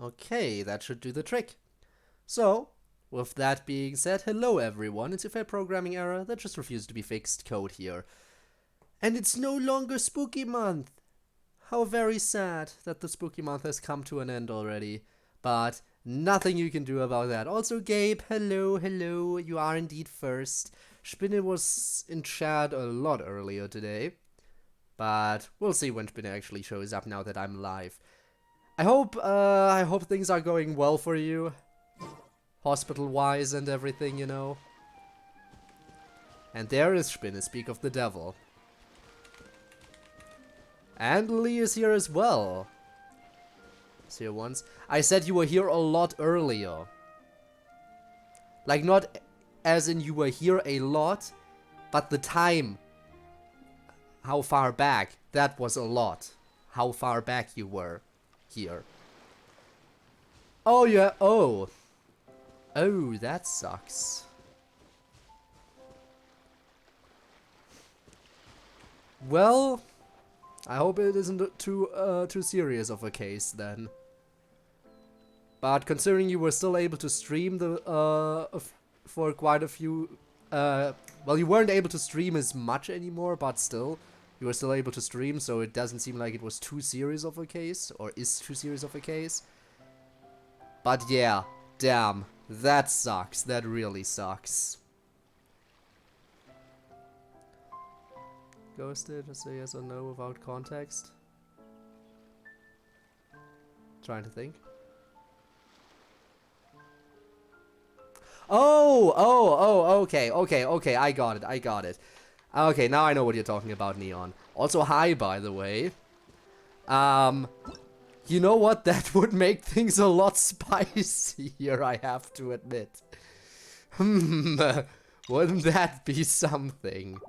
Okay, that should do the trick. So, with that being said, hello everyone, it's your fair programming error that just refused to be fixed code here. And it's no longer spooky month! How very sad that the spooky month has come to an end already. But nothing you can do about that. Also, Gabe, hello, you are indeed first. Spinne was in chat a lot earlier today. But we'll see when Spinne actually shows up now that I'm live. I hope things are going well for you. Hospital-wise and everything, you know. And there is Spinne, speak of the devil. And Lee is here as well. He's here once. I said you were here a lot earlier. Like, not as in you were here a lot, but the time. How far back? That was a lot. How far back you were here. Oh, yeah. Oh. Oh, that sucks. Well, I hope it isn't too serious of a case then. But considering you were still able to stream the for quite a few, well, you weren't able to stream as much anymore, but still, you were still able to stream, so it doesn't seem like it was too serious of a case, or is too serious of a case. But yeah, damn, that sucks. That really sucks. Ghosted, just say yes or no without context. Trying to think. Oh, okay, I got it. Okay, now I know what you're talking about, Neon. Also, hi, by the way. You know what? That would make things a lot spicier, I have to admit. Wouldn't that be something?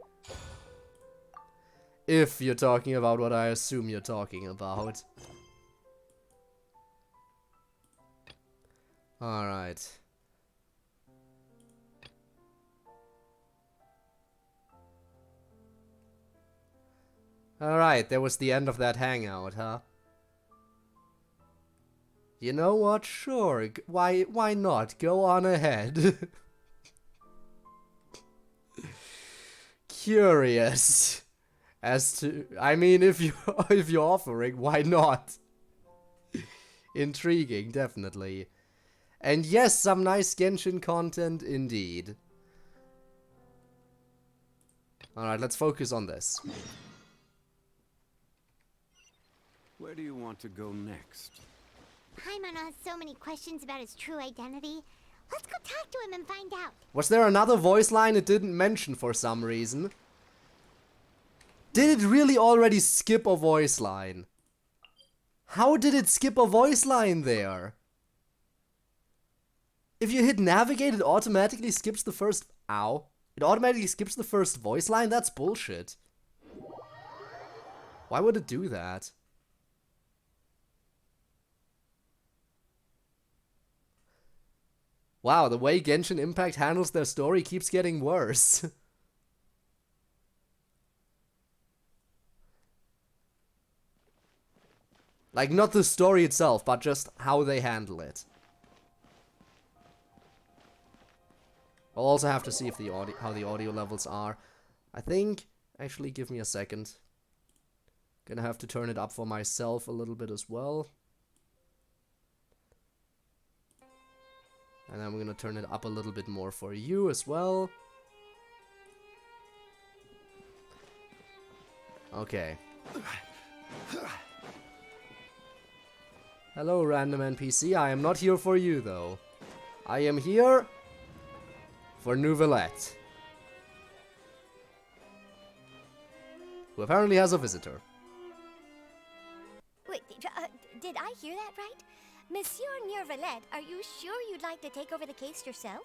If you're talking about what I assume you're talking about. Alright. Alright, there was the end of that hangout, huh? You know what? Sure. Why not? Go on ahead. Curious. As to, I mean, if you're offering, why not? Intriguing, definitely. And yes, some nice Genshin content indeed. Alright, let's focus on this. Where do you want to go next? Paimon has so many questions about his true identity. Let's go talk to him and find out. Was there another voice line it didn't mention for some reason? Did it really already skip a voice line? How did it skip a voice line there? If you hit navigate, it automatically skips the first... Ow. It automatically skips the first voice line? That's bullshit. Why would it do that? Wow, the way Genshin Impact handles their story keeps getting worse. Like, not the story itself, but just how they handle it. I'll also have to see if how the audio levels are. I think... Actually, give me a second. Gonna have to turn it up for myself a little bit as well. And then we're gonna turn it up a little bit more for you as well. Okay. Hello, random NPC. I am not here for you, though. I am here for Neuvillette, who apparently has a visitor. Wait, did I hear that right? Monsieur Neuvillette, are you sure you'd like to take over the case yourself?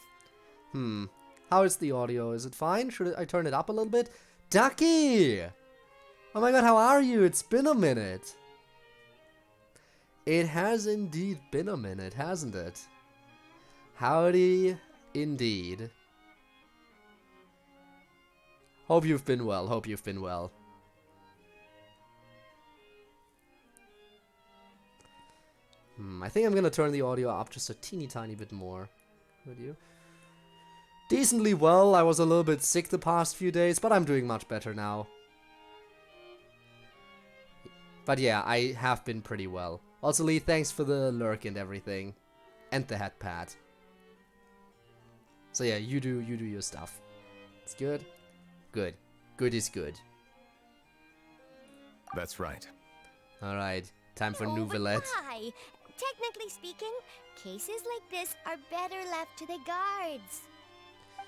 How is the audio? Is it fine? Should I turn it up a little bit? Ducky! Oh my god, how are you? It's been a minute. It has indeed been a minute, hasn't it? Howdy, indeed. Hope you've been well, hope you've been well. I think I'm gonna turn the audio up just a teeny tiny bit more. Would you? Decently well. I was a little bit sick the past few days, but I'm doing much better now. But yeah, I have been pretty well. Also, Lee, thanks for the lurk and everything. And the head pat. So yeah, you do your stuff. It's good? Good. Good is good. That's right. Alright, time for But Neuvillette. why? Technically speaking, cases like this are better left to the guards.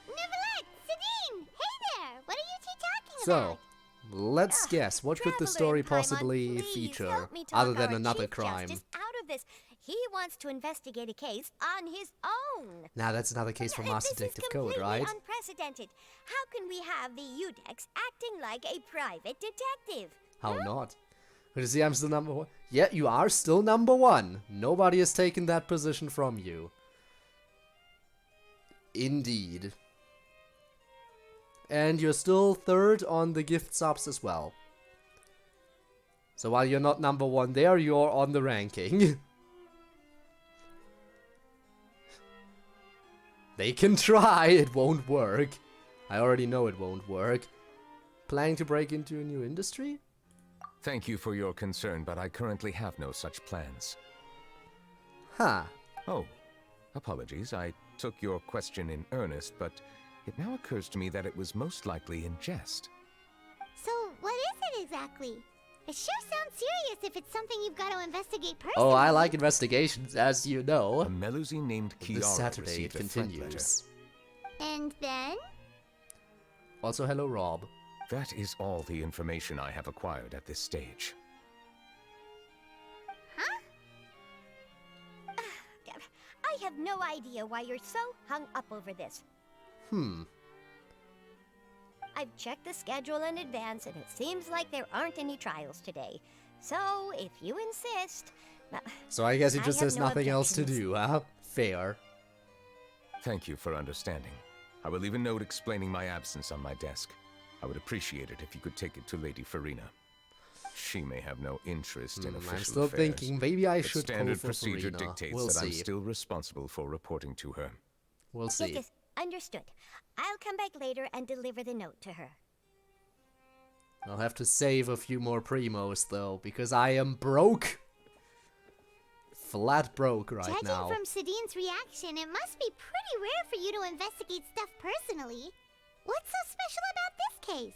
Neuvillette! Sedine! Hey there! What are you two talking So, about? let's guess, what could the Traveler story in Paimon, possibly please feature, help me talk other than our another Chief crime? Justice out of this. He wants to investigate a case on his own. Now that's another case for Master This is Detective Code, completely right? unprecedented. How can we have the Udex acting like a private detective? How not? But you see, I'm still number 1. Yeah, you are still number 1. Nobody has taken that position from you. Indeed. And you're still 3rd on the gift subs as well. So while you're not number 1 there, you're on the ranking. They can try, it won't work. I already know it won't work. Planning to break into a new industry? Thank you for your concern, but I currently have no such plans. Huh. Oh, apologies. I took your question in earnest, but it now occurs to me that it was most likely in jest. So, what is it exactly? It sure sounds serious if it's something you've got to investigate personally. Oh, I like investigations, as you A know. Melusine named Kaeya This Saturday it received a threat letter. continues. And then? Also, hello, Rob. That is all the information I have acquired at this stage. I have no idea why you're so hung up over this. I've checked the schedule in advance, and it seems like there aren't any trials today. So, if you insist... So I guess he I just have has no nothing else to objections. do, huh? Fair. Thank you for understanding. I will leave a note explaining my absence on my desk. I would appreciate it if you could take it to Lady Farina. She may have no interest in official I'm still affairs, thinking maybe I but should call standard for procedure Farina. dictates We'll that I'm see. still responsible for reporting to her. We'll Yes, see. yes, understood. I'll come back later and deliver the note to her. I'll have to save a few more primos, though, because I am broke. Flat broke right Judging now. from Sedine's reaction, it must be pretty rare for you to investigate stuff personally. What's so special about this case?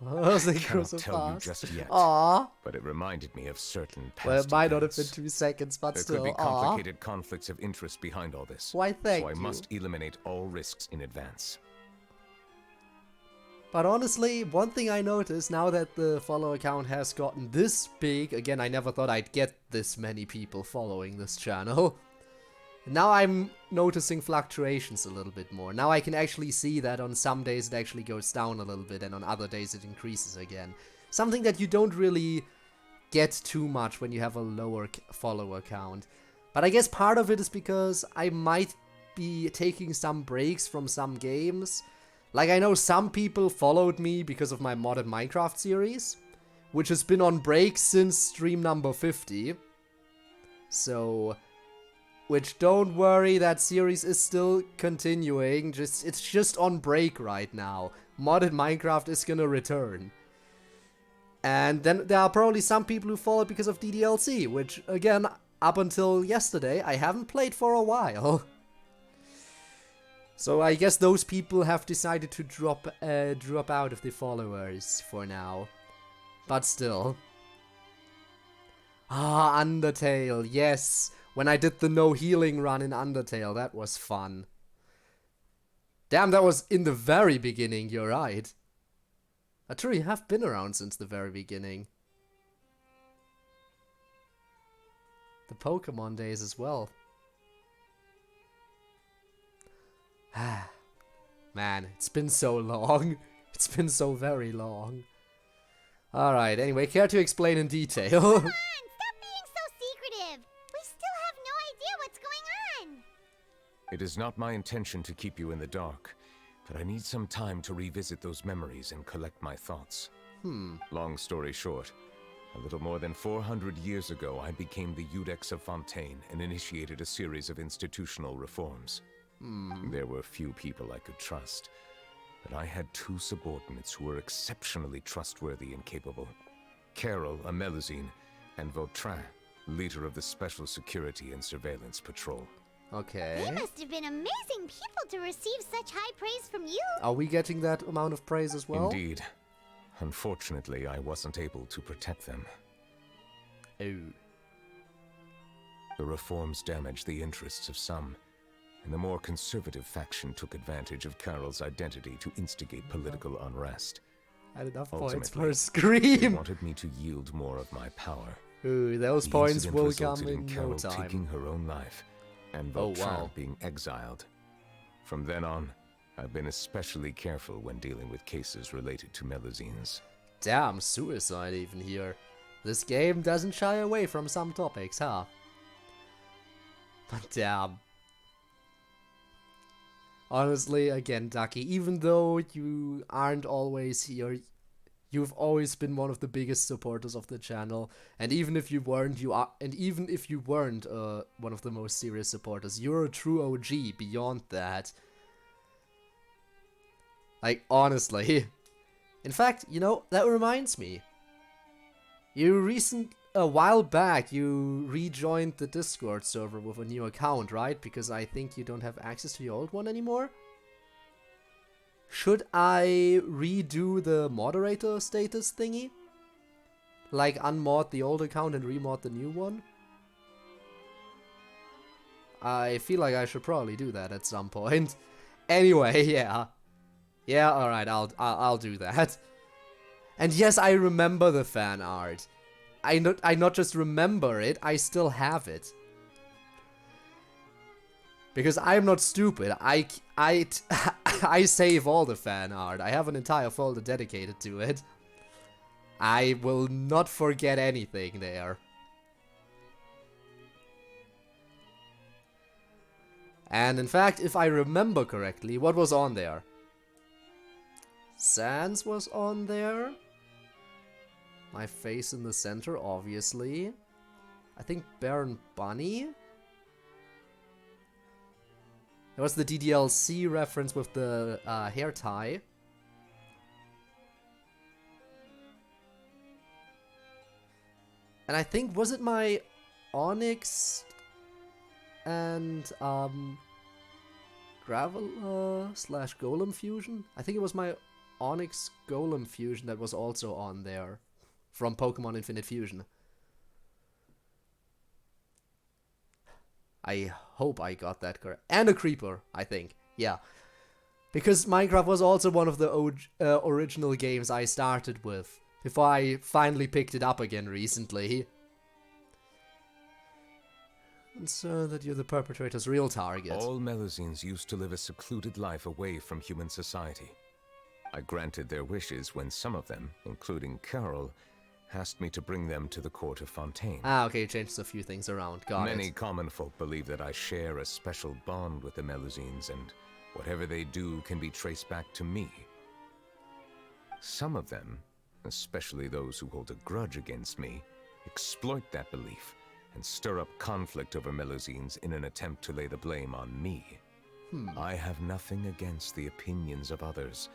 Oh, they Cannot grow so tell you fast. just yet. Aww. But it reminded me of certain past Well, it might not have been events. 2 seconds, but There still. could be Aw. complicated conflicts of interest behind all this. Why, thank so I you. must eliminate all risks in advance. But honestly, one thing I noticed now that the follow account has gotten this big, again, I never thought I'd get this many people following this channel. Now I'm noticing fluctuations a little bit more. Now I can actually see that on some days it actually goes down a little bit and on other days it increases again. Something that you don't really get too much when you have a lower follower count. But I guess part of it is because I might be taking some breaks from some games. Like, I know some people followed me because of my modded Minecraft series, which has been on break since stream number 50. So, which, don't worry, that series is still continuing, it's just on break right now. Modded Minecraft is gonna return. And then there are probably some people who followed because of DDLC, which, again, up until yesterday, I haven't played for a while. So I guess those people have decided to drop out of the followers for now. But still. Ah, Undertale, yes. When I did the no healing run in Undertale, that was fun. Damn, that was in the very beginning, you're right. I truly have been around since the very beginning. The Pokemon days as well. Man, it's been so long. It's been so very long. Alright, anyway, care to explain in detail? Come on, stop being so secretive. We still have no idea what's going on. It is not my intention to keep you in the dark, but I need some time to revisit those memories and collect my thoughts. Long story short, A little more than 400 years ago, I became the Iudex of Fontaine and initiated a series of institutional reforms. There were few people I could trust, but I had two subordinates who were exceptionally trustworthy and capable. Carol, a Melusine, and Vautrin, leader of the Special Security and Surveillance Patrol. Okay. They must have been amazing people to receive such high praise from you. Are we getting that amount of praise as well? Indeed. Unfortunately, I wasn't able to protect them. Oh. The reforms damaged the interests of some, and the more conservative faction took advantage of Carol's identity to instigate political unrest. Had enough points for Ultimately, a scream. They wanted me to yield more of my power. Ooh, those The points incident will resulted come in Carol no time. taking her own life, and Oh, Vautrin wow. being exiled. From then on, I've been especially careful when dealing with cases related to Melusines. Damn, suicide even here. This game doesn't shy away from some topics, huh? But damn. Honestly, again, Ducky, even though you aren't always here, you've always been one of the biggest supporters of the channel. And even if you weren't, one of the most serious supporters, you're a true OG beyond that. Like, honestly. In fact, you know, that reminds me. A while back, you rejoined the Discord server with a new account, right? Because I think you don't have access to your old one anymore. Should I redo the moderator status thingy? Like unmod the old account and remod the new one? I feel like I should probably do that at some point. Anyway, yeah. Yeah, alright, I'll do that. And yes, I remember the fan art. I not just remember it, I still have it. Because I'm not stupid. I save all the fan art. I have an entire folder dedicated to it. I will not forget anything there. And in fact, if I remember correctly, what was on there? Sans was on there. My face in the center, obviously. I think Baron Bunny. There was the DDLC reference with the hair tie. And I think, was it my Onyx and Gravel slash Golem fusion? I think it was my Onyx Golem fusion that was also on there. From Pokemon Infinite Fusion. I hope I got that correct. And a Creeper, I think. Yeah. Because Minecraft was also one of the original games I started with. Before I finally picked it up again recently. Concerned that you're the perpetrator's real target. All Melusines used to live a secluded life away from human society. I granted their wishes when some of them, including Carol, asked me to bring them to the court of Fontaine. Ah, okay, changed a few things around. Got Many it. common folk believe that I share a special bond with the Melusines, and whatever they do can be traced back to me. Some of them, especially those who hold a grudge against me, exploit that belief and stir up conflict over Melusines in an attempt to lay the blame on me. I have nothing against the opinions of others,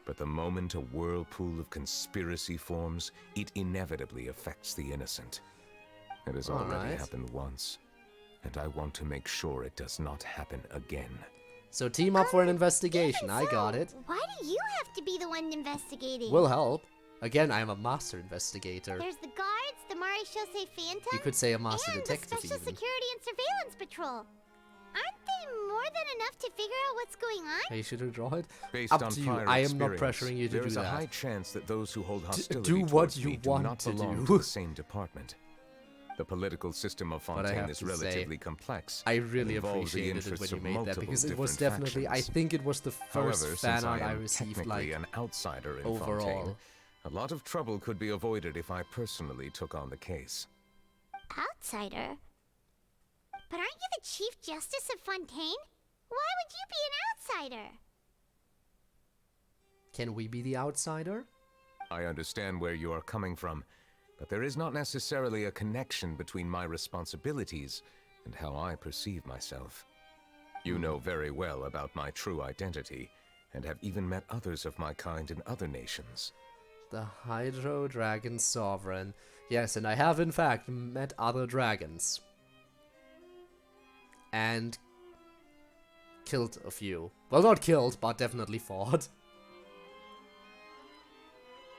but the moment a whirlpool of conspiracy forms, it inevitably affects the innocent. It has already Alright. happened once, and I want to make sure it does not happen again. So team up for an investigation. Even I got so, it. Why do you have to be the one investigating? Will help. Again, I am a master investigator. There's the guards, the Maréchaussée Phantom, You could say a master and detective the Special even. Security and Surveillance Patrol. Aren't they more than enough to figure out what's going on? Hey, should I draw it? Based Up on to you. prior I am not experience, pressuring you to there do is a that. high chance that those who hold hostility do what towards you me want do not to belong do. to the same department. The political system of But I Fontaine have is to say, relatively complex. I really and involves the appreciated it when interests you of made that multiple because it was different definitely, I factions. think it was the first However, fan since art I am received, technically like, an outsider in overall. Fontaine, a lot of trouble could be avoided if I personally took on the case. Outsider? But aren't you the Chief Justice of Fontaine? Why would you be an outsider? Can we be the outsider? I understand where you are coming from. but there is not necessarily a connection between my responsibilities and how I perceive myself. You know very well about my true identity, and have even met others of my kind in other nations. The Hydro Dragon Sovereign. Yes, and I have in fact met other dragons. And killed a few. Well, not killed, but definitely fought.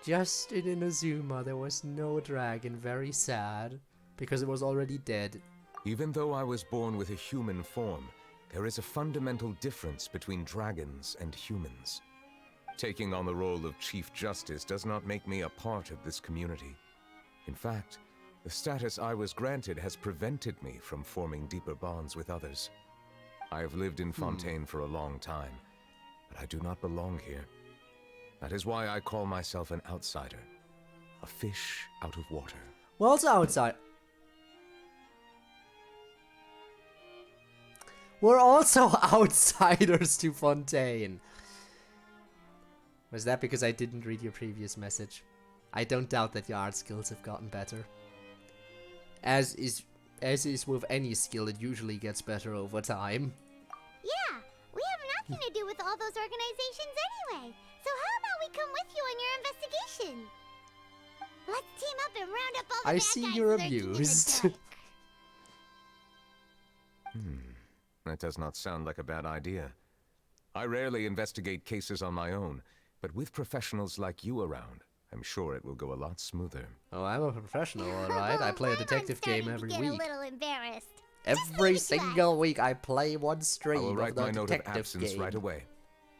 Just in Inazuma, there was no dragon. Very sad, because it was already dead. Even though I was born with a human form, there is a fundamental difference between dragons and humans. Taking on the role of Chief Justice does not make me a part of this community. In fact, the status I was granted has prevented me from forming deeper bonds with others. I have lived in Fontaine for a long time, but I do not belong here. That is why I call myself an outsider. A fish out of water. Well, it's outside. We're also outsiders to Fontaine. Was that because I didn't read your previous message? I don't doubt that your art skills have gotten better. As is with any skill, it usually gets better over time. Yeah, we have nothing to do with all those organizations anyway. So how about we come with you on your investigation? Let's team up and round up all the I bad see guys you're lurking in the amused. dark. That does not sound like a bad idea. I rarely investigate cases on my own, but with professionals like you around, I'm sure it will go a lot smoother. Oh, I'm a professional, alright. I play a detective game every I'm week. starting to get a little embarrassed. Every single week I play one I stream will of write the my note of detective absence game. right away.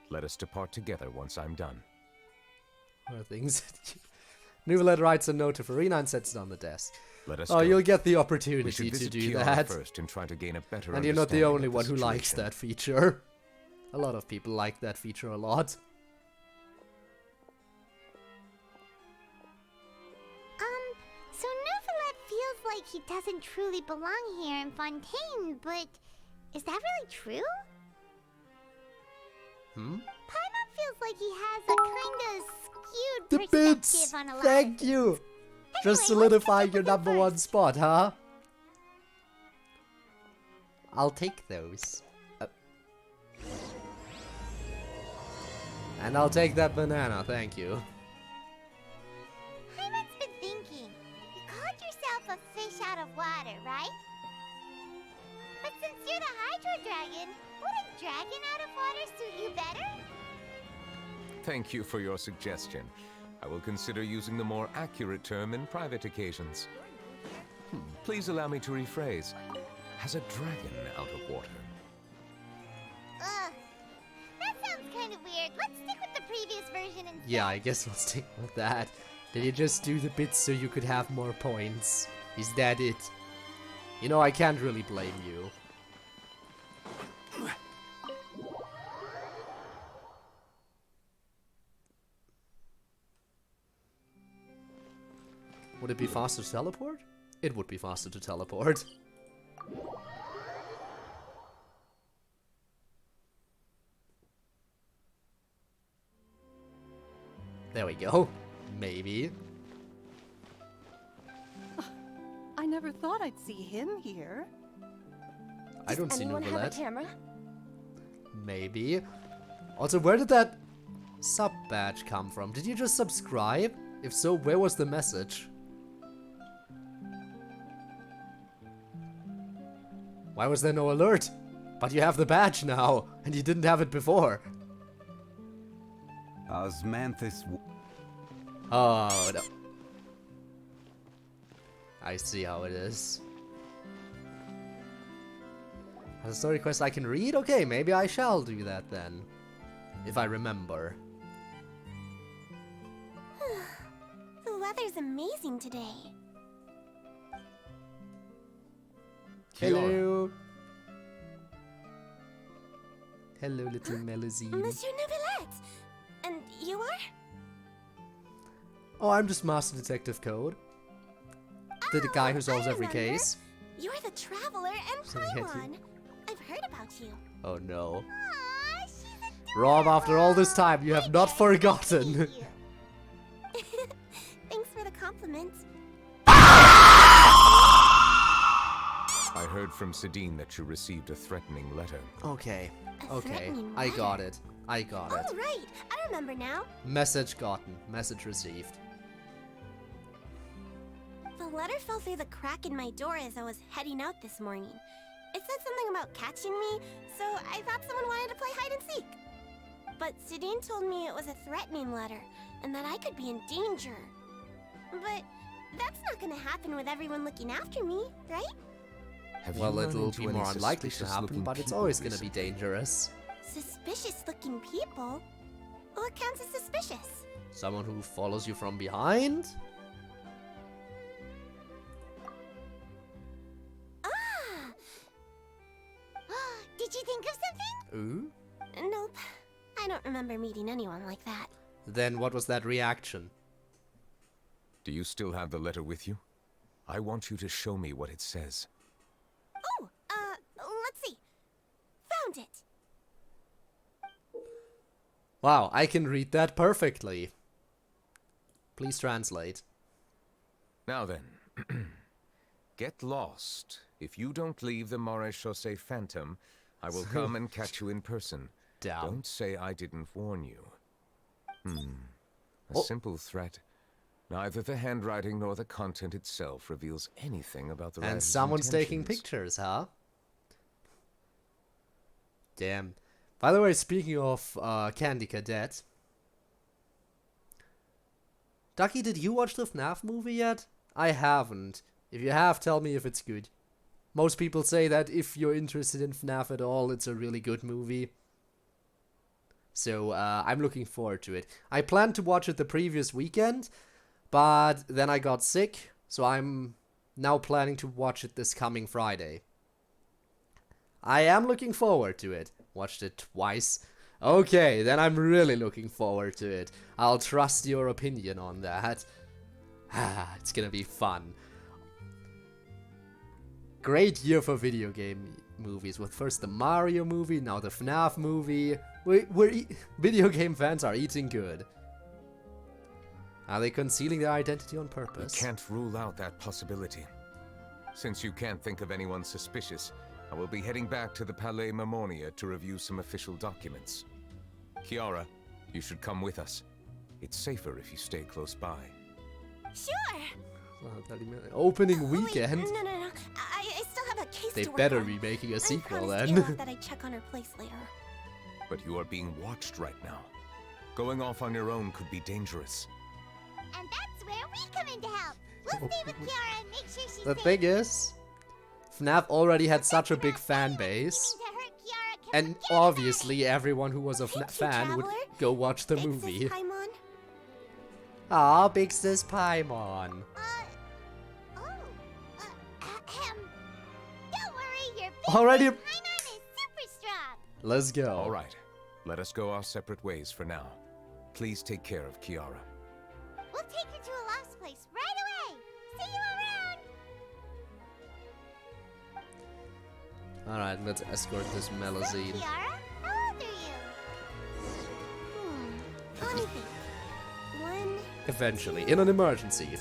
Let us depart together once I'm done. Or things. Neuvillette writes a note to Farina and sets it on the desk. Let us Oh, go. you'll get the We opportunity should to visit do Kaeya that. first and try to gain a better And you're not the understanding only of one who likes situation. that feature. A lot of people like that feature a lot. So Neuvillette feels like he doesn't truly belong here in Fontaine, but is that really true? Paimon feels like he has a kinda skewed The perspective bits! on a lot Thank of you! Anyway, Just let's solidifying catch your up with him number one first. spot, huh? I'll take those. And I'll take that banana, thank you. Paimon's been thinking. You called yourself a fish out of water, right? But since you're the Hydro Dragon, wouldn't dragon out of water suit you better? Thank you for your suggestion. I will consider using the more accurate term in private occasions. Please allow me to rephrase. Has a dragon out of water? Ugh. That sounds kind of weird. Let's stick with the previous version instead. Yeah, I guess we'll stick with that. Did you just do the bits so you could have more points? Is that it? You know, I can't really blame you. Would it be faster to teleport? It would be faster to teleport. There we go. Maybe. I never thought I'd see him here. I don't see Anyone have a Neuvillette. camera? Maybe. Also, where did that sub badge come from? Did you just subscribe? If so, where was the message? Why was there no alert? But you have the badge now, and you didn't have it before. Osmanthus. Oh, no. I see how it is. Has a story quest I can read? Okay, maybe I shall do that then. If I remember. The weather's amazing today. Hello. Hello, little Melusine. Monsieur Neuvillette! And you are? Oh, I'm just Master Detective Code. The guy who solves I every remember. case. You're the Traveler and So we had to- Paimon. I've heard about you. Oh no. Aw, she's adorable. Rob, after all this time, you have not Okay, forgotten. thank you. Thanks for the compliment. I heard from Sidine that you received a threatening letter. Okay. A Okay. threatening I letter. got it. I got it. Oh, right. I remember now. Message gotten. Message received. The letter fell through the crack in my door as I was heading out this morning. It said something about catching me, so I thought someone wanted to play hide and seek. But Sidine told me it was a threatening letter, and that I could be in danger. But that's not gonna happen with everyone looking after me, right? Have you Well, run it'll into be any more unlikely to happen, suspicious-looking but it's people always gonna be recently? dangerous. Suspicious looking people? What counts as suspicious? Someone who follows you from behind? Ah! Did you think of something? Ooh? Nope. I don't remember meeting anyone like that. Then what was that reaction? Do you still have the letter with you? I want you to show me what it says. Oh, let's see. Found it. Wow, I can read that perfectly. Please translate. Now then, get lost. If you don't leave the Maréchaussée Phantom, I will come and catch you in person. Damn. Don't say I didn't warn you. A Oh. simple threat. Neither the handwriting nor the content itself reveals anything about the And writer's someone's taking intentions. pictures, huh? Damn. By the way, speaking of Candy Cadet, Ducky, did you watch the FNAF movie yet? I haven't. If you have, tell me if it's good. Most people say that if you're interested in FNAF at all, it's a really good movie. So, I'm looking forward to it. I planned to watch it the previous weekend, but then I got sick, so I'm now planning to watch it this coming Friday. I am looking forward to it. Watched it twice. Okay, then I'm really looking forward to it. I'll trust your opinion on that. It's gonna be fun. Great year for video game movies, with first the Mario movie, now the FNAF movie. Video game fans are eating good. Are they concealing their identity on We purpose? can't rule out that possibility. Since you can't think of anyone suspicious, I will be heading back to the Palais Mermonia to review some official documents. Kiara, you should come with us. It's safer if you stay close by. Sure. Opening Wait, weekend? no. I still have a case They to work better on. be making a I sequel promised then. Elif that I'd check on her place later. But you are being watched right now. Going off on your own could be dangerous. And that's where we come in to help. We'll stay with Kiara and make sure she's The safe. thing is, FNAF already had such a big fan base, Meaning to hurt Kiara can and forget about obviously everyone who was a Thank you, fan would Traveler. go watch the it. Big movie. Sis Paimon. Aw, Big Sis Paimon. Don't worry, your big Already- sis Paimon is super strong. Let's go. All right, let us go our separate ways for now. Please take care of Kiara. We'll take her to a lost place right away. See you around. Alright, let's escort this So, Melusine. Kiara, how old are you? Let me think. 1, Eventually, in an emergency. 10?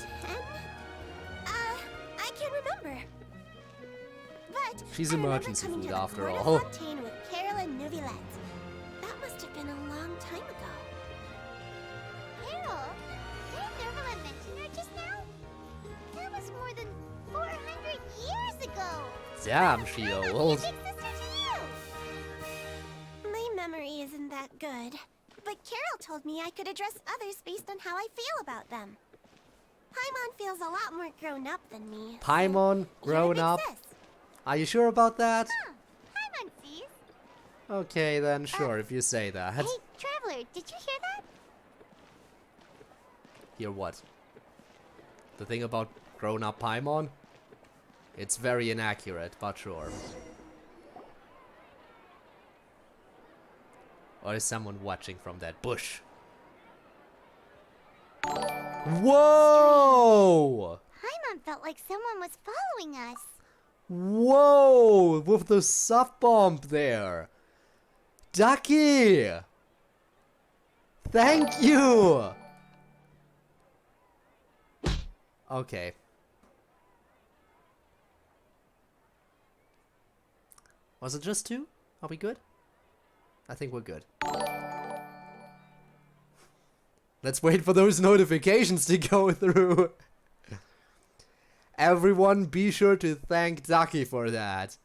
I can't remember. But She's I remember emergency coming food to the after court of all. Fontaine with Carol and Neuvillette. That must have been a long time ago. Carol? Didn't Neuvillette mention her just now? That was more than 400 years ago. Damn, she Why not be a old. big sister to you? My memory isn't that good. But Carol told me I could address others based on how I feel about them. Paimon feels a lot more grown up than me. so Paimon, you're a grown big up. sis. Are you sure about that? Huh, Paimon sees. Okay, then sure, if you say that. Hey, Traveler, did you hear that? Hear what? The thing about grown-up Paimon? It's very inaccurate, but sure. Or is someone watching from that bush? Whoa! Paimon felt like someone was following us. Whoa! With the sub bomb there. Ducky! Thank you! Okay. Was it just 2? Are we good? I think we're good. Let's wait for those notifications to go through. Everyone be sure to thank Ducky for that.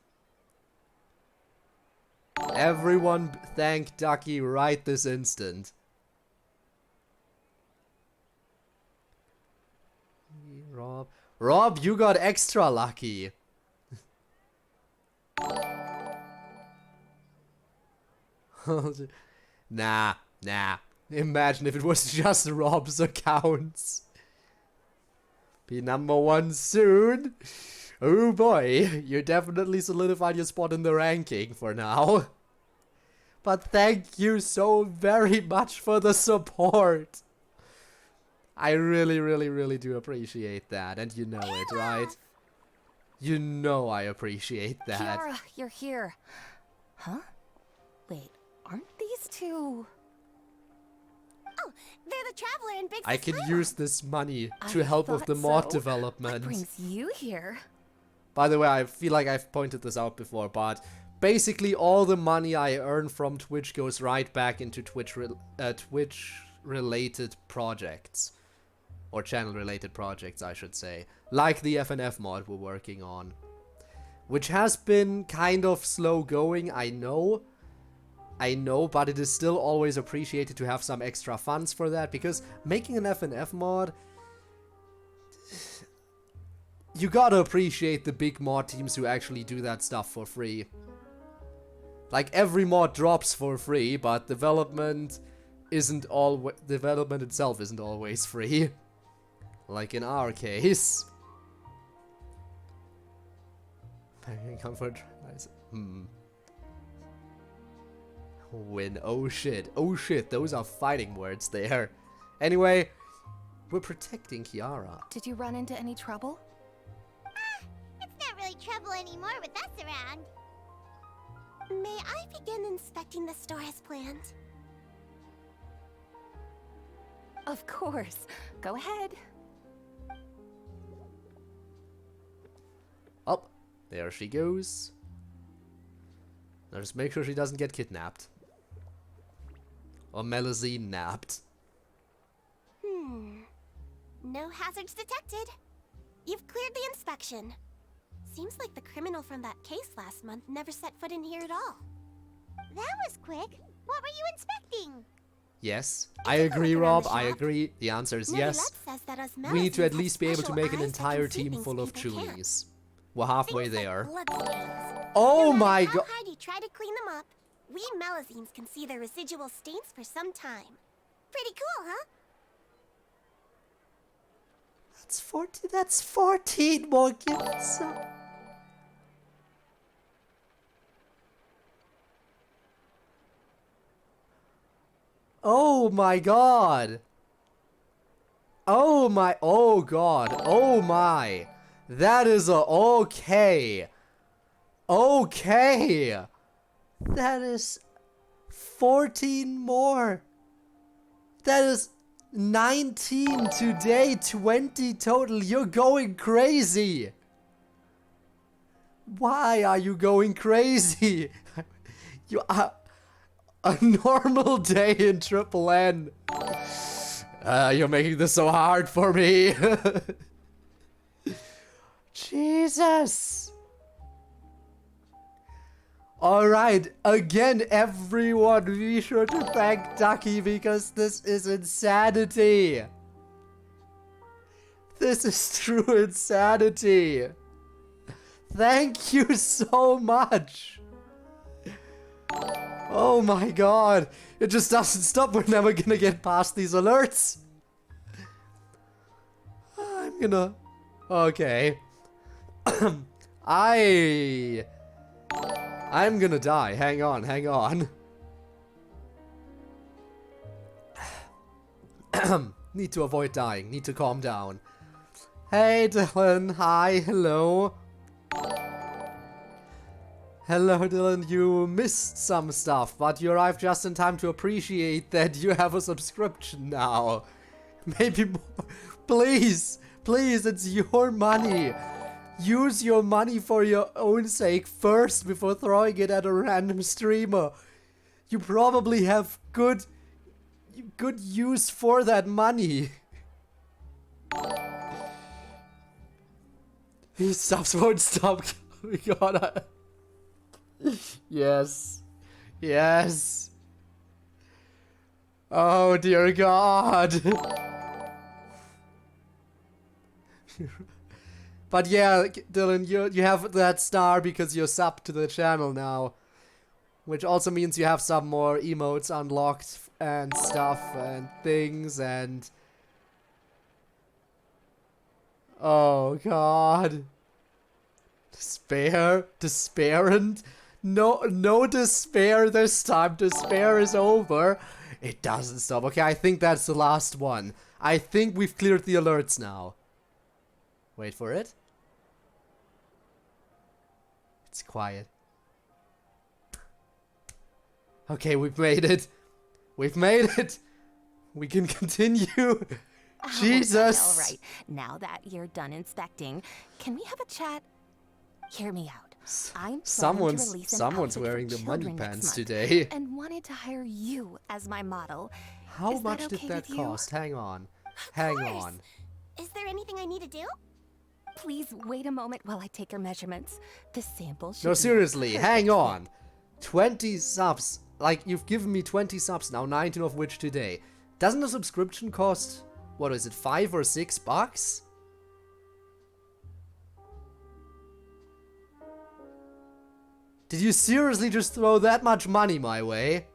Everyone thank Ducky right this instant. Rob, you got extra lucky. Nah. Imagine if it was just Rob's accounts. Be number 1 soon. Oh boy, you definitely solidified your spot in the ranking for now. But thank you so very much for the support. I really do appreciate that, and you know it, right? You know I appreciate that. Kiara, you're here. Huh? Wait, aren't these two... Oh, they're the Traveler and Big I can Sis use this money to help with the thought mod so. development. What brings you here? By the way, I feel like I've pointed this out before, but basically all the money I earn from Twitch goes right back into Twitch-related projects. Or channel-related projects, I should say. Like the FNF mod we're working on. Which has been kind of slow going, I know, but it is still always appreciated to have some extra funds for that, because making an FNF mod... You gotta appreciate the big mod teams who actually do that stuff for free. Like, every mod drops for free, but development itself isn't always free. Like in our case. Comfort. Win. Oh shit, those are fighting words there. Anyway, we're protecting Kiara. Did you run into any trouble? It's not really trouble anymore with us around. May I begin inspecting the store as planned? Of course. Go ahead. Oh, there she goes. Now just make sure she doesn't get kidnapped. Or Melusine napped. No hazards detected. You've cleared the inspection. Seems like the criminal from that case last month never set foot in here at all. That was quick. What were you inspecting? Yes, I agree, Rob. I agree. The answer is yes. Neuvillette says that us We need to at Melusines least have be able to special make an eyes that entire can see team things full of people can't. Chunies. We're halfway Things like there. bloodstains. Oh No my matter god. how hard you try to clean them up, we Melusines can see their residual stains for some time. Pretty cool, huh? That's 14 more gifts. Oh my god. Oh my, oh god, oh my. That is a, okay. Okay. That is 14 more. That is 19 today, 20 total. You're going crazy. Why are you going crazy? You are a normal day in Triple N. You're making this so hard for me. Jesus. Alright, again, everyone, be sure to thank Ducky because this is insanity. This is true insanity. Thank you so much. Oh my god. It just doesn't stop. We're never gonna get past these alerts. I'm gonna... Okay. I'm gonna die. Hang on, hang on. Need to avoid dying. Need to calm down. Hey, Dylan. Hi. Hello. Hello, Dylan. You missed some stuff, but you arrived just in time to appreciate that you have a subscription now. Maybe more. Please. Please, it's your money. use your money for your own sake first before throwing it at a random streamer. You probably have good use for that money. These subs won't stop. We gotta. Yes. Yes. Oh dear God. But yeah, Dylan, you have that star because you're subbed to the channel now. Which also means you have some more emotes unlocked and stuff and things and... Oh God. Despair? Despairing? No despair this time. Despair is over. It doesn't stop. Okay, I think that's the last one. I think we've cleared the alerts now. Wait for it. It's quiet. Okay, we've made it. We've made it. We can continue. Jesus. All right. Now that you're done inspecting, can we have a chat? Hear me out. I'm someone's wearing the money pants today. And wanted to hire you as my model. How Is much that did okay that with you? cost? Hang on. Of Hang course. on. Is there anything I need to do? Please wait a moment while I take your measurements. The sample should No, be seriously, hang perfect. on. 20 subs. Like, you've given me 20 subs now, 19 of which today. Doesn't a subscription cost, what is it, $5 or $6? Did you seriously just throw that much money my way?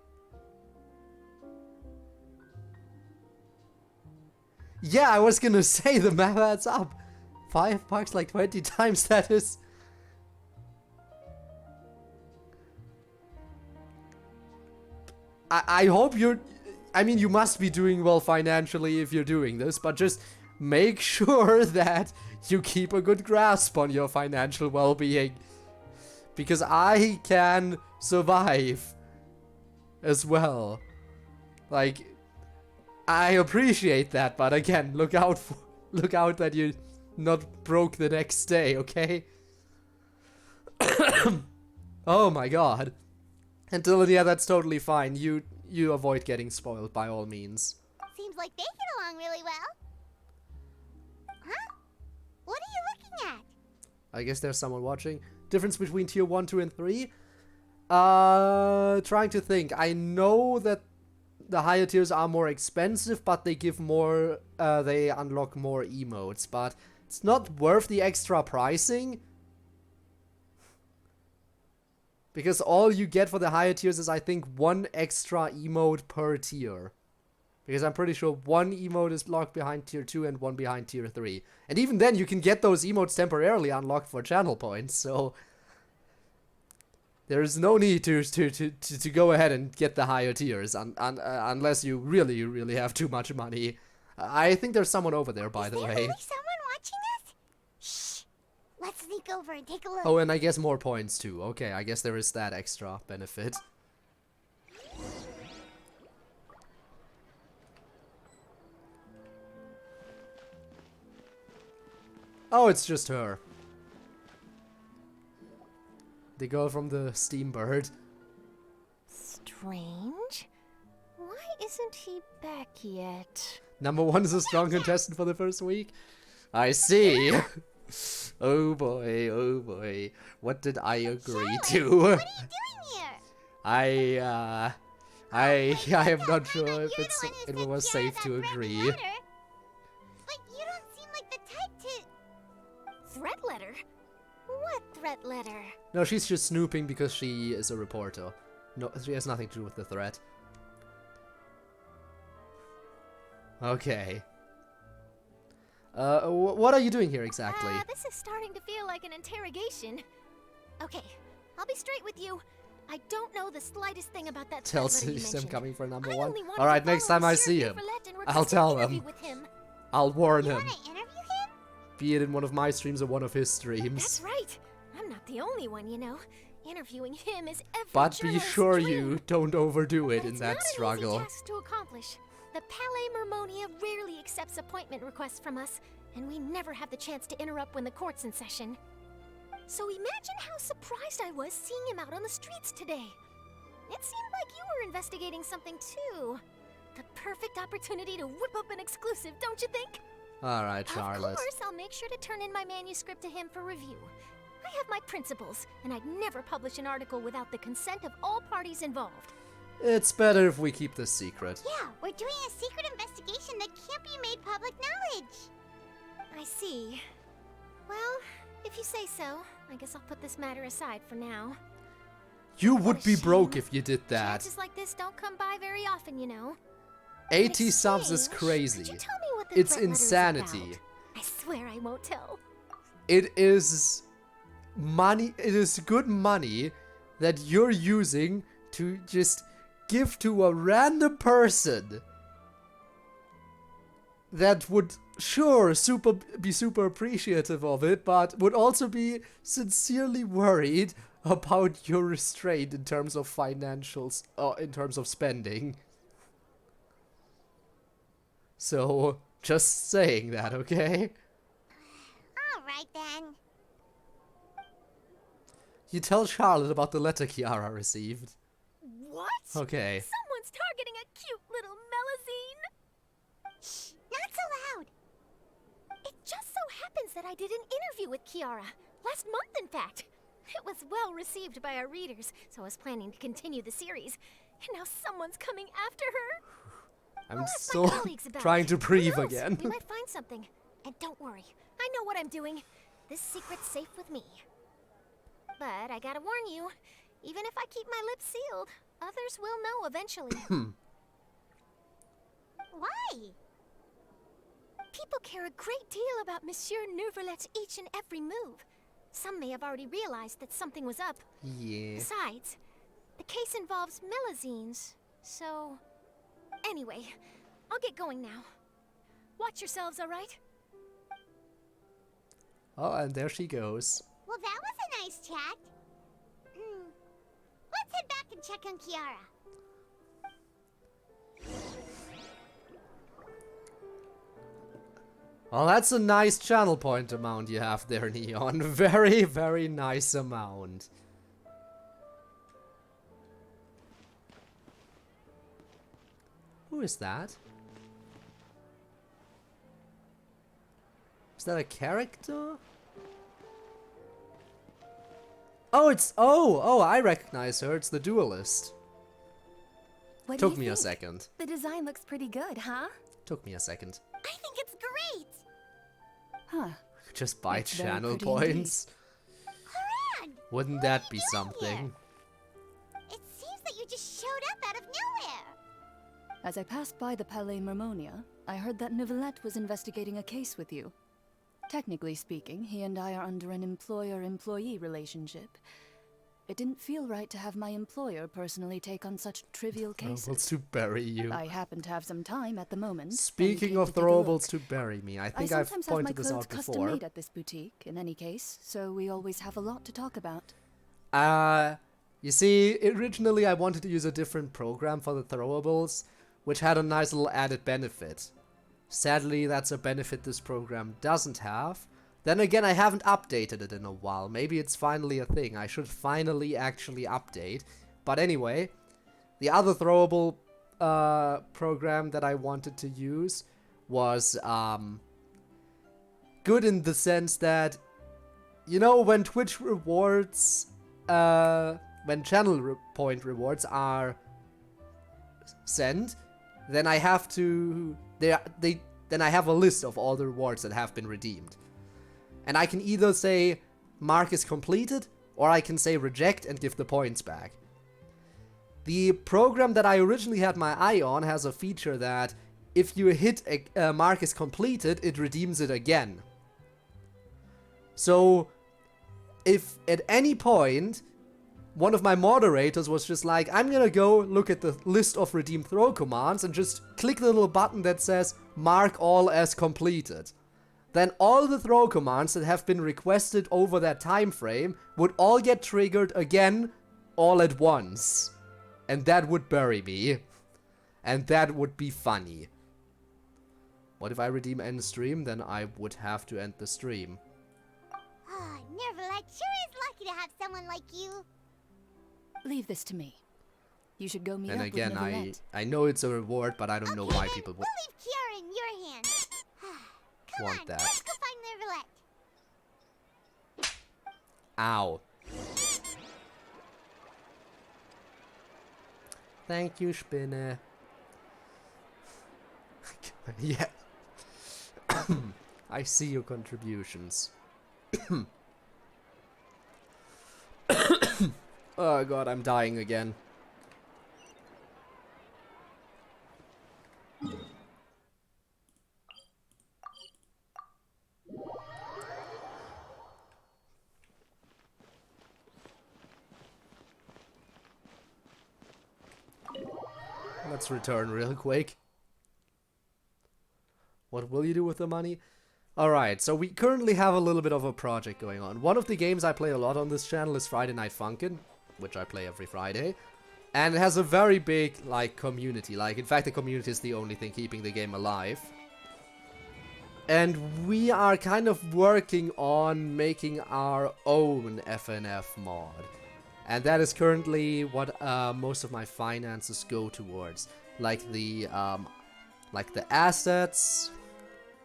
Yeah, I was gonna say the math adds up. $5 like 20 times, that is... I hope you're... I mean, you must be doing well financially if you're doing this, but just make sure that you keep a good grasp on your financial well-being. Because I can survive as well. Like, I appreciate that, but again, look out that you're not broke the next day, okay? Oh my God. And Dylan, yeah, that's totally fine. You avoid getting spoiled by all means. Seems like they get along really well. Huh? What are you looking at? I guess there's someone watching. Difference between tier 1, 2, and 3? Trying to think. I know that the higher tiers are more expensive, but they give more, they unlock more emotes, but it's not worth the extra pricing. Because all you get for the higher tiers is, I think, 1 extra emote per tier. Because I'm pretty sure 1 emote is locked behind tier 2 and 1 behind tier 3. And even then, you can get those emotes temporarily unlocked for channel points, so... There is no need to go ahead and get the higher tiers, unless you really have too much money. I think there's someone over there, by the way. Is there really someone watching us? Shh. Let's sneak over and take a look. Oh, and I guess more points too. Okay, I guess there is that extra benefit. Oh, it's just her. The girl from the Steambird. Strange. Why isn't he back yet? Number 1 is a strong contestant for the first week. I see. Oh boy, what did I agree to? What are you doing here? I am not sure You're if the one who it said was Kiara safe that to threat agree. letter. But you don't seem like the type to... Threat letter? What threat letter? No, she's just snooping because she is a reporter. No, she has nothing to do with the threat. Okay. What are you doing here exactly? This is starting to feel like an interrogation. Okay, I'll be straight with you. I don't know the slightest thing about that threat Tells letter you him mentioned. coming for number I 1. only wanted Alright, to next follow time I Monsieur see him, Neuvillette and I'll request an tell interview him. with him. I'll warn You him. want to interview him? Be it in one of my streams or one of his That's streams. right. I'm not the only one, you know. Interviewing him is every But be journalist's sure dream. you don't overdo it But in it's that not struggle. An easy task to accomplish. The Palais Mermonia rarely accepts appointment requests from us, and we never have the chance to interrupt when the court's in session. So imagine how surprised I was seeing him out on the streets today. It seemed like you were investigating something too. The perfect opportunity to whip up an exclusive, don't you think? Alright, Charlotte. Of course, I'll make sure to turn in my manuscript to him for review. I have my principles, and I'd never publish an article without the consent of all parties involved. It's better if we keep this secret. Yeah, we're doing a secret investigation that can't be made public knowledge. I see. Well, if you say so, I guess I'll put this matter aside for now. You What would a be broke shame. if you did that. Chances like this don't come by very often, you know. 80 In subs is exchange, crazy. Could you tell me what the It's threat letter is insanity. about? I swear I won't tell. It is money. It is good money that you're using to just give to a random person that would be super appreciative of it, but would also be sincerely worried about your restraint in terms of financials, in terms of spending. So, just saying that, okay? Alright then. You tell Charlotte about the letter Kiara received. What? Okay. Someone's targeting a cute little melazine. Shh, not so loud. It just so happens that I did an interview with Kiara. Last month, in fact. It was well received by our readers, so I was planning to continue the series. And now someone's coming after her. I'm I'll ask still my colleagues about trying it. to Who breathe knows? again. We might find something. And don't worry, I know what I'm doing. This secret's safe with me. But I gotta warn you, even if I keep my lips sealed, others will know eventually. Why? People care a great deal about Monsieur Neuvillette's each and every move. Some may have already realized that something was up. Yeah. Besides, the case involves melazines, so... Anyway, I'll get going now. Watch yourselves, alright? Oh, and there she goes. Well, that was a nice chat. Let's head back and check on Kiara. Well, that's a nice channel point amount you have there, Neon. Very, very nice amount. Who is that? Is that a character? Oh, it's... Oh, I recognize her. It's the duelist. What do Took you me a think? second. The design looks pretty good, huh? Took me a second. I think it's great. Huh. Just buy It's very channel pretty indeed. points. Haran, Wouldn't what are that you be doing something? here? It seems that you just showed up out of nowhere. As I passed by the Palais Mermonia, I heard that Neuvillette was investigating a case with you. Technically speaking, he and I are under an employer-employee relationship. It didn't feel right to have my employer personally take on such trivial cases. Throwables to bury you. I happen to have some time at the moment. and Speaking came of to take a look. throwables to bury me, I think I I've sometimes have my pointed this clothes out custom before. made at this boutique, in any case, so we always have a lot to talk about. You see, originally I wanted to use a different program for the throwables, which had a nice little added benefit. Sadly, that's a benefit this program doesn't have. Then again, I haven't updated it in a while. Maybe it's finally a thing. I should finally actually update. But anyway, the other throwable program that I wanted to use was good in the sense that, you know, when Twitch rewards, when channel point rewards are sent, then I have to, then I have a list of all the rewards that have been redeemed. And I can either say mark is completed, or I can say reject and give the points back. The program that I originally had my eye on has a feature that if you hit a mark is completed, it redeems it again. So if at any point one of my moderators was just like, I'm gonna go look at the list of redeemed throw commands and just click the little button that says mark all as completed, then all the throw commands that have been requested over that time frame would all get triggered again all at once. And that would bury me. And that would be funny. What if I redeem end stream? Then I would have to end the stream. Neuvillette sure is lucky to have someone like you. Leave this to me. You should go meet And up again, with Neuvillette. I know it's a reward, but I don't know why then, people we'll leave Kaeya in your hands. Come want on, that. let's go find Neuvillette. Ow. Thank you, Spinne. Yeah. I see your contributions. Oh god, I'm dying again. Let's return real quick. What will you do with the money? Alright, so we currently have a little bit of a project going on. One of the games I play a lot on this channel is Friday Night Funkin', which I play every Friday. And it has a very big, like, community. Like, in fact, the community is the only thing keeping the game alive. And we are kind of working on making our own FNF mod. And that is currently what most of my finances go towards. Like the assets,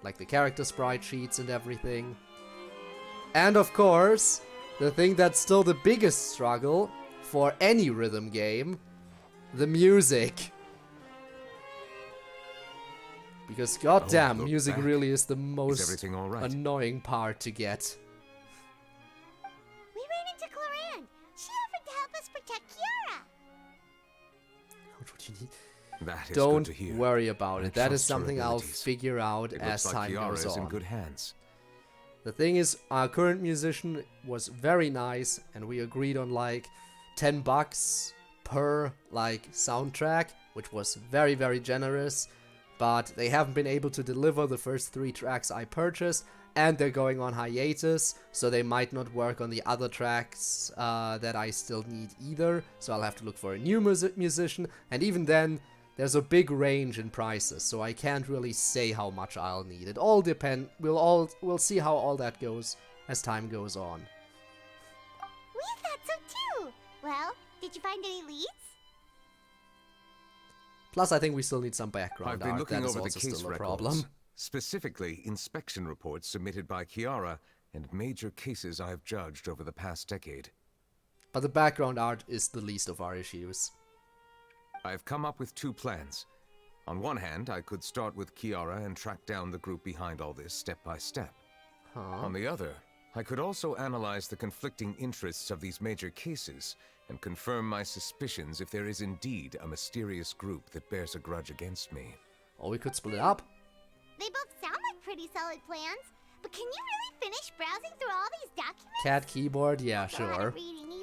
like the character sprite sheets and everything. And of course, the thing that's still the biggest struggle for any rhythm game, the music. Because goddamn, music really is the most annoying part to get. We ran into Cloran. She offered to help us protect Kaeya. Don't worry about it. That is something I'll figure out as time goes on. In good hands. The thing is, our current musician was very nice, and we agreed on like $10 per like soundtrack, which was very, very generous. But they haven't been able to deliver the first 3 tracks I purchased, and they're going on hiatus, so they might not work on the other tracks that I still need either. So I'll have to look for a new musician, and even then, there's a big range in prices, so I can't really say how much I'll need. It all depends. We'll see how all that goes as time goes on. We thought so too. Well, did you find any leads? Plus, I think we still need some background I've been art. looking That is over the also case still a records, problem. specifically inspection reports submitted by Kaeya and major cases I have judged over the past decade. But the background art is the least of our issues. I've come up with 2 plans. On one hand, I could start with Kaeya and track down the group behind all this step by step. On the other, I could also analyze the conflicting interests of these major cases and confirm my suspicions if there is indeed a mysterious group that bears a grudge against me. Or we could split it up. They both sound like pretty solid plans, but can you really finish browsing through all these documents? Cat keyboard, yeah, sure.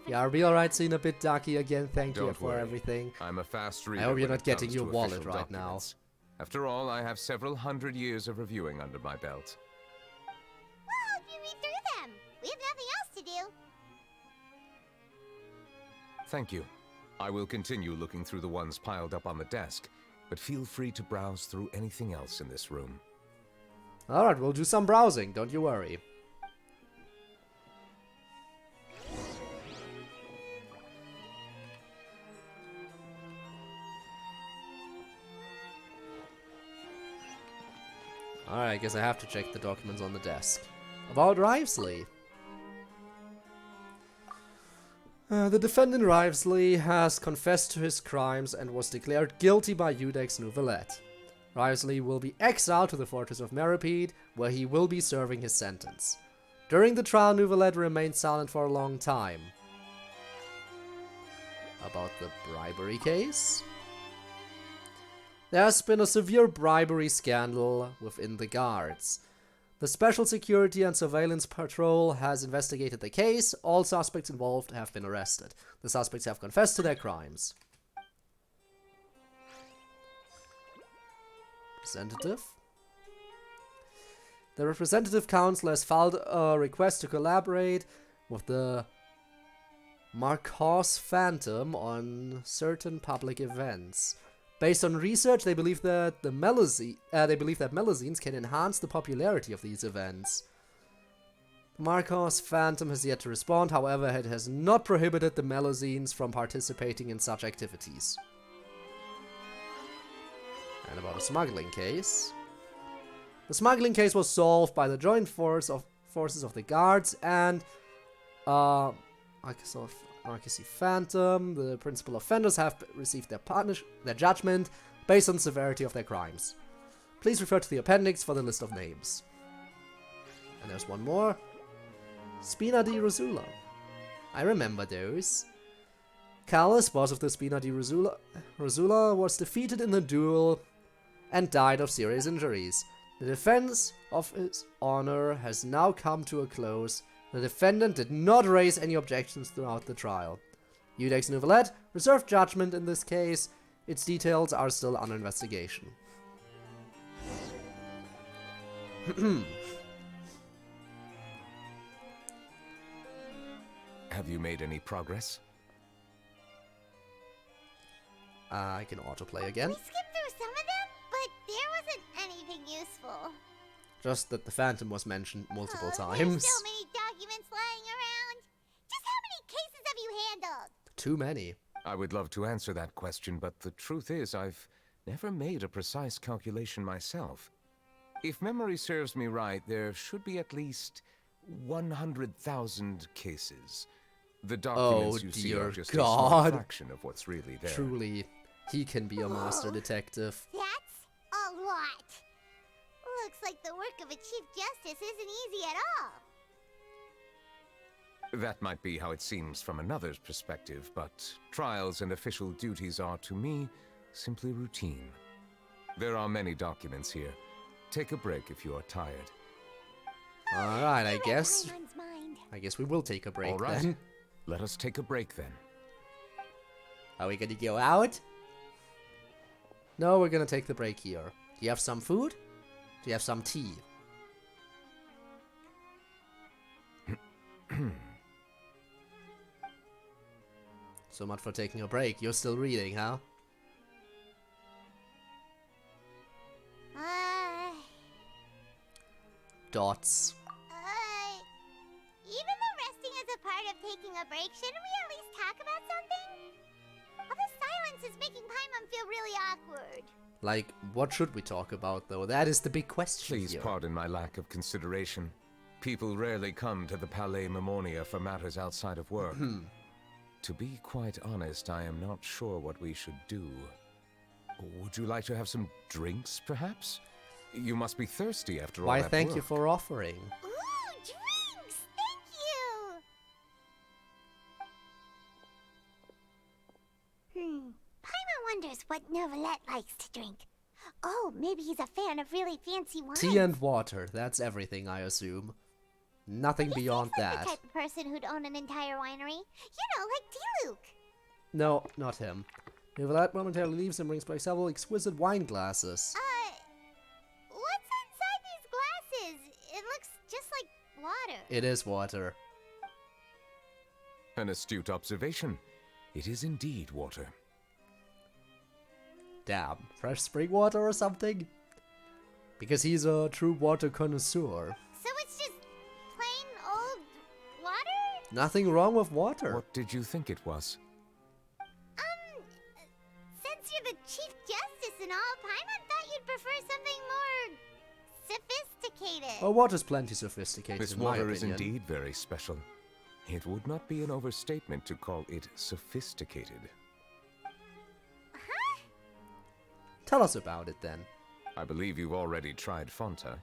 Yeah, are we alright seeing a bit ducky again? Thank you for everything. I'm a fast reader. I hope you're when not it getting comes your to wallet official right now. documents. After all, I have several hundred years of reviewing under my belt. We'll help you read through them. We have nothing else to do. Thank you. I will continue looking through the ones piled up on the desk, but feel free to browse through anything else in this room. Alright, we'll do some browsing, don't you worry. Alright, I guess I have to check the documents on the desk. About Wriothesley. The defendant Wriothesley has confessed to his crimes and was declared guilty by Iudex Neuvillette. Wriothesley will be exiled to the Fortress of Meropide, where he will be serving his sentence. During the trial, Neuvillette remained silent for a long time. About the bribery case? There has been a severe bribery scandal within the guards. The Special Security and Surveillance Patrol has investigated the case. All suspects involved have been arrested. The suspects have confessed to their crimes. Representative? The Representative Council has filed a request to collaborate with the Marcos Phantom on certain public events. Based on research, they believe that melazines can enhance the popularity of these events. Marcos Phantom has yet to respond, however, it has not prohibited the Melusines from participating in such activities. And about a smuggling case. The smuggling case was solved by the joint forces of the guards and Marcos Phantom. The principal offenders have received their judgment based on the severity of their crimes. Please refer to the appendix for the list of names. And there's one more. Spina di Rosula. I remember those. Callus, boss of the Spina di Rosula, was defeated in the duel and died of serious injuries. The defense of his honor has now come to a close. The defendant did not raise any objections throughout the trial. Iudex Neuvillette reserved judgment in this case. Its details are still under investigation. Have you made any progress? I can autoplay again. We skipped through some of them, but there wasn't anything useful. Just that the Phantom was mentioned multiple There's times. so many documents lying around. Just how many cases have you handled? Too many. I would love to answer that question, but the truth is I've never made a precise calculation myself. If memory serves me right, there should be at least 100,000 cases. The documents you see are just a small fraction of what's really there. Truly, he can be a master detective. That's a lot. Looks like the work of a Chief Justice isn't easy at all. That might be how it seems from another's perspective, but trials and official duties are, to me, simply routine. There are many documents here. Take a break if you are tired. Alright, I guess. Everyone's mind. I guess we will take a break All right. then. Let us take a break then. Are we gonna go out? No, we're gonna take the break here. Do you have some food? Do you have some tea? So much for taking a break. You're still reading, huh? Dots. Even though resting is a part of taking a break, shouldn't we at least talk about something? All this silence is making Paimon feel really awkward. Like, what should we talk about, though? That is the big question Please here. pardon my lack of consideration. People rarely come to the Palais Mermonia for matters outside of work. To be quite honest, I am not sure what we should do. Would you like to have some drinks, perhaps? You must be thirsty after all Why, that thank work. you for offering. Ooh, drinks! Thank you! Paimon wonders what Neuvillette likes to drink. Oh, maybe he's a fan of really fancy wine. Tea and water. That's everything, I assume. Nothing He beyond seems like that. the type of person who'd own an entire winery. You know, like D-Luke. No, not him. Neuvillette momentarily leaves and brings back several exquisite wine glasses. What's inside these glasses? It looks just like water. It is water. An astute observation. It is indeed water. Damn. Fresh spring water or something? Because he's a true water connoisseur. So it's just plain old water? Nothing wrong with water. What did you think it was? Since you're the Chief Justice and all, Paimon thought you'd prefer something more sophisticated. Oh, water's plenty sophisticated, This in my water is opinion. indeed very special. It would not be an overstatement to call it sophisticated. Tell us about it, then. I believe you've already tried Fonta.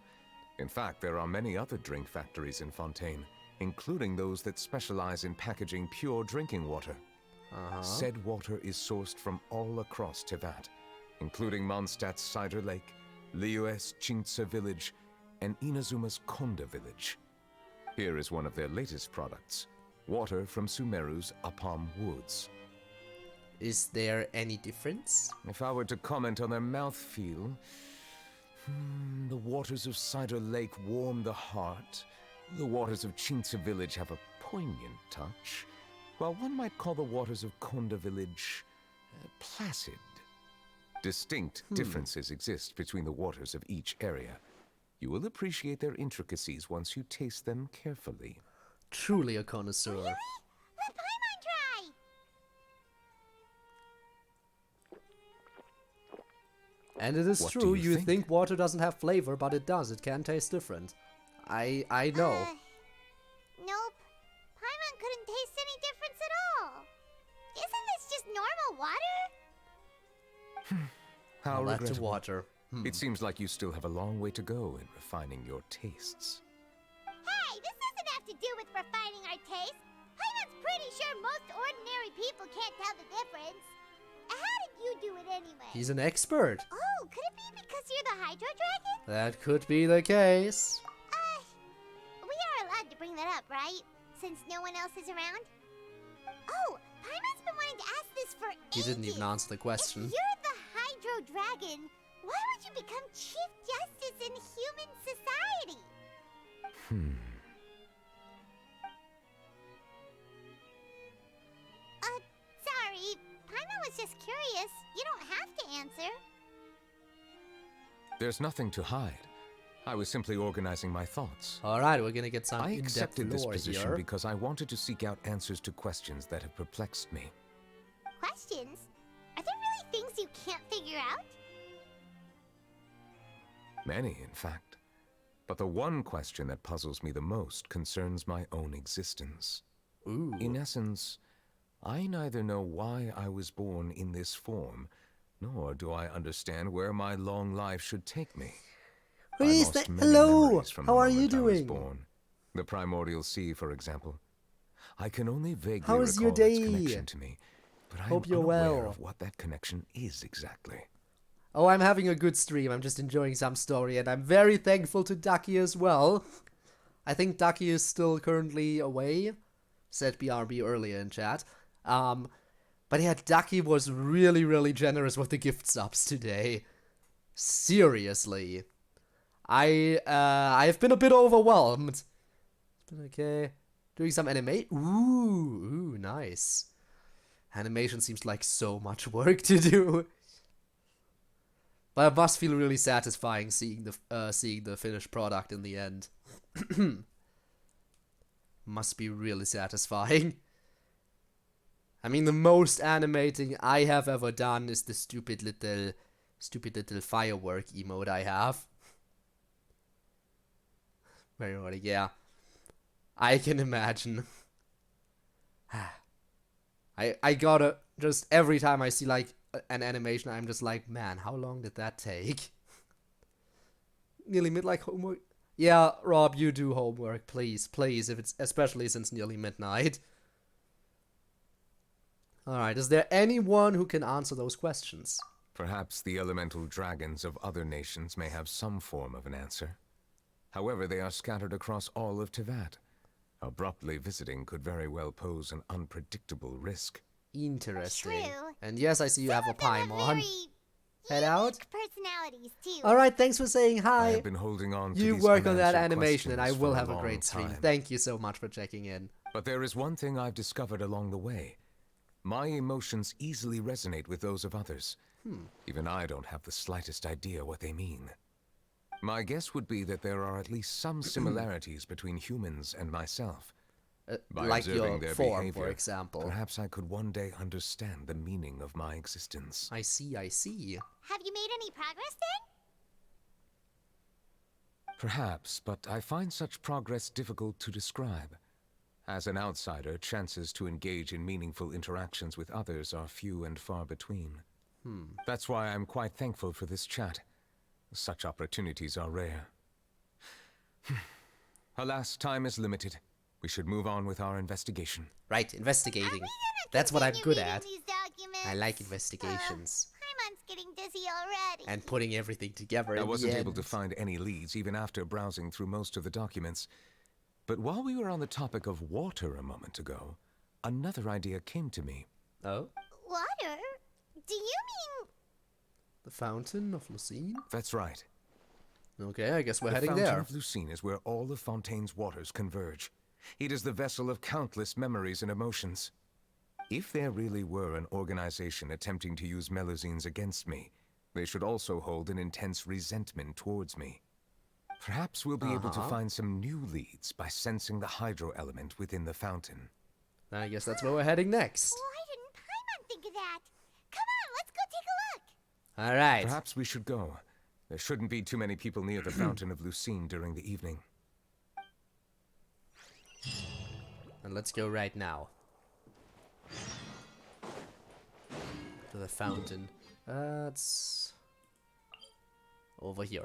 In fact, there are many other drink factories in Fontaine, including those that specialize in packaging pure drinking water. Said water is sourced from all across Teyvat, including Mondstadt's Cider Lake, Liyue's Chintsa Village, and Inazuma's Konda Village. Here is one of their latest products, water from Sumeru's Apam Woods. Is there any difference? If I were to comment on their mouthfeel, the waters of Cider Lake warm the heart. The waters of Chintsa Village have a poignant touch, while one might call the waters of Konda Village placid. Distinct differences exist between the waters of each area. You will appreciate their intricacies once you taste them carefully. Truly a connoisseur. Really? Let Paimon try! And it is What do true, you you think? think water doesn't have flavor, but it does. It can taste different. I know. Nope. Paimon couldn't taste any difference at all. Isn't this just normal water? How I'll add to regrettable. water. It seems like you still have a long way to go in refining your tastes. Hey, this doesn't have to do with refining our taste. Paimon's pretty sure most ordinary people can't tell the difference. How did you do it anyway? He's an expert. Oh, could it be because you're the Hydro Dragon? That could be the case. We are allowed to bring that up, right? Since no one else is around? Oh, Paimon's been wanting to ask this for ages. He didn't even answer the question. If you're the Hydro Dragon, why would you become Chief Justice in human society? Sorry. Paimon was just curious. You don't have to answer. There's nothing to hide. I was simply organizing my thoughts. Alright, we're gonna get some I in-depth accepted this lore position here. because I wanted to seek out answers to questions that have perplexed me. Questions? Are there really things you can't figure out? Many, in fact. But the one question that puzzles me the most concerns my own existence. Ooh. In essence, I neither know why I was born in this form, nor do I understand where my long life should take me. Who I is lost that? many Hello! memories from the How are you moment I was doing? born. The primordial sea, for example. I can only vaguely How is your recall its day? connection to me, but I am Hope you're unaware well. of what that connection is exactly. Oh, I'm having a good stream. I'm just enjoying some story, and I'm very thankful to Ducky as well. I think Ducky is still currently away. Said BRB earlier in chat. But yeah, Ducky was really, really generous with the gift subs today. Seriously. I've been a bit overwhelmed. It's been okay. Doing some anime. Ooh, nice. Animation seems like so much work to do. But it must feel really satisfying seeing the finished product in the end. Must be really satisfying. I mean, the most animating I have ever done is the stupid little firework emote I have. Very funny, yeah. I can imagine. I gotta, just every time I see like an animation, I'm just like, man, how long did that take? Nearly midnight homework? Yeah, Rob, you do homework, please, please, if it's, especially since nearly midnight. Alright, is there anyone who can answer those questions? Perhaps the elemental dragons of other nations may have some form of an answer. However, they are scattered across all of Teyvat. Abruptly visiting could very well pose an unpredictable risk. Interesting. True. And yes, I see you have a Paimon. Head out. Personalities too. Alright, thanks for saying I hi. have been holding on to You these work on that unanswered animation and I questions will for a have a long great stream. time. Thank you so much for checking in. But there is one thing I've discovered along the way. My emotions easily resonate with those of others. Even I don't have the slightest idea what they mean. My guess would be that there are at least some similarities between humans and myself. By Like observing your their form, behavior, for example. perhaps I could one day understand the meaning of my existence. I see, I see. Have you made any progress then? Perhaps, but I find such progress difficult to describe. As an outsider, chances to engage in meaningful interactions with others are few and far between. That's why I'm quite thankful for this chat. Such opportunities are rare. Alas, time is limited. We should move on with our investigation. Right, investigating. Are we gonna That's what I'm continue good reading at. these documents? I like investigations. Paimon's getting dizzy already. And putting everything together I in wasn't the able to end. find any leads even after browsing through most of the documents. But while we were on the topic of water a moment ago, another idea came to me. Oh? Water? Do you mean... The Fountain of Lucine? That's right. Okay, I guess we're The heading Fountain there. of Lucine is where all of Fontaine's waters converge. It is the vessel of countless memories and emotions. If there really were an organization attempting to use Melusines against me, they should also hold an intense resentment towards me. Perhaps we'll be able to find some new leads by sensing the hydro element within the fountain. I guess that's where we're heading next. Why didn't Paimon think of that? Come on, let's go take a look. All right. Perhaps we should go. There shouldn't be too many people near the Fountain of Lucine during the evening. And let's go right now. To the fountain. It's over here.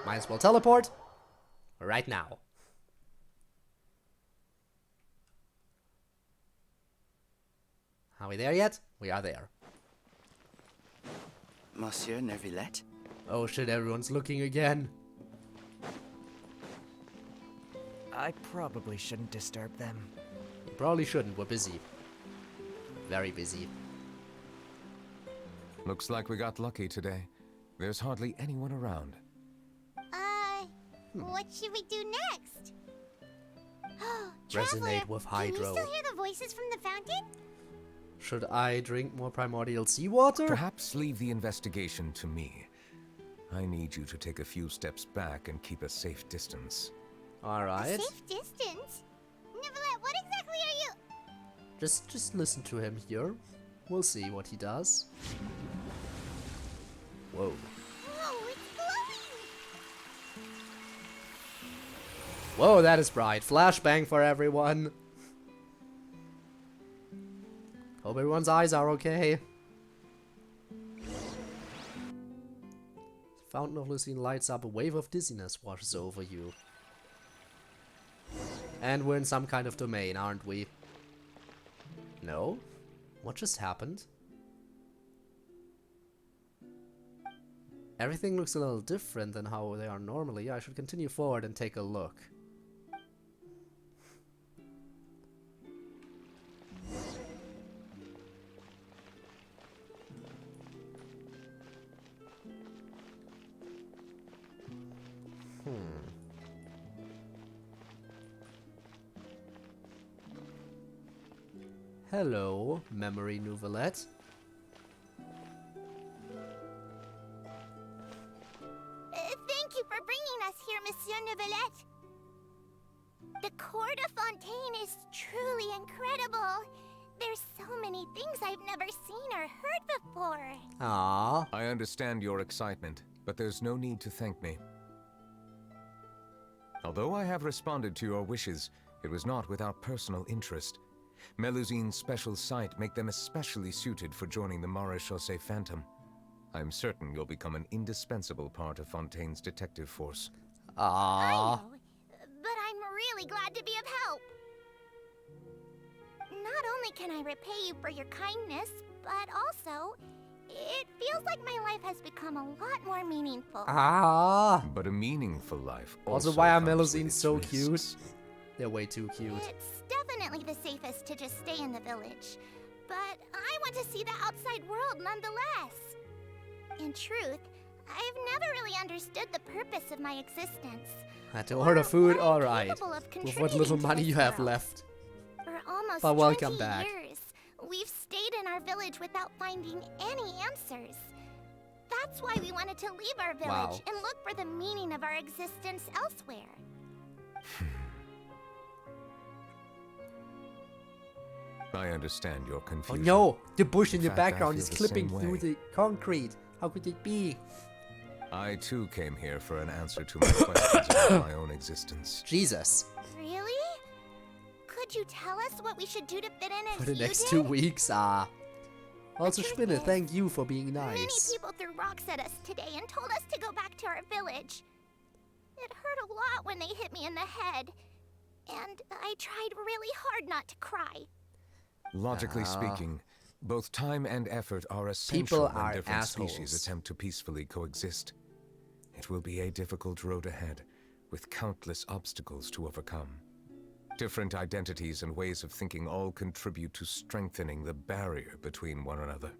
Might as well teleport right now. Are we there yet? We are there. Monsieur Neuvillette? Oh shit, everyone's looking again. I probably shouldn't disturb them. You probably shouldn't, we're busy. Very busy. Looks like we got lucky today. There's hardly anyone around. What should we do next? Oh, Resonate with Can you hydro. still hear the voices from the fountain? Should I drink more primordial seawater? Perhaps leave the investigation to me. I need you to take a few steps back and keep a safe distance. Alright. Safe distance? Neuvillette, what exactly are you? Just listen to him here. We'll see what he does. Whoa. Oh, it's glowing! Whoa, that is bright. Flashbang for everyone. Hope everyone's eyes are okay. Fountain of Lucine lights up, a wave of dizziness washes over you. And we're in some kind of domain, aren't we? No? What just happened? Everything looks a little different than how they are normally. I should continue forward and take a look. Hello, Memory Neuvillette. Thank you for bringing us here, Monsieur Neuvillette. The court of Fontaine is truly incredible. There's so many things I've never seen or heard before. Ah. I understand your excitement, but there's no need to thank me. Although I have responded to your wishes, it was not without personal interest. Melusine's special sight make them especially suited for joining the Maréchaussée Phantom. I'm certain you'll become an indispensable part of Fontaine's detective force. Ah. I know, but I'm really glad to be of help. Not only can I repay you for your kindness, but also, it feels like my life has become a lot more meaningful. Ah. But a meaningful life Also, why are comes with Melusines its so risks. cute? They're way too cute. It's definitely the safest to just stay in the village. But I want to see the outside world nonetheless. In truth, I've never really understood the purpose of my existence. Had to order food? what I'm Alright. capable of With what contributing little to money this you have world. left. For almost But welcome 20 back. years, we've stayed in our village without finding any answers. That's why we wanted to leave our village Wow. and look for the meaning of our existence elsewhere. I understand your Oh confusion. no! The bush in In the fact, I background feel is the clipping same through way. the concrete. How could it be? I too came here for an answer to my questions about my own existence. Jesus. Really? Could you tell us what we should do to fit in as For the you next did? 2 weeks, ah. Also, truth Spinne, is, thank you for being Many nice. people threw rocks at us today and told us to go back to our village. It hurt a lot when they hit me in the head. And I tried really hard not to cry. Logically Ah. speaking, both time and effort are essential People when are different assholes. species attempt to peacefully coexist. It will be a difficult road ahead, with countless obstacles to overcome. Different identities and ways of thinking all contribute to strengthening the barrier between one another.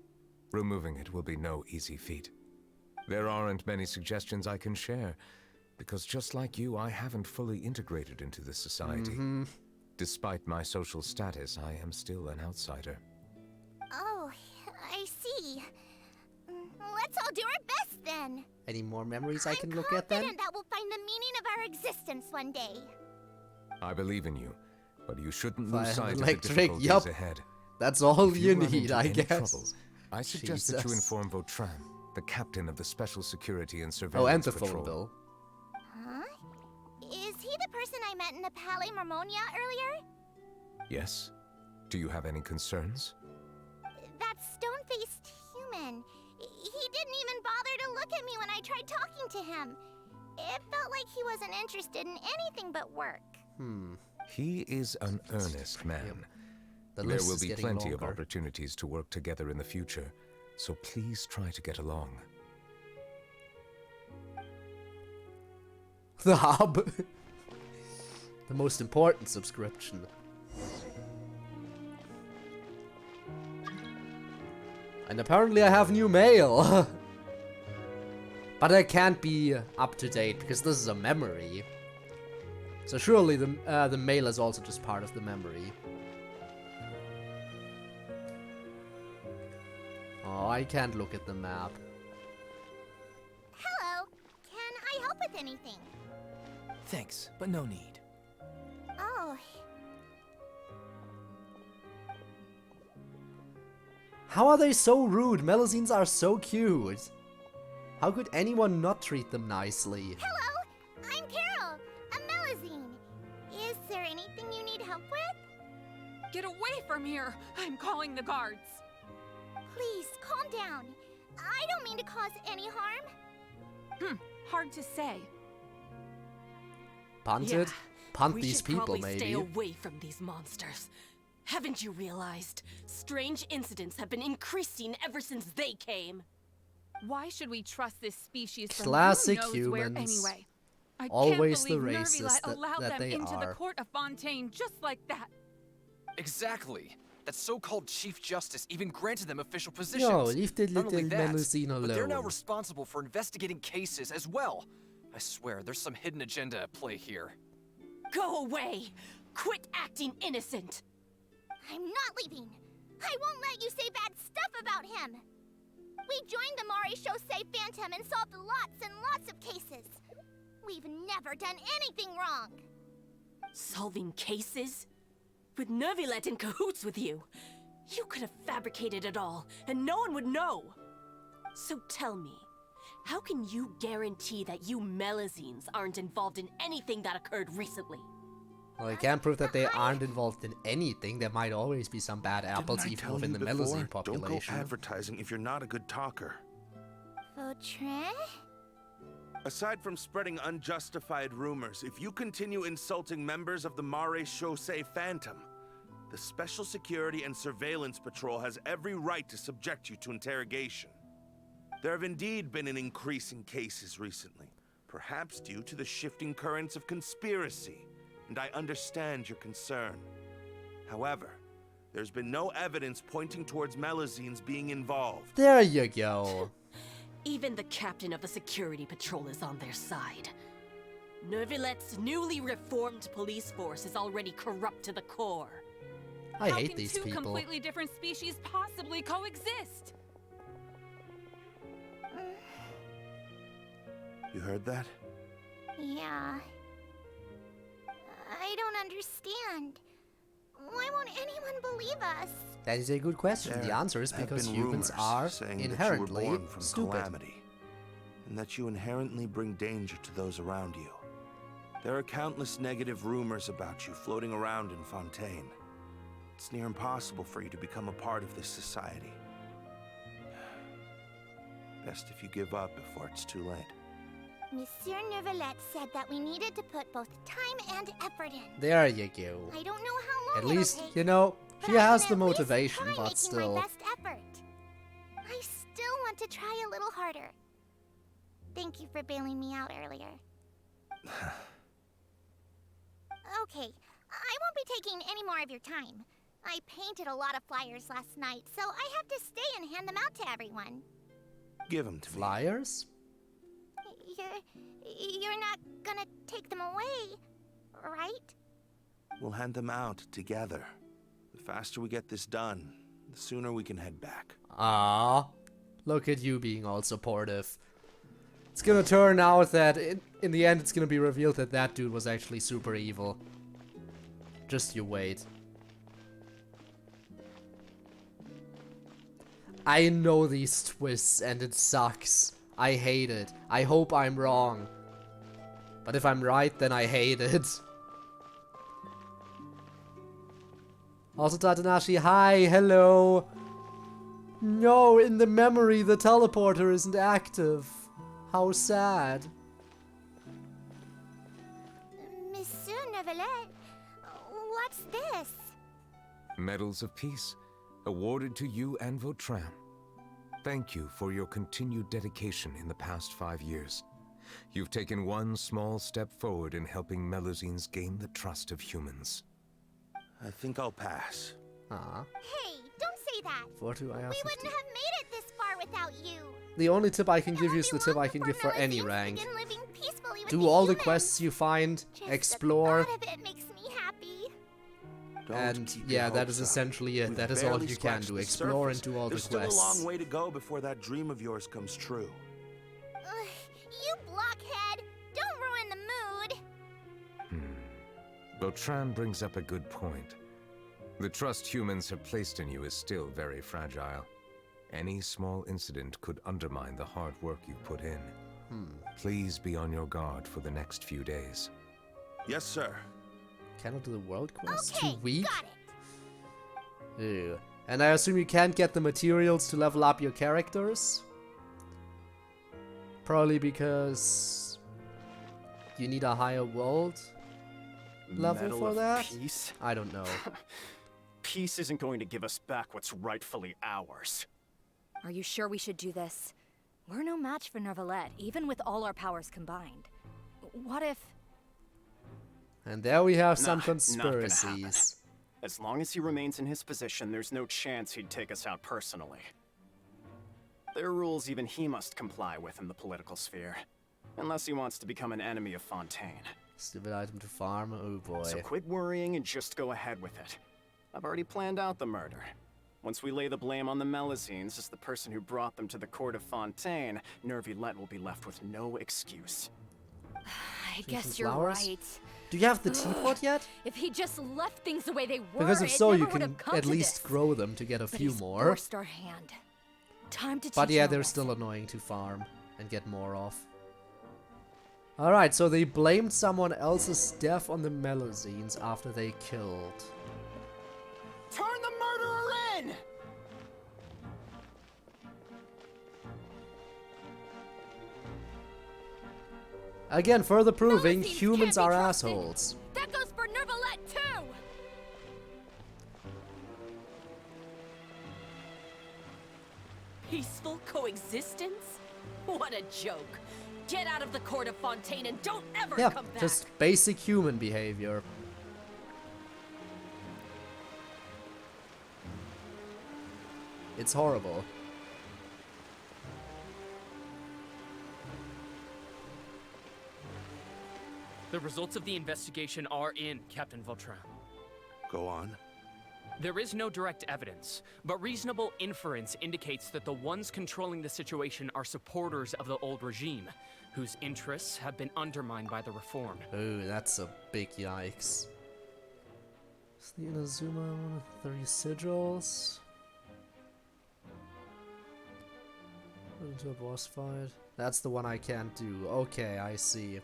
Removing it will be no easy feat. There aren't many suggestions I can share, because just like you, I haven't fully integrated into this society. Despite my social status, I am still an outsider. Oh, I see. Let's all do our best then. Any more memories I can I'm look at then? confident that we'll find the meaning of our existence one day. I believe in you, but you shouldn't Fire lose sight of the electric, difficulties yup. ahead. That's all If you run need, into I any guess. trouble, I suggest that you Jesus. inform Vautrin, the captain of the Special Security and Oh, Surveillance and the phone Patrol. bill. Huh? Is he the person I met in the Palais Marmonia earlier? Yes? Do you have any concerns? That stone-faced human. He didn't even bother to look at me when I tried talking to him. It felt like he wasn't interested in anything but work. He is an earnest man. The There list will is be getting plenty of longer. opportunities to work together in the future, so please try to get along. The hub. The most important subscription. And apparently I have new mail. But I can't be up to date because this is a memory. So surely the mail is also just part of the memory. Oh, I can't look at the map. Hello. Can I help with anything? Thanks, but no need. Oh, How are they so rude? Melusines are so cute. How could anyone not treat them nicely? hello. I'm Carol, a Melusine. Is there anything you need help with? Get away from here! I'm calling the guards. Please, calm down. I don't mean to cause any harm. Hard to say. Punted? Punt we these should people, probably maybe. stay away from these monsters. Haven't you realized? Strange incidents have been increasing ever since they came. Why should we trust this species from Classic who knows where humans. anyway? I Always the can't believe racist Neuvillette allowed that them they into are. the court of Fontaine just like that. Exactly. That so-called Chief Justice even granted them official positions. No, leave the Not little only that, Melusine but they're now alone. responsible for investigating cases as well. I swear, there's some hidden agenda at play here. Go away! Quit acting innocent! I'm not leaving. I won't let you say bad stuff about him. We joined the Wriothesley Phantom and solved lots and lots of cases. We've never done anything wrong. Solving cases? With Neuvillette in cahoots with you. You could have fabricated it all, and no one would know. So tell me, how can you guarantee that you Melusines aren't involved in anything that occurred recently? Well, I can't prove that they aren't involved in anything. There might always be some bad apples Didn't I even tell within you the before? Melusine population. Don't go advertising if you're not a good talker. Vautrin? Aside from spreading unjustified rumors, if you continue insulting members of the Wriothesley Phantom, the Special Security and Surveillance Patrol has every right to subject you to interrogation. There have indeed been an increase in cases recently, perhaps due to the shifting currents of conspiracy, and I understand your concern. However, there's been no evidence pointing towards Melusines being involved. There you go. Even the captain of the security patrol is on their side. Neuvillette's newly reformed police force is already corrupt to the core. I How hate can these two people. completely different species possibly coexist? You heard that? Yeah. I don't understand. Why won't anyone believe us? That is a good question. The There answer is have because been humans rumors are saying that you were inherently born from stupid. calamity, and that you inherently bring danger to those around you. There are countless negative rumors about you floating around in Fontaine. It's near impossible for you to become a part of this society. Best if you give up before it's too late. Monsieur Neuvillette said that we needed to put both time and effort in. There you go. I don't know how long At it'll least, take, you know, but she I has can the at least motivation, try but making still. my best effort. I still want to try a little harder. Thank you for bailing me out earlier. Okay, I won't be taking any more of your time. I painted a lot of flyers last night, so I have to stay and hand them out to everyone. Give them to me. Flyers? You're not gonna take them away, right? We'll hand them out together. The faster we get this done, the sooner we can head back. Ah, look at you being all supportive. It's gonna turn out that in the end it's gonna be revealed that that dude was actually super evil. Just you wait. I know these twists and it sucks. I hate it. I hope I'm wrong. But if I'm right, then I hate it. Also Tatanashi, hi, hello. No, in the memory the teleporter isn't active. How sad. Monsieur Neuvillette, what's this? Medals of Peace, awarded to you and Vautrin. Thank you for your continued dedication in the past 5 years. You've taken one small step forward in helping Melusines gain the trust of humans. I think I'll pass. Ah. Hey, don't say that. Fortress of We Meropide. wouldn't have made it this far without you. The only tip I can give you is the tip I can give for any rank. Begin living peacefully with Do all the humans. quests you find, Just explore, the thought of it makes me happy. and keep yeah, your that hopes is up. essentially it. We've That is all barely you can scratched do. the Explore surface. and do all the There's still quests. a long way to go before that dream of yours comes true. Ugh, you blockhead! Don't ruin the mood. Vautrin brings up a good point. The trust humans have placed in you is still very fragile. Any small incident could undermine the hard work you've put in. Please be on your guard for the next few days. Yes, sir. Cannot do the world quest? Okay, Too weak? got it. Ew. And I assume you can't get the materials to level up your characters? Probably because you need a higher world level Medal for of that? Peace? I don't know. Peace isn't going to give us back what's rightfully ours. Are you sure we should do this? We're no match for Neuvillette, even with all our powers combined. What if... And there we have Nah, some not gonna happen. conspiracies. As long as he remains in his position, there's no chance he'd take us out personally. There are rules even he must comply with in the political sphere. Unless he wants to become an enemy of Fontaine. Stupid item to farm, oh boy. So quit worrying and just go ahead with it. I've already planned out the murder. Once we lay the blame on the Melusines as the person who brought them to the court of Fontaine, Neuvillette will be left with no excuse. I some guess you're flowers? right. Do you have the teapot yet? If he just left things the way they were, Because if it so, never you would can have come at to least this. grow them to get a But few he's more. forced our hand. Time to But teach yeah, him a they're lesson. still annoying to farm and get more of. Alright, so they blamed someone else's death on the Melusines after they killed. Turn the murderer in! Again, further proving Melusines humans can't be are trusted. assholes. That goes for Neuvillette too! Peaceful coexistence? What a joke. Get out of the court of Fontaine and don't ever Yeah, come back. just basic human behavior. It's horrible. The results of the investigation are in, Captain Vautrin. Go on. There is no direct evidence, but reasonable inference indicates that the ones controlling the situation are supporters of the old regime, whose interests have been undermined by the reform. Oh, that's a big yikes. Is the Inazuma 3 sigils? Into a boss fight. That's the one I can't do. Okay, I see.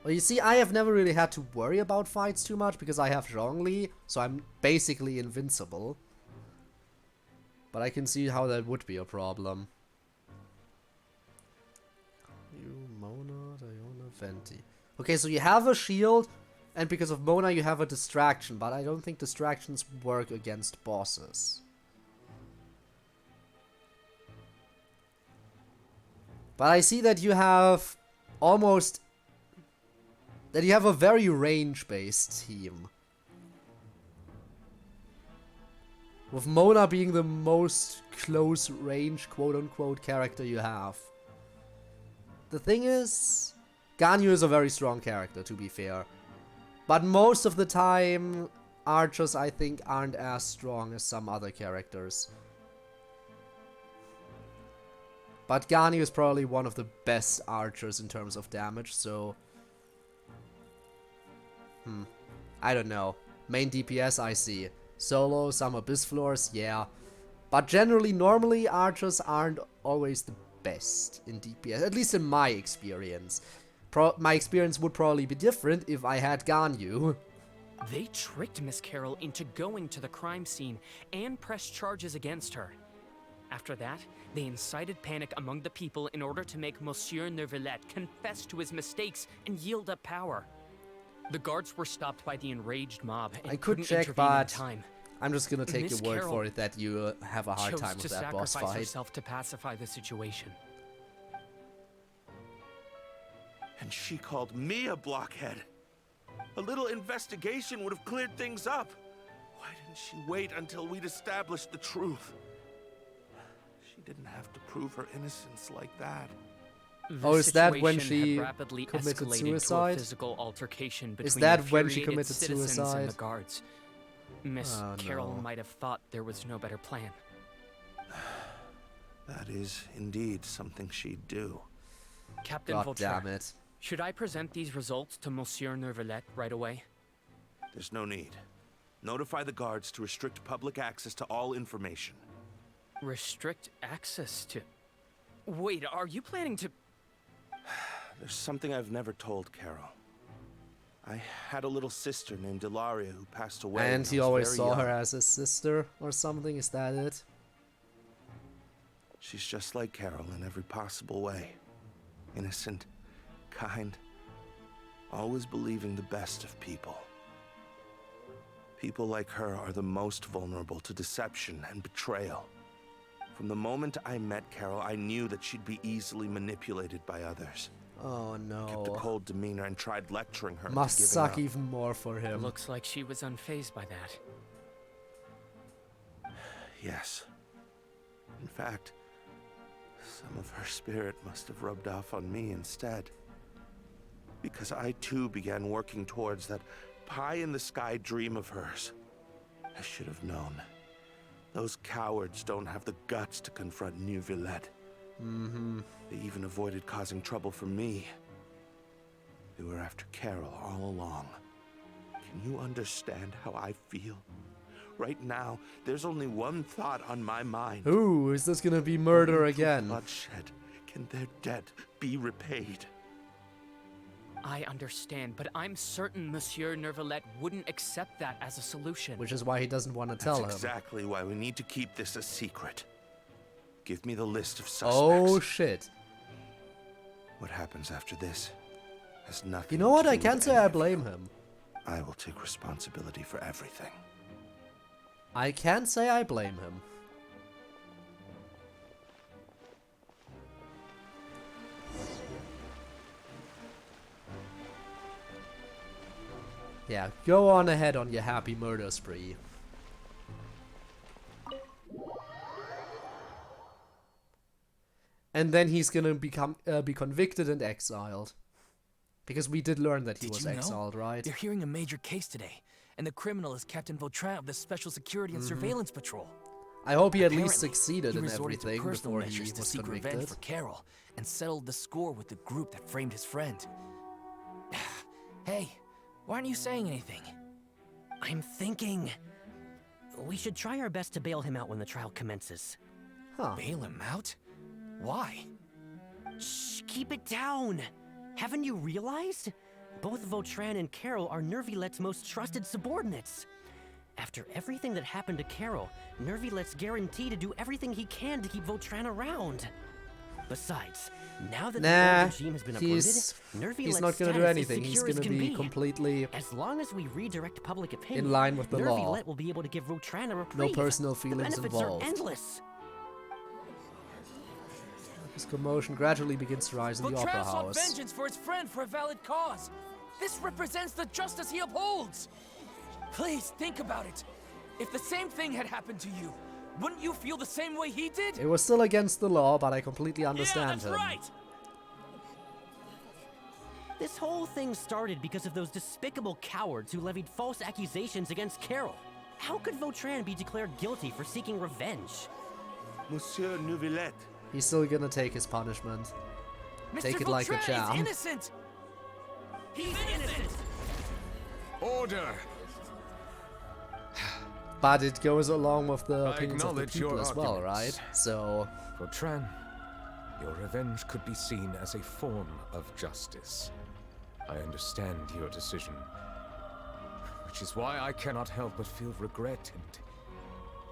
Well, you see, I have never really had to worry about fights too much because I have Zhongli, so I'm basically invincible. But I can see how that would be a problem. You, Mona, Diona, Venti. Okay, so you have a shield, and because of Mona you have a distraction, but I don't think distractions work against bosses. But I see that you have almost... that you have a very range-based team. With Mona being the most close-range, quote-unquote, character you have. The thing is, Ganyu is a very strong character, to be fair. But most of the time, archers, I think, aren't as strong as some other characters. But Ganyu is probably one of the best archers in terms of damage, so... I don't know. Main DPS, I see. Solo, some Abyss Floors, yeah. But generally, normally, archers aren't always the best in DPS. At least in my experience. My experience would probably be different if I had Ganyu. They tricked Miss Carol into going to the crime scene and pressed charges against her. After that, they incited panic among the people in order to make Monsieur Neuvillette confess to his mistakes and yield up power. The guards were stopped by the enraged mob and I could couldn't check, intervene in but time. I'm just gonna take Miss your word Carol for it that you have a hard time with that boss chose to sacrifice fight. herself to pacify the situation. And she called me a blockhead. A little investigation would have cleared things up. Why didn't she wait until we'd established the truth? She didn't have to prove her innocence like that. Oh, is that when situation she had rapidly committed escalated suicide? To a physical altercation between Is that when she infuriated committed citizens and suicide? the guards. Miss Oh, Carol no. might have thought there was no better plan. That is indeed something she'd do. Captain God Vautrin, damn it. should I present these results to Monsieur Neuvillette right away? There's no need. Notify the guards to restrict public access to all information. Restrict access to... Wait, are you planning to... There's something I've never told Carol. I had a little sister named Ilaria who passed away. And when he I was always very saw young. her as his sister or something, is that it? She's just like Carol in every possible way. Innocent, kind, always believing the best of people. People like her are the most vulnerable to deception and betrayal. From the moment I met Carol, I knew that she'd be easily manipulated by others. Oh no. Kept a cold demeanor and tried lecturing her. Must into giving suck up. even more for him. Looks like she was unfazed by that. Yes. In fact, some of her spirit must have rubbed off on me instead. Because I too began working towards that pie-in-the-sky dream of hers. I should have known. Those cowards don't have the guts to confront Neuvillette. They even avoided causing trouble for me. They were after Carol all along. Can you understand how I feel? Right now, there's only one thought on my mind. Ooh, is this gonna be murder Only through again? bloodshed can their debt be repaid. I understand, but I'm certain Monsieur Neuvillette wouldn't accept that as a solution. Which is why he doesn't want to tell him. That's exactly why we need to keep this a secret. Give me the list of suspects. Oh shit. What happens after this has nothing You know what? to I do can't with say any I of you. blame him. I will take responsibility for everything. I can't say I blame him. Yeah, go on ahead on your happy murder spree. And then he's gonna be convicted and exiled. Because we did learn that he was exiled, right? They're hearing a major case today, and the criminal is Captain Vautrin of the Special Security and Surveillance Patrol. I hope he at least Apparently, succeeded he in resorted to everything personal before he measures to was seek revenge convicted. for Carol and settled the score with the group that framed his friend. Hey, why aren't you saying anything? I'm thinking... we should try our best to bail him out when the trial commences. Huh. Bail him out? Why? Shh, keep it down! Haven't you realized? Both Vautrin and Carol are Neuvillette's most trusted subordinates. After everything that happened to Carol, Neuvillette's guaranteed to do everything he can to keep Vautrin around. Besides, now that the old regime has been uprooted, he's not gonna do anything. He's gonna be completely as long as we redirect public opinion in line with the law. Neuvillette will be able to give Vautrin a reprieve. No personal The feelings benefits involved. are endless. His commotion gradually begins to rise in the opera Vautrin sought house. vengeance for his friend for a valid cause. This represents the justice he upholds. Please think about it. If the same thing had happened to you, wouldn't you feel the same way he did? It was still against the law, but I completely understand yeah, that's him. right. This whole thing started because of those despicable cowards who levied false accusations against Carol. How could Vautrin be declared guilty for seeking revenge? Monsieur Neuvillette, He's still gonna take his punishment. Mr. Take it like a Vautrin is champ. innocent! He's innocent! Order! But it goes along with the I opinions of the acknowledge people your as well, arguments. right? So... Vautrin, your revenge could be seen as a form of justice. I understand your decision, which is why I cannot help but feel regret and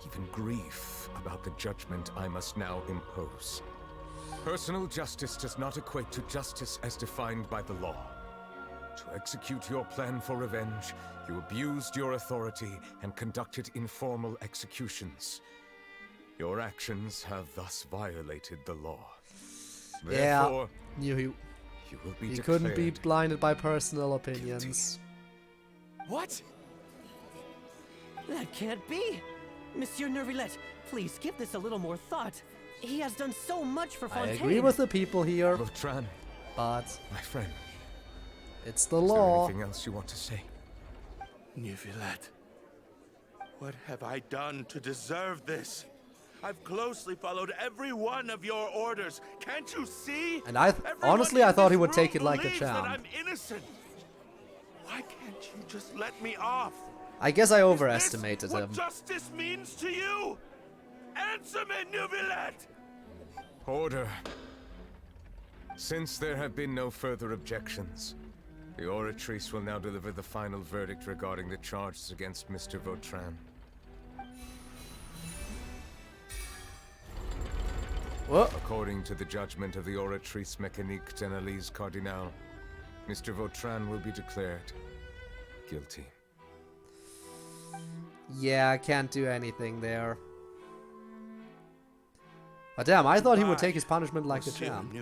even grief about the judgment I must now impose. Personal justice does not equate to justice as defined by the law. To execute your plan for revenge, you abused your authority and conducted informal executions. Your actions have thus violated the law. Therefore, yeah, you will be he declared couldn't be blinded by personal opinions. What? That can't be! Monsieur Neuvillette, please give this a little more thought. He has done so much for Fontaine. I agree with the people here, Vautrin, but my friend, it's the is there law. anything else you want to say? Neuvillette, what have I done to deserve this? I've closely followed every one of your orders. Can't you see? And I honestly, I thought he would take it like a champ. I'm innocent. Why can't you just let me off? I guess I overestimated him. What justice means to you? Answer me, Neuvillette! Order. Since there have been no further objections, the Oratrice will now deliver the final verdict regarding the charges against Mr. Vautrin. What? According to the judgment of the Oratrice Mécanique d'Analyse Cardinal, Mr. Vautrin will be declared guilty. Yeah, I can't do anything there. But damn, I thought he would take his punishment like a champ.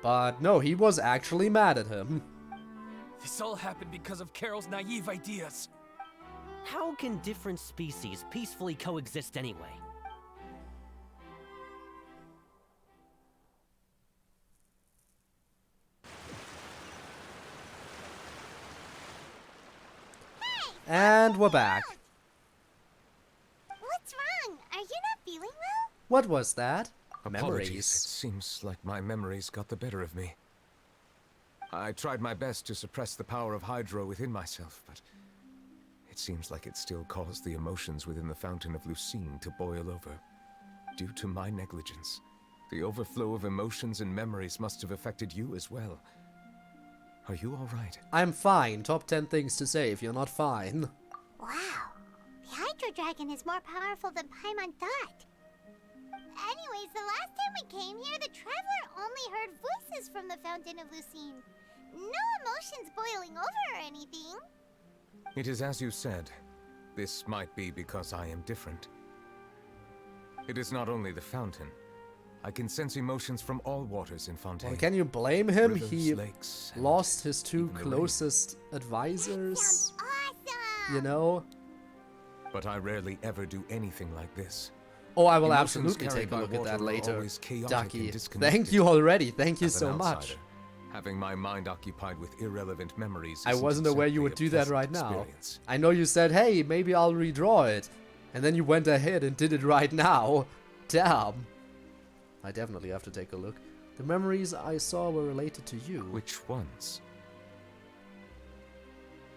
But no, he was actually mad at him. This all happened because of Carol's naive ideas. How can different species peacefully coexist anyway? And we're back. What's wrong? Are you not feeling well? What was that? Apologies. Memories. It seems like my memories got the better of me. I tried my best to suppress the power of Hydro within myself, but it seems like it still caused the emotions within the Fountain of Lucine to boil over. Due to my negligence, the overflow of emotions and memories must have affected you as well. Are you all right? I'm fine. Top 10 things to say if you're not fine. Wow. The Hydro Dragon is more powerful than Paimon thought. Anyways, the last time we came here, the Traveler only heard voices from the Fountain of Lucine. No emotions boiling over or anything. It is as you said. This might be because I am different. It is not only the fountain. I can sense emotions from all waters in Fontaine. Well, can you blame him? Rivers, He lakes, lost his two even the closest advisors. Awesome! You know? But I rarely ever do anything like this. Oh, I will Emotions absolutely carried take a by look at water that are later. always chaotic Ducky, and disconnected. thank you already. Thank you As an so much. outsider, having my mind occupied with irrelevant memories. I isn't wasn't aware you exactly would a do that pleasant right now. experience. I know you said, hey, maybe I'll redraw it. And then you went ahead and did it right now. Damn. I definitely have to take a look. The memories I saw were related to you. Which ones?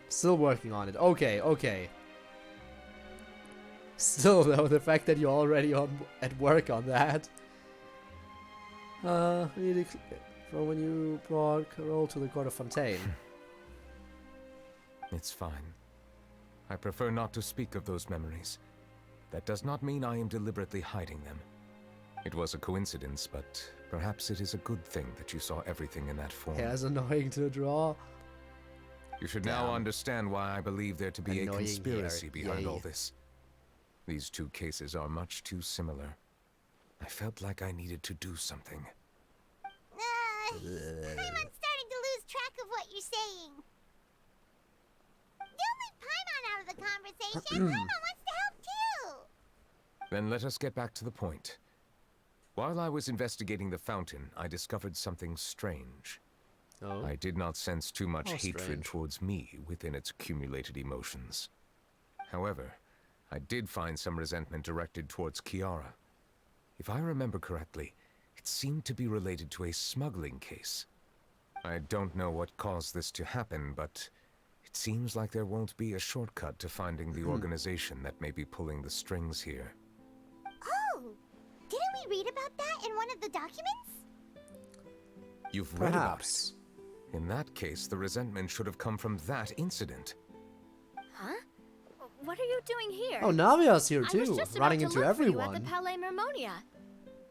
Still working on it. Okay, okay. Still, though, the fact that you're already at work on that. Really, from when you brought Carol to the court of Fontaine. It's fine. I prefer not to speak of those memories. That does not mean I am deliberately hiding them. It was a coincidence, but perhaps it is a good thing that you saw everything in that form. Yeah, it's annoying to draw. You should now understand why I believe there to be a Annoying conspiracy here. behind Yay. all this. These two cases are much too similar. I felt like I needed to do something. I'm starting to lose track of what you're saying. Don't leave Paimon out of the conversation. Paimon wants to help too. Then let us get back to the point. While I was investigating the fountain, I discovered something strange. Oh. I did not sense too much How hatred strange. towards me within its accumulated emotions. However, I did find some resentment directed towards Kiara. If I remember correctly, It seemed to be related to a smuggling case. I don't know what caused this to happen, but it seems like there won't be a shortcut to finding the organization that may be pulling the strings here. Oh! Didn't we read about that in one of the documents? You've read about it. In that case, the resentment should have come from that incident. Huh? What are you doing here? Oh, Navia's here I too, was just running about to into look for you everyone. at the Palais Mermonia.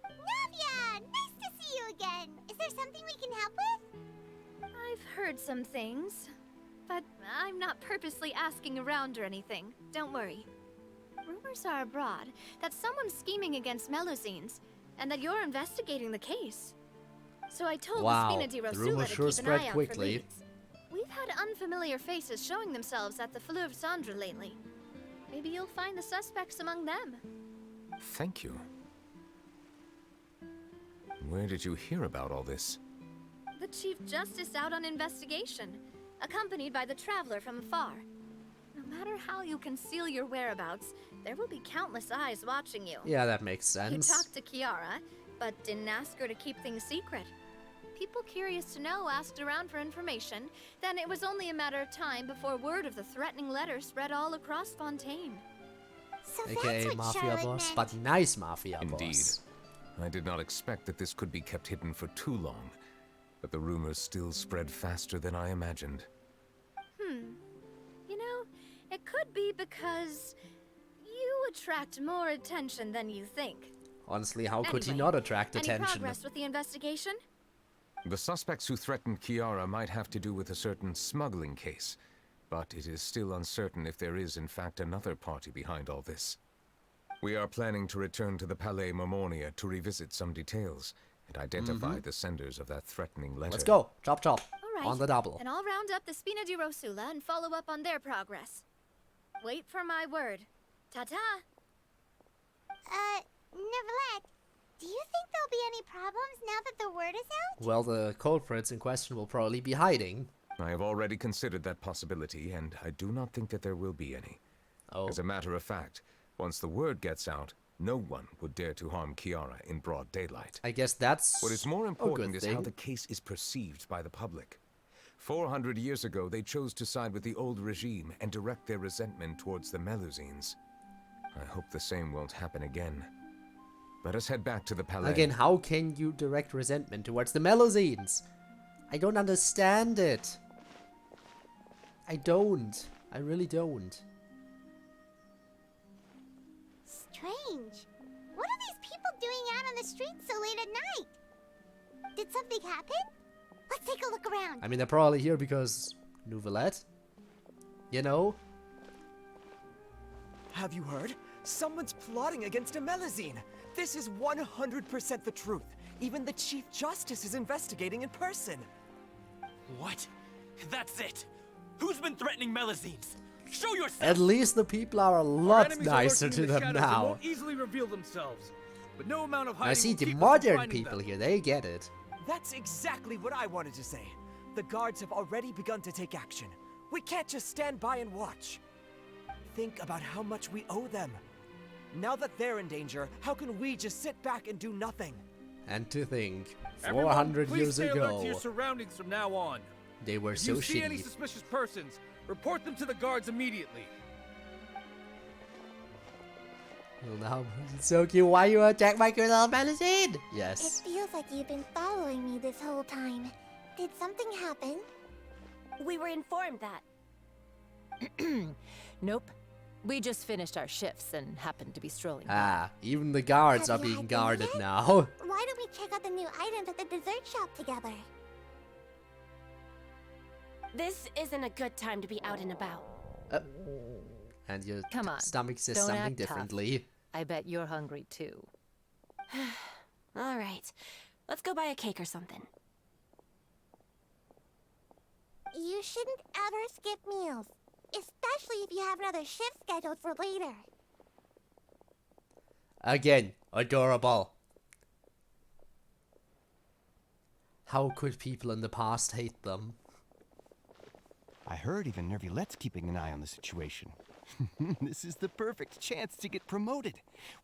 Navia! Nice to see you again! Is there something we can help with? I've heard some things, but I'm not purposely asking around or anything. Don't worry. Rumors are abroad that someone's scheming against Melusines, and that you're investigating the case. So I told the Spina di the Rosula rumors to sure keep an spread eye out quickly. for leads. We've had unfamiliar faces showing themselves at the Fleuve Cendre lately. Maybe you'll find the suspects among them. Thank you. Where did you hear about all this? The Chief Justice out on investigation, accompanied by the Traveler from afar. No matter how you conceal your whereabouts, there will be countless eyes watching you. Yeah, that makes sense. You talked to Kiara, but didn't ask her to keep things secret. People curious to know asked around for information, then it was only a matter of time before word of the threatening letter spread all across Fontaine. So AKA that's what Mafia Charlotte boss, meant. but nice Mafia Indeed. boss. I did not expect that this could be kept hidden for too long, but the rumors still spread faster than I imagined. You know, it could be because you attract more attention than you think. Honestly, how could he Anyway, not attract any attention? progress with the investigation? The suspects who threatened Kiara might have to do with a certain smuggling case, but it is still uncertain if there is in fact another party behind all this. We are planning to return to the Palais Mermonia to revisit some details and identify the senders of that threatening letter. Let's go. Chop chop. All right. On the double. And I'll round up the Spina di Rosula and follow up on their progress. Wait for my word. Ta-ta! Neuvillette, do you think there'll be any problems now that the word is out? Well, the culprits in question will probably be hiding. I have already considered that possibility, and I do not think that there will be any. Oh. As a matter of fact, once the word gets out, no one would dare to harm Kiara in broad daylight. I guess that's What is more a important good is how thing. the case is perceived by the public. 400 years ago, they chose to side with the old regime and direct their resentment towards the Melusines. I hope the same won't happen again. Let us head back to the Palais. Again, how can you direct resentment towards the Melusines? I don't understand it. I don't. I really don't. Strange. What are these people doing out on the streets so late at night? Did something happen? Let's take a look around. I mean, they're probably here because Neuvillette. You know? Have you heard? Someone's plotting against a Melusine. This is 100% the truth. Even the Chief Justice is investigating in person. What? That's it. Who's been threatening Melusines? Show yourself! At least the people are a Our lot enemies are nicer lurking to in the them shadows and now. won't easily reveal themselves. But no amount of hiding I see will the keep us from modern finding people them. here, they get it. That's exactly what I wanted to say. The guards have already begun to take action. We can't just stand by and watch. Think about how much we owe them. Now that they're in danger, how can we just sit back and do nothing? And to think, Everyone, 400 please years stay alert to ago, your surroundings from now on. they were If so you see any shitty. suspicious persons, report them to the guards immediately. Well, now, it's so cute. Why you attack my little Melusine? It Yes. feels like you've been following me this whole time. Did something happen? We were informed that. Nope. We just finished our shifts and happened to be strolling by. Ah, even the guards are Have you being had dinner guarded yet? now. Why don't we check out the new items at the dessert shop together? This isn't a good time to be out and about. And your Come on, stomach says don't something act tough. differently. I bet you're hungry too. All right, let's go buy a cake or something. You shouldn't ever skip meals, especially if you have another shift scheduled for later. Again, adorable. How could people in the past hate them? I heard even Neuvillette's keeping an eye on the situation. This is the perfect chance to get promoted.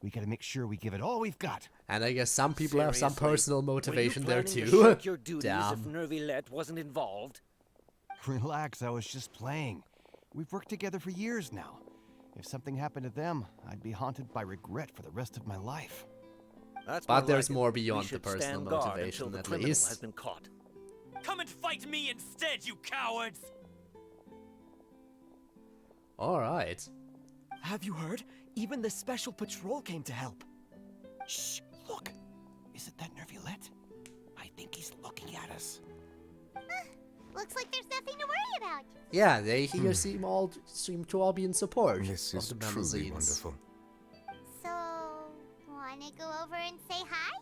We gotta make sure we give it all we've got. And I guess some people have some personal motivation there Were you planning too. to shirk your duties if Damn. Neuvillette wasn't involved? Relax, I was just playing. We've worked together for years now. If something happened to them, I'd be haunted by regret for the rest of my life. That's But there's like more it. We beyond the should personal stand guard motivation, until the at criminal least. has been caught. Come and fight me instead, you cowards! Alright. Have you heard? Even the special patrol came to help. Shh, look. Is it that Neuvillette? I think he's looking at us. Looks like there's nothing to worry about. Yeah, they here seem to all be in support This of is the truly Melusines. wonderful. So, wanna go over and say hi?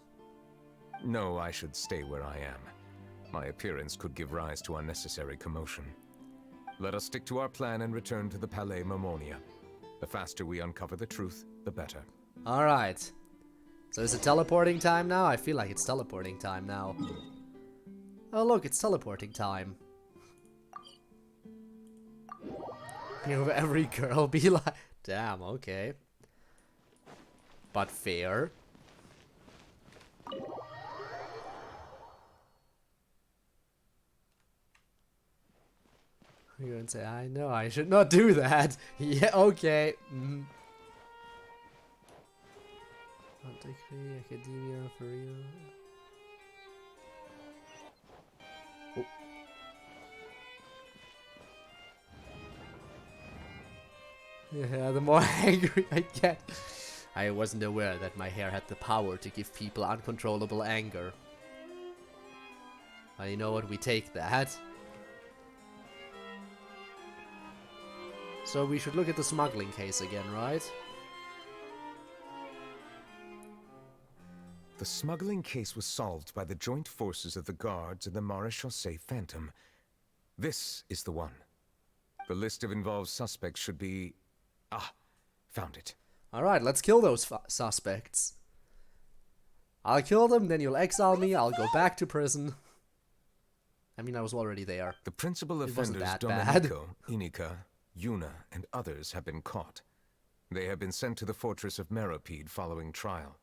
No, I should stay where I am. My appearance could give rise to unnecessary commotion. Let us stick to our plan and return to the Palais Mermonia. The faster we uncover the truth, the better. Alright. So is it teleporting time now? I feel like it's teleporting time now. Oh look, it's teleporting time. You know, every girl be like... Damn, okay. But fair. You're going to say, I know, I should not do that. Yeah, okay. Academia, for real. Oh. Yeah, the more angry I get. I wasn't aware that my hair had the power to give people uncontrollable anger. Well, you know what, we take that. So we should look at the smuggling case again, right? The smuggling case was solved by the joint forces of the guards and the Maréchaussée Phantom. This is the one. The list of involved suspects should be... Ah, found it. Alright, let's kill those suspects. I'll kill them, then you'll exile me, I'll go back to prison. I mean, I was already there. The principal offenders Domenico, Inica, Yuna, and others have been caught. They have been sent to the Fortress of Meropide following trial.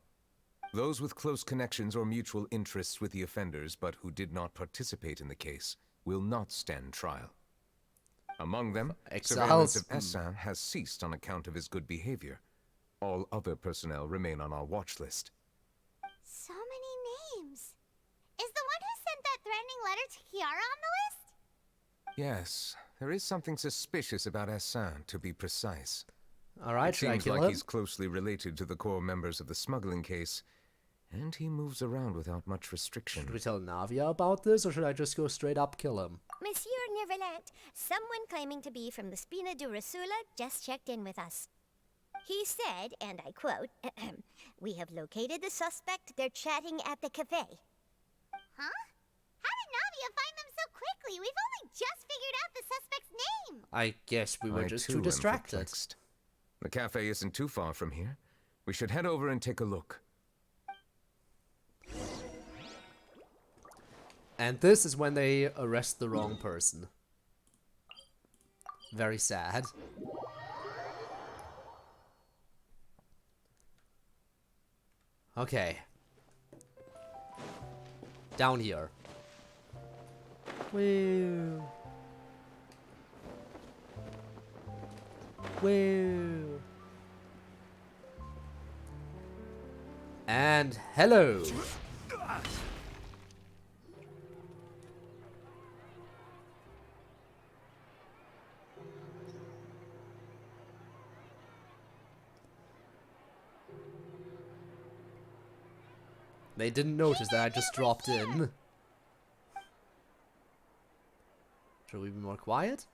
Those with close connections or mutual interests with the offenders but who did not participate in the case will not stand trial. Among them, surveillance of Essin has ceased on account of his good behavior. All other personnel remain on our watch list. So many names. Is the one who sent that threatening letter to Kiara on the list? Yes, there is something suspicious about Essin, to be precise. Alright, should I kill him? Seems like he's closely related to the core members of the smuggling case, and he moves around without much restriction. Should we tell Navia about this, or should I just go straight up kill him? Monsieur Neuvillette, someone claiming to be from the Spina di Rosula just checked in with us. He said, and I quote, "We have located the suspect. They're chatting at the cafe." Huh? How did Navia find them so quickly? We've only just figured out the suspect's name. I guess we were just too too am distracted. perplexed. The cafe isn't too far from here. We should head over and take a look. And this is when they arrest the wrong person. Very sad. Okay. Down here. Woo. Woo. And hello. They didn't notice that I just dropped in. Should we be more quiet?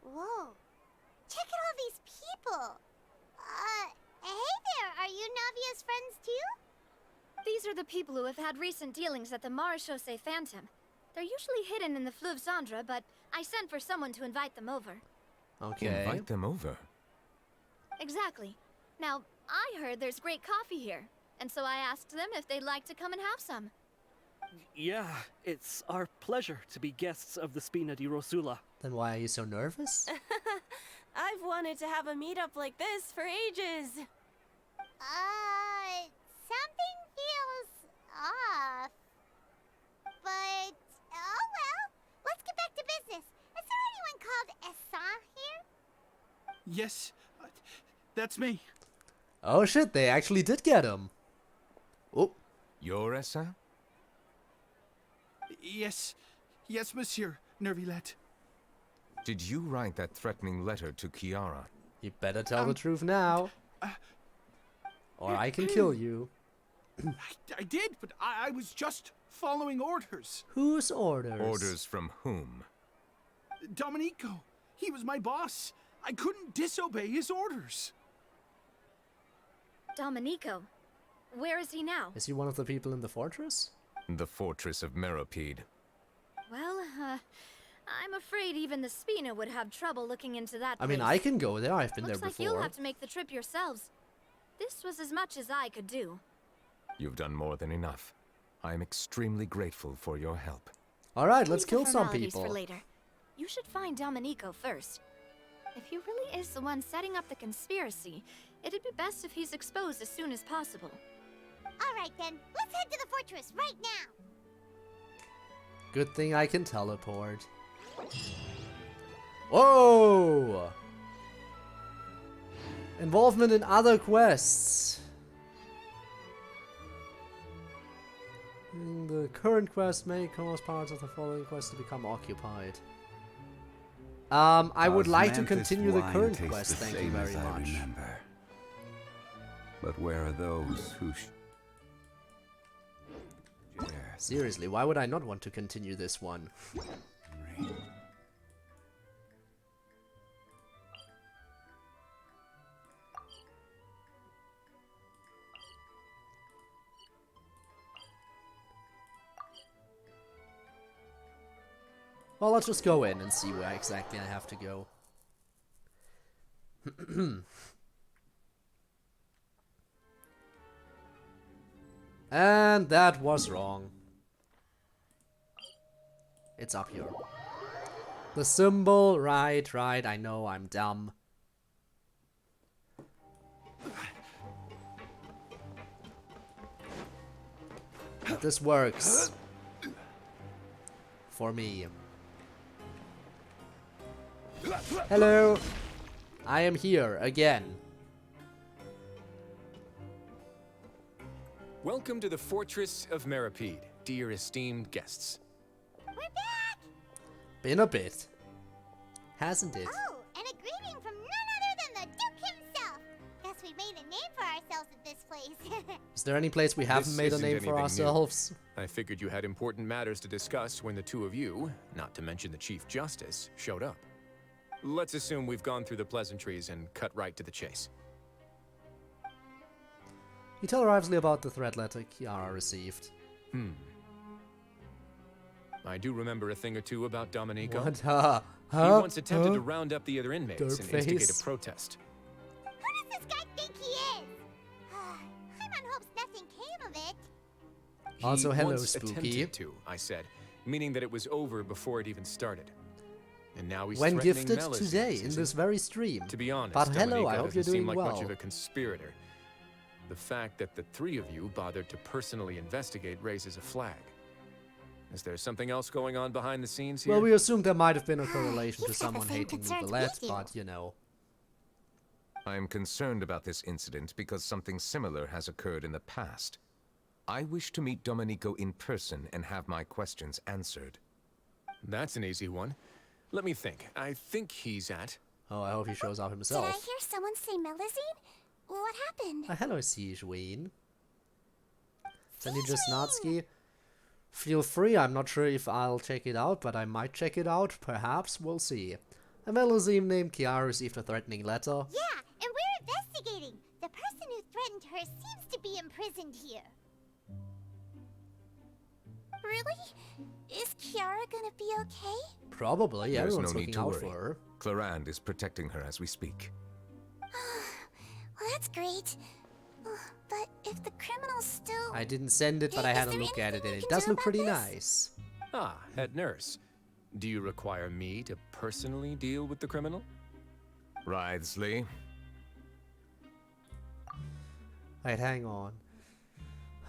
Whoa. Check out all these people. Hey there, are you Navia's friends too? These are the people who have had recent dealings at the Maréchaussée Phantom. They're usually hidden in the Fleuve Cendre, but I sent for someone to invite them over. Okay. Invite them over? Exactly. Now, I heard there's great coffee here, and so I asked them if they'd like to come and have some. Yeah, it's our pleasure to be guests of the Spina di Rosula. Then why are you so nervous? I've wanted to have a meetup like this for ages. Something feels off. But, oh well. Let's get back to business. Is there anyone called Essan here? Yes, that's me. Oh shit, they actually did get him. Oh. You're Essa? Yes, monsieur, Neuvillette. Did you write that threatening letter to Kiara? You better tell the truth now. Or I can kill you. I did, but I was just following orders. Whose orders? Orders from whom? Domenico. He was my boss. I couldn't disobey his orders. Domenico. Where is he now? Is he one of the people in the fortress? The Fortress of Meropide. Well, I'm afraid even the Spina would have trouble looking into that I mean, place. I can go there. I've been there Looks before. like you'll have to make the trip yourselves. This was as much as I could do. You've done more than enough. I am extremely grateful for your help. Alright, let's Leave the kill some formalities people. For later. You should find Domenico first. If he really is the one setting up the conspiracy, it'd be best if he's exposed as soon as possible. Alright then, let's head to the fortress right now. Good thing I can teleport. Whoa! Involvement in other quests. The current quest may cause parts of the following quest to become occupied. I would like to continue the current quest, thank you very much. But where are those who Seriously, why would I not want to continue this one? Well, let's just go in and see where exactly I have to go. And that was wrong. It's up here. The symbol, right, I know I'm dumb. But this works. For me. Hello! I am here, again. Welcome to the Fortress of Meropide, dear esteemed guests. We're back! Been a bit. Hasn't it? Oh, and a greeting from none other than the Duke himself. Guess we made a name for ourselves at this place. Is there any place we haven't This made a isn't name for anything ourselves? new. I figured you had important matters to discuss when the two of you, not to mention the Chief Justice, showed up. Let's assume we've gone through the pleasantries and cut right to the chase. You tell Wriothesley about the threat letter Kiara received. I do remember a thing or two about Domenico. What? He once attempted to round up the other inmates and instigate Dirtface. a protest. Who does this guy think he is? Paimon hopes nothing came of it. He Also, hello, once Spooky. attempted to, I said, meaning that it was over before it even started. And now he's When threatening gifted Melusines, today in is this he? very stream. To be honest, But hello, Domenico I hope you're doesn't doing seem like well. much of a conspirator. The fact that the three of you bothered to personally investigate raises a flag. Is there something else going on behind the scenes here? Well, we assumed there might have been a correlation to He's got the someone same hating concerns we Neuvillette, do. but you know. I am concerned about this incident because something similar has occurred in the past. I wish to meet Domenico in person and have my questions answered. That's an easy one. Let me think. I think he's at... Oh, I hope he shows up Did I himself. hear someone say Melusine? What happened? Hello, Siegeween. Jasnatsky. Feel free, I'm not sure if I'll check it out, but I might check it out, perhaps, we'll see. A Melusine named Kiara received a threatening letter. Yeah, and we're investigating. The person who threatened her seems to be imprisoned here. Really? Is Kiara gonna be okay? Probably, There's everyone's no need looking to out worry. for her. Clarande is protecting her as we speak. Well, that's great. But if the criminal's still... I didn't send it, but I had a look at it, and it does look pretty nice. Ah, head nurse. Do you require me to personally deal with the criminal? Wriothesley. Right, hang on.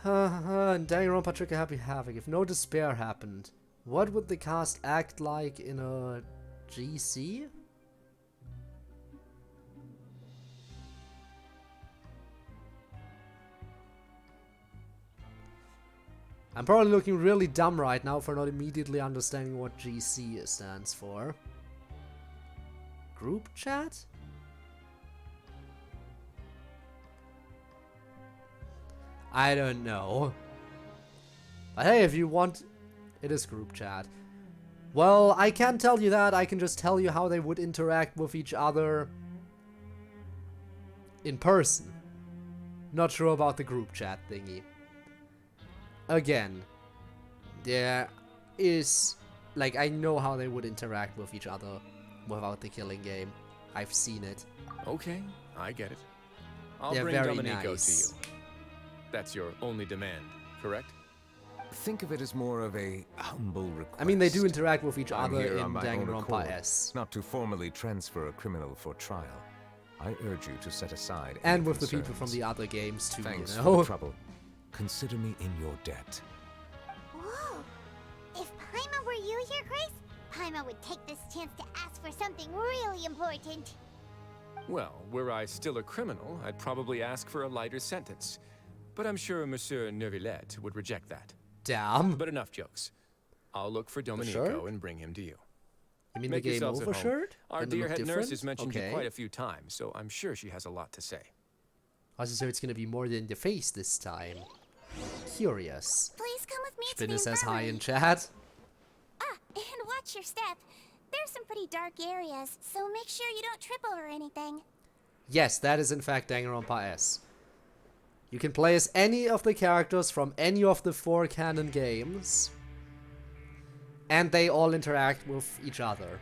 And Danganronpa trigger Happy Havoc. If no despair happened, what would the cast act like in a GC? I'm probably looking really dumb right now for not immediately understanding what GC stands for. Group chat? I don't know. But hey, if you want, it is group chat. Well, I can't tell you that. I can just tell you how they would interact with each other in person. Not sure about the group chat thingy. Again, there is, like, I know how they would interact with each other without the killing game. I've seen it. Okay, I get it. I'll They're bring very Domenico nice. to you. That's your only demand, correct? Think of it as more of a humble request. I mean, they do interact with each I'm other here in on my own Danganronpa accord, S. not to formally transfer a criminal for trial. I urge you to set aside And any with the people concerns. from the other games too, Thanks you for know? the trouble. Consider me in your debt. Whoa! If Paimon were you here, Grace, Paimon would take this chance to ask for something really important. Well, were I still a criminal, I'd probably ask for a lighter sentence. But I'm sure Monsieur Neuvillette would reject that. Damn. But enough jokes. I'll look for Domenico and bring him to you. You mean Make the game yourselves at over home. shirt? Our Gonna dear look head nurse different? has mentioned Okay. you quite a few times, so I'm sure she has a lot to say. Also, so it's gonna be more than the face this time. Curious. Please come with me to Spinner the says hi in infirmary. chat. Ah, and watch your step. There's some pretty dark areas, so make sure you don't trip over anything. Yes, that is in fact Danganronpa S. You can play as any of the characters from any of the 4 canon games. And they all interact with each other.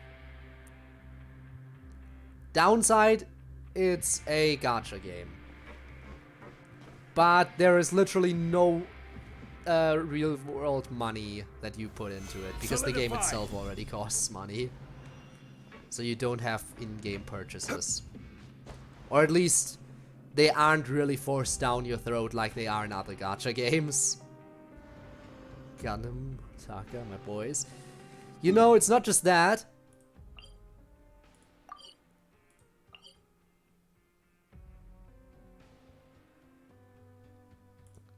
Downside, it's a gacha game. But there is literally no real world money that you put into it. Because the game itself already costs money. So you don't have in-game purchases. Or at least they aren't really forced down your throat like they are in other gacha games. Gundam, Taka, my boys. You know, it's not just that.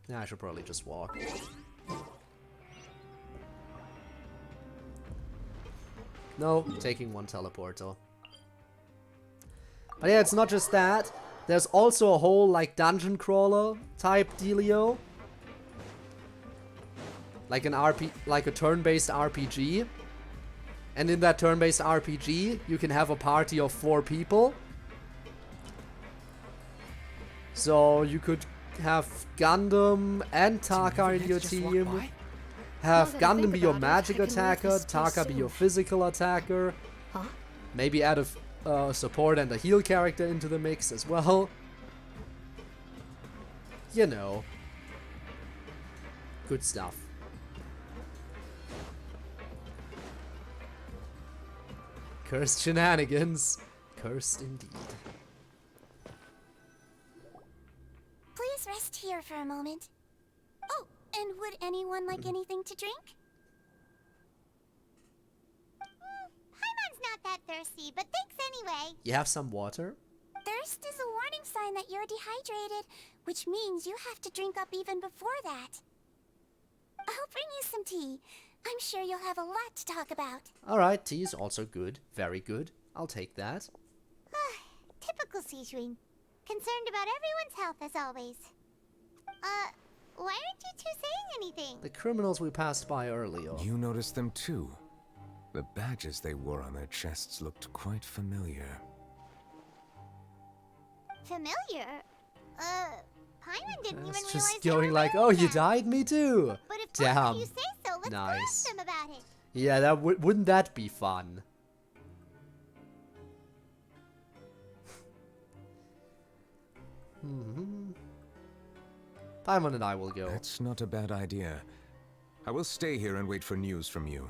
Yeah, I should probably just walk. No, taking one teleporter. But yeah, it's not just that. There's also a whole, like, dungeon crawler type dealio. Like like a turn-based RPG. And in that turn-based RPG, you can have a party of 4 people. So you could have Gundam and Taka in your team. Have Gundam be your magic attacker, Taka be your physical attacker. Huh? Maybe add a support and a heal character into the mix as well. You know. Good stuff. Cursed shenanigans. Cursed indeed. Please rest here for a moment. Oh, and would anyone like anything to drink? Paimon's not that thirsty, but thanks anyway. You have some water? Thirst is a warning sign that you're dehydrated, which means you have to drink up even before that. I'll bring you some tea. I'm sure you'll have a lot to talk about. Alright, tea is also good. Very good. I'll take that. Typical Sijun. Concerned about everyone's health as always. Why aren't you two saying anything? The criminals we passed by earlier. You noticed them too. The badges they wore on their chests looked quite familiar. Familiar? Paimon didn't even It's realize just they were going like, around oh, you then. died? Me too. But if Damn. you say so, let's go Nice. ask them about it. Yeah, that wouldn't that be fun? Paimon and I will go. That's not a bad idea. I will stay here and wait for news from you.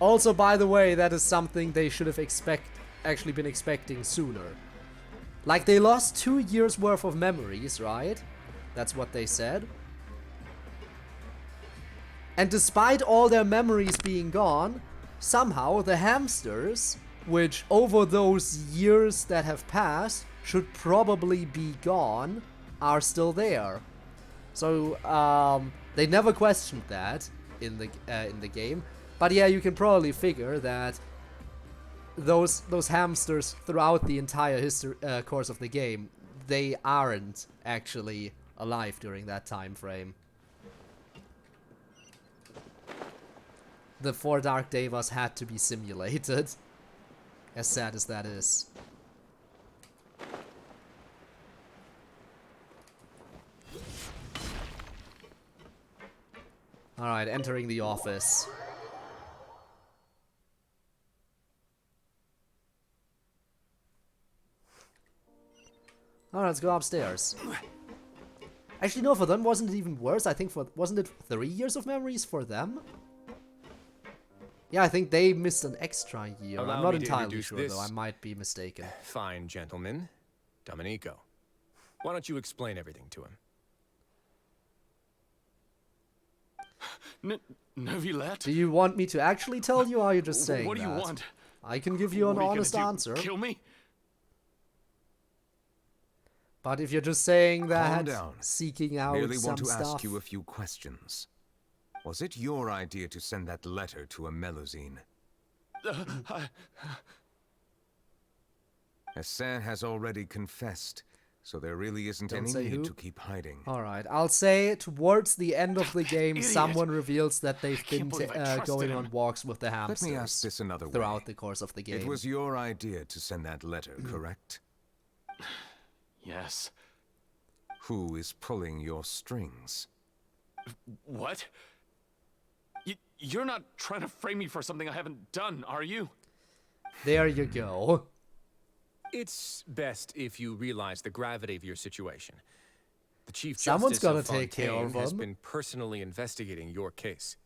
Also, by the way, that is something they should have actually been expecting sooner. Like, they lost 2 years worth of memories, right? That's what they said. And despite all their memories being gone, somehow the hamsters, which over those years that have passed should probably be gone, are still there. So they never questioned that in the game. But yeah, you can probably figure that those hamsters throughout the entire course of the game, they aren't actually alive during that time frame. The 4 Dark Devas had to be simulated, as sad as that is. Alright, entering the office. Alright, let's go upstairs. Actually, no, for them wasn't it even worse. I think wasn't it 3 years of memories for them? Yeah, I think they missed an extra year. I'm not entirely sure, though. I might be mistaken. Fine gentleman, Domenico. Why don't you explain everything to him? Neuvillette? Do you want me to actually tell you, or are you just saying that? What do you want? I can give you an honest answer. Kill me? But if you're just saying that, Calm down. seeking out Merely some want to stuff... ask you a few questions. Was it your idea to send that letter to a Melusine? Hassan has already confessed, so there really isn't any need to keep hiding. Alright, I'll say towards the end of the game, someone reveals that they've been going on walks with the hamsters. Let me ask this another way. Throughout the course of the game. It was your idea to send that letter, correct? Yes. Who is pulling your strings? What? You're not trying to frame me for something I haven't done, are you? There you go. It's best if you realize the gravity of your situation. The Chief Someone's Justice gotta take care of has them. been personally investigating your case.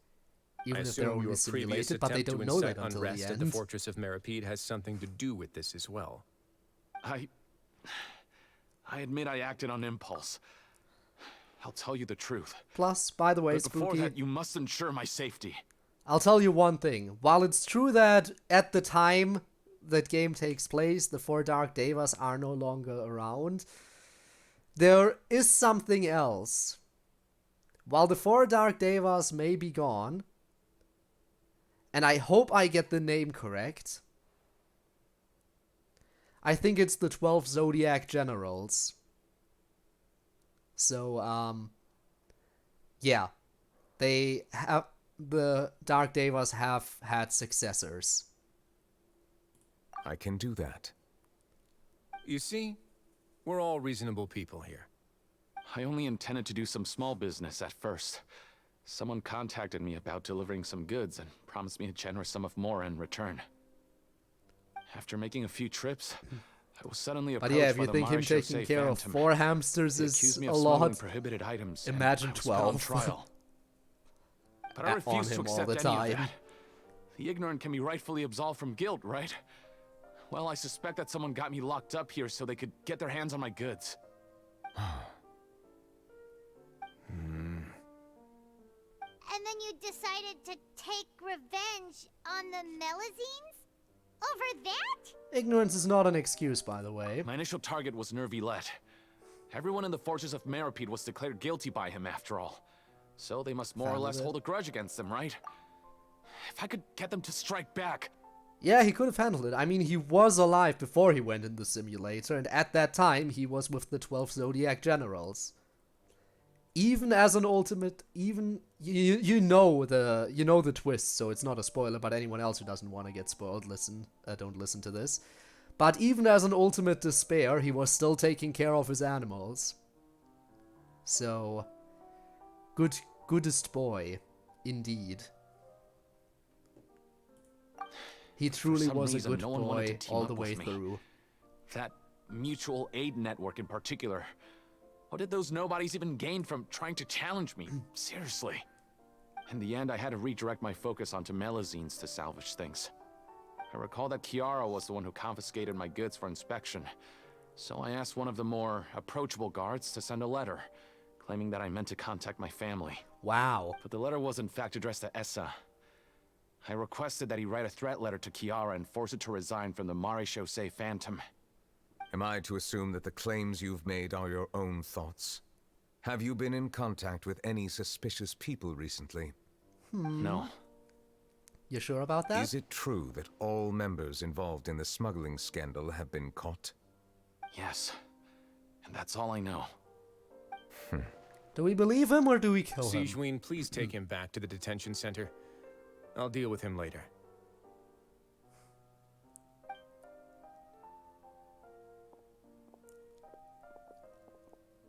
Even I if they're assume only your previous simulated, but they attempt don't to know incite that until unrest the at the end. Fortress of Meropide has something to do with this as well. I admit I acted on impulse. I'll tell you the truth. Plus, by the way, But before Spooky, that, you must ensure my safety. I'll tell you one thing. While it's true that at the time that game takes place, the 4 Dark Devas are no longer around, there is something else. While the 4 Dark Devas may be gone, and I hope I get the name correct, I think it's the 12 Zodiac Generals. So, yeah. The Dark Devas have had successors. I can do that. You see, we're all reasonable people here. I only intended to do some small business at first. Someone contacted me about delivering some goods and promised me a generous sum of more in return. After making a few trips, I was suddenly approached But yeah, if by you the think him Marisho taking Say care of Phantom. 4 hamsters They is accused me a of smuggling lot, prohibited items, and imagine I was put on 12 trial. But I on refuse to him all accept the any of time. that. The ignorant can be rightfully absolved from guilt, right? Well, I suspect that someone got me locked up here so they could get their hands on my goods. And then you decided to take revenge on the Melusines? Over that? Ignorance is not an excuse, by the way. My initial target was Neuvillette. Everyone in the Fortress of Meropide was declared guilty by him, after all. So they must more or less hold a grudge against him, right? If I could get them to strike back... Yeah, he could have handled it. I mean, he was alive before he went in the simulator, and at that time, he was with the 12 Zodiac Generals. Even as an ultimate, even you know the twist, so it's not a spoiler. But anyone else who doesn't want to get spoiled, don't listen to this. But even as an ultimate despair, he was still taking care of his animals. So, goodest boy, indeed. He truly was a good boy all the way through. That mutual aid network in particular. What did those nobodies even gain from trying to challenge me? Seriously. In the end, I had to redirect my focus onto Melazines to salvage things. I recall that Kaeya was the one who confiscated my goods for inspection, so I asked one of the more approachable guards to send a letter, claiming that I meant to contact my family. Wow. But the letter was in fact addressed to Essa. I requested that he write a threat letter to Kaeya and force it to resign from the Maréchaussée Phantom. Am I to assume that the claims you've made are your own thoughts? Have you been in contact with any suspicious people recently? No. You sure about that? Is it true that all members involved in the smuggling scandal have been caught? Yes. And that's all I know. Do we believe him or do we kill him? Sigewinne, please take him back to the detention center. I'll deal with him later.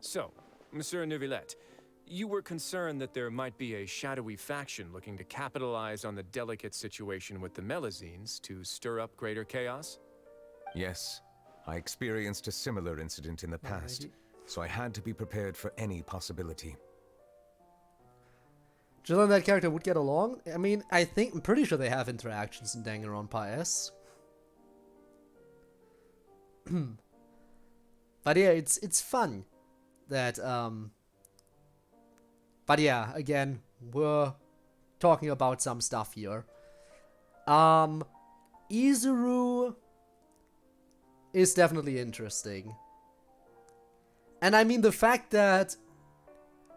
So, Monsieur Neuvillette, you were concerned that there might be a shadowy faction looking to capitalize on the delicate situation with the Melazines to stir up greater chaos? Yes. I experienced a similar incident in the past, so I had to be prepared for any possibility. Jill and that character would get along? I mean, I'm pretty sure they have interactions in Danganronpa S. But yeah, it's fun that, but yeah, again, we're talking about some stuff here. Izuru is definitely interesting. And I mean, the fact that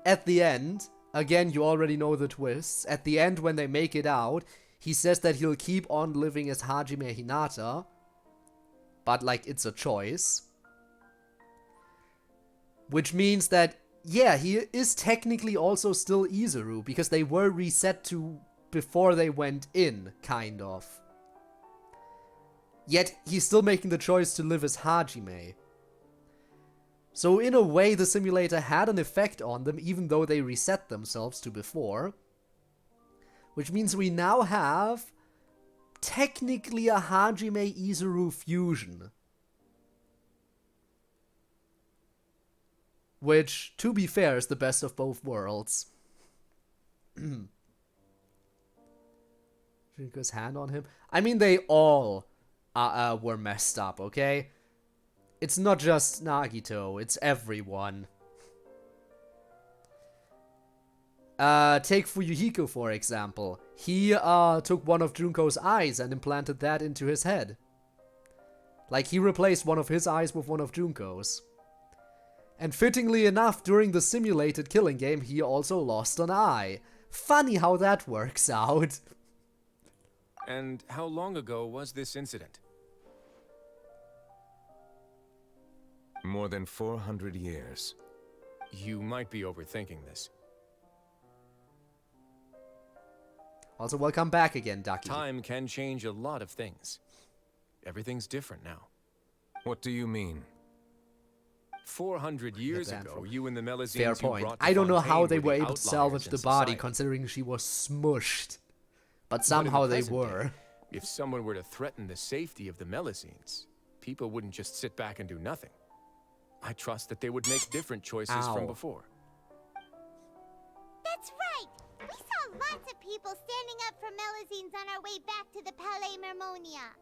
at the end, again, you already know the twists. At the end, when they make it out, he says that he'll keep on living as Hajime Hinata. But, like, it's a choice. Which means that, yeah, he is technically also still Izuru, because they were reset to before they went in, kind of. Yet, he's still making the choice to live as Hajime. So in a way, the simulator had an effect on them, even though they reset themselves to before. Which means we now have technically a Hajime Izuru fusion. Which, to be fair, is the best of both worlds. Junko's hand on him. I mean, they all were messed up, okay? It's not just Nagito, it's everyone. Take Fuyuhiko, for example. He took one of Junko's eyes and implanted that into his head. Like, he replaced one of his eyes with one of Junko's. And fittingly enough, during the simulated killing game, he also lost an eye. Funny how that works out. And how long ago was this incident? More than 400 years. You might be overthinking this. Also, welcome back again, Ducky. Time can change a lot of things. Everything's different now. What do you mean? 400 years ago, you and the Melazines Fair point. I don't know how they were able to salvage the body, considering she was smushed. But somehow they were. If someone were to threaten the safety of the Melazines, people wouldn't just sit back and do nothing. I trust that they would make different choices from before. That's right! We saw lots of people standing up for Melazines on our way back to the Palais Mermonia.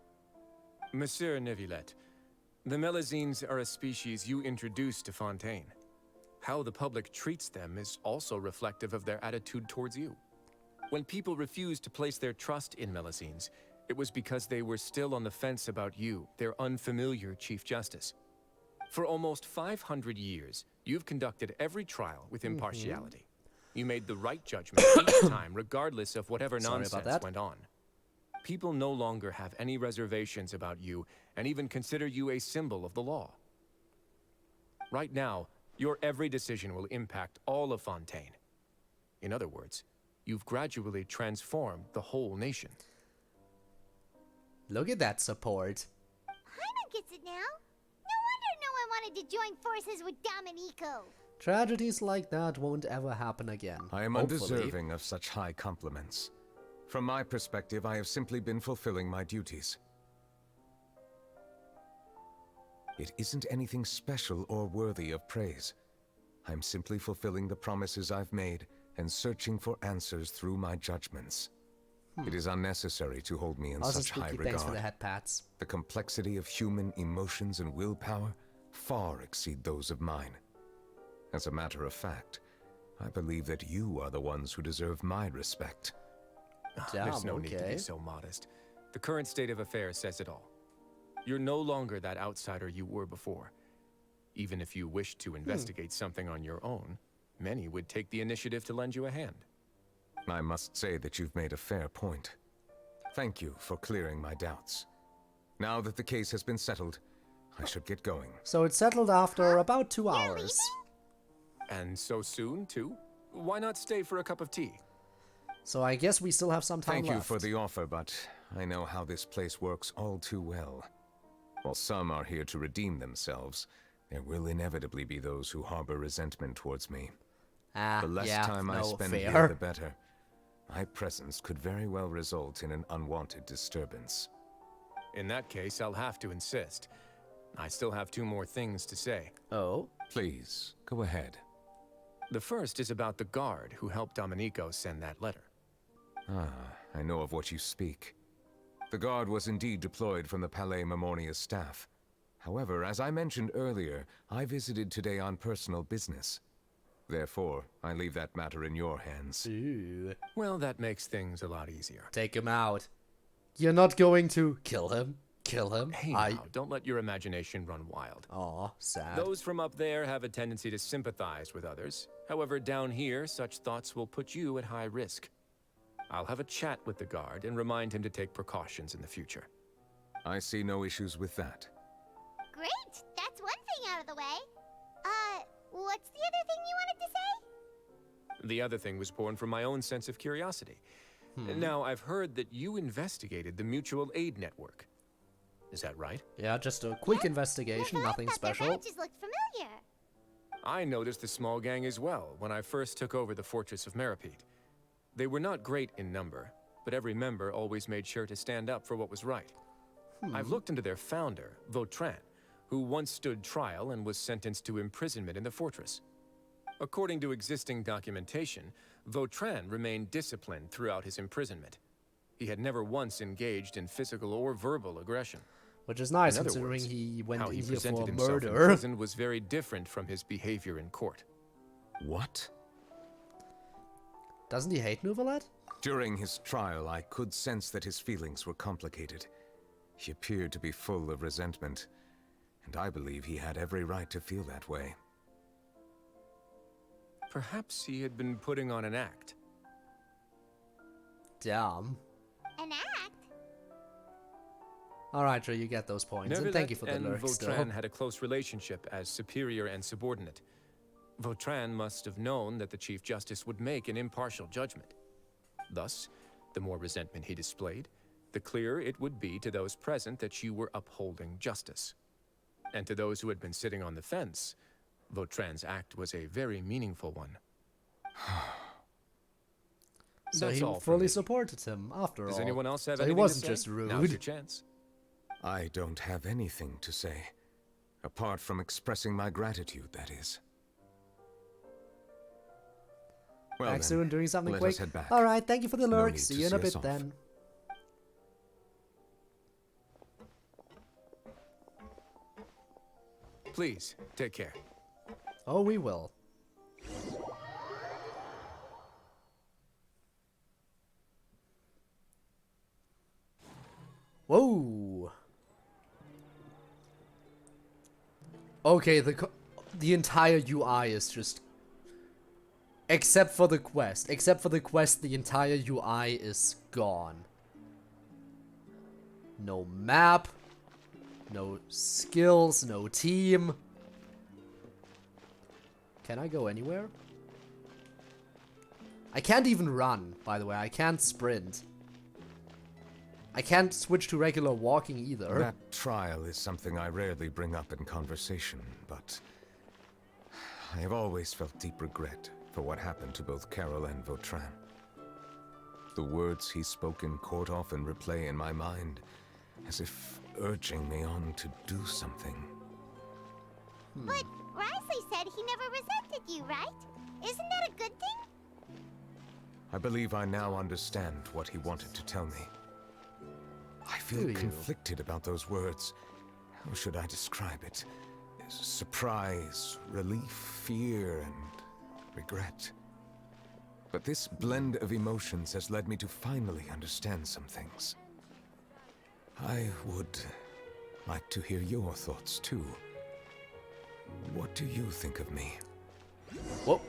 Monsieur Neuvillette, the Melazines are a species you introduced to Fontaine. How the public treats them is also reflective of their attitude towards you. When people refused to place their trust in Melazines, it was because they were still on the fence about you, their unfamiliar Chief Justice. For almost 500 years, you've conducted every trial with impartiality. You made the right judgment each time, regardless of whatever nonsense went on. People no longer have any reservations about you, and even consider you a symbol of the law. Right now, your every decision will impact all of Fontaine. In other words, you've gradually transformed the whole nation. Look at that support. Paimon gets it now. No wonder no one wanted to join forces with Domenico. Tragedies like that won't ever happen again. I am hopefully. Undeserving of such high compliments. From my perspective, I have simply been fulfilling my duties. It isn't anything special or worthy of praise. I'm simply fulfilling the promises I've made and searching for answers through my judgments. It is unnecessary to hold me in Also, such high Spooky, regard. thanks for the head pats. The complexity of human emotions and willpower far exceed those of mine. As a matter of fact, I believe that you are the ones who deserve my respect. There's no need to be so modest. The current state of affairs says it all. You're no longer that outsider you were before. Even if you wished to investigate something on your own, many would take the initiative to lend you a hand. I must say that you've made a fair point. Thank you for clearing my doubts. Now that the case has been settled, I should get going. So it's settled after about 2 hours. And so soon, too? Why not stay for a cup of tea? So I guess we still have some time Thank left. you for the offer, but I know how this place works all too well. While some are here to redeem themselves, there will inevitably be those who harbor resentment towards me. The less time I spend here, the better. My presence could very well result in an unwanted disturbance. In that case, I'll have to insist. I still have 2 more things to say. Oh? Please, go ahead. The first is about the guard who helped Domenico send that letter. Ah, I know of what you speak. The guard was indeed deployed from the Palais Memornia's staff. However, as I mentioned earlier, I visited today on personal business. Therefore, I leave that matter in your hands. Ooh. Well, that makes things a lot easier. Take him out. You're not going to kill him? Kill him? Hey now, don't let your imagination run wild. Aw, sad. Those from up there have a tendency to sympathize with others. However, down here, such thoughts will put you at high risk. I'll have a chat with the guard and remind him to take precautions in the future. I see no issues with that. Great! That's one thing out of the way. What's the other thing you wanted to say? The other thing was born from my own sense of curiosity. Now, I've heard that you investigated the mutual aid network. Is that right? Yeah, just a quick investigation, nothing special. Their badges looked familiar. I noticed the small gang as well when I first took over the Fortress of Meropide. They were not great in number, but every member always made sure to stand up for what was right. I've looked into their founder, Vautrin, who once stood trial and was sentenced to imprisonment in the fortress. According to existing documentation, Vautrin remained disciplined throughout his imprisonment. He had never once engaged in physical or verbal aggression. Which is nice, In other considering words, he went how he in here presented for himself in murder. prison was very different from his behavior in court. What? Doesn't he hate Neuvillette? During his trial, I could sense that his feelings were complicated. He appeared to be full of resentment, and I believe he had every right to feel that way. Perhaps he had been putting on an act. Damn. An act? Alright, sure, you get those points, and thank you for the lurk and still. Vautrin had a close relationship as superior and subordinate. Vautrin must have known that the Chief Justice would make an impartial judgment. Thus, the more resentment he displayed, the clearer it would be to those present that you were upholding justice. And to those who had been sitting on the fence, Vautrin's act was a very meaningful one. So That's he all fully supported him, after all. Does anyone else have so he anything wasn't to say? just rude. Now's your chance. I don't have anything to say. Apart from expressing my gratitude, that is. Well Back then, soon, doing something let quick. us head back. Alright, thank you for the No lurk. need See to you in a see us bit off. then. Please, take care. Oh, we will. Whoa. Okay, the entire UI is just... Except for the quest. Except for the quest, the entire UI is gone. No map. No skills, no team. Can I go anywhere? I can't even run, by the way. I can't sprint. I can't switch to regular walking either. That trial is something I rarely bring up in conversation, but I have always felt deep regret for what happened to both Carol and Vautrin. The words he spoke in court often replay in my mind, as if urging me on to do something. But Wriothesley said he never resented you, right? Isn't that a good thing? I believe I now understand what he wanted to tell me. I feel conflicted about those words. How should I describe it? Surprise, relief, fear, and regret. But this blend of emotions has led me to finally understand some things. I would like to hear your thoughts too. What do you think of me? Whoa.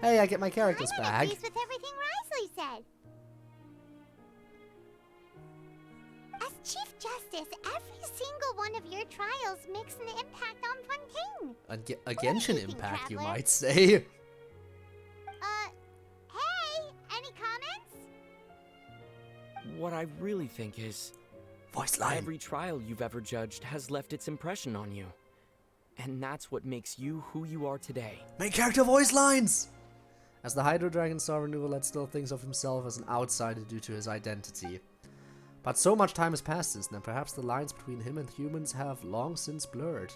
Hey, I get my characters I'm back. pleased with everything Wriothesley said. As Chief Justice, every single one of your trials makes an impact on Fontaine. A Genshin Impact, you might say. Hey, any comments? What I really think is... Voice line. Every trial you've ever judged has left its impression on you. And that's what makes you who you are today. Main character voice lines! As the Hydro Dragon Sovereign Neuvillette still thinks of himself as an outsider due to his identity. But so much time has passed since then, perhaps the lines between him and humans have long since blurred.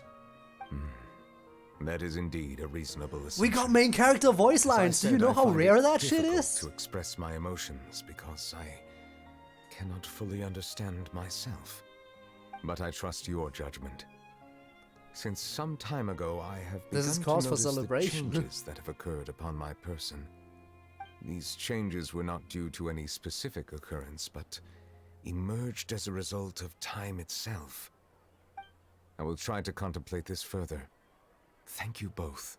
That is indeed a reasonable assumption. We got main character voice lines! Do you know how rare that shit is? To express my emotions because I cannot fully understand myself. But I trust your judgment. Since some time ago, I have begun This is to cause for notice the celebration. changes that have occurred upon my person. These changes were not due to any specific occurrence, but emerged as a result of time itself. I will try to contemplate this further. Thank you both.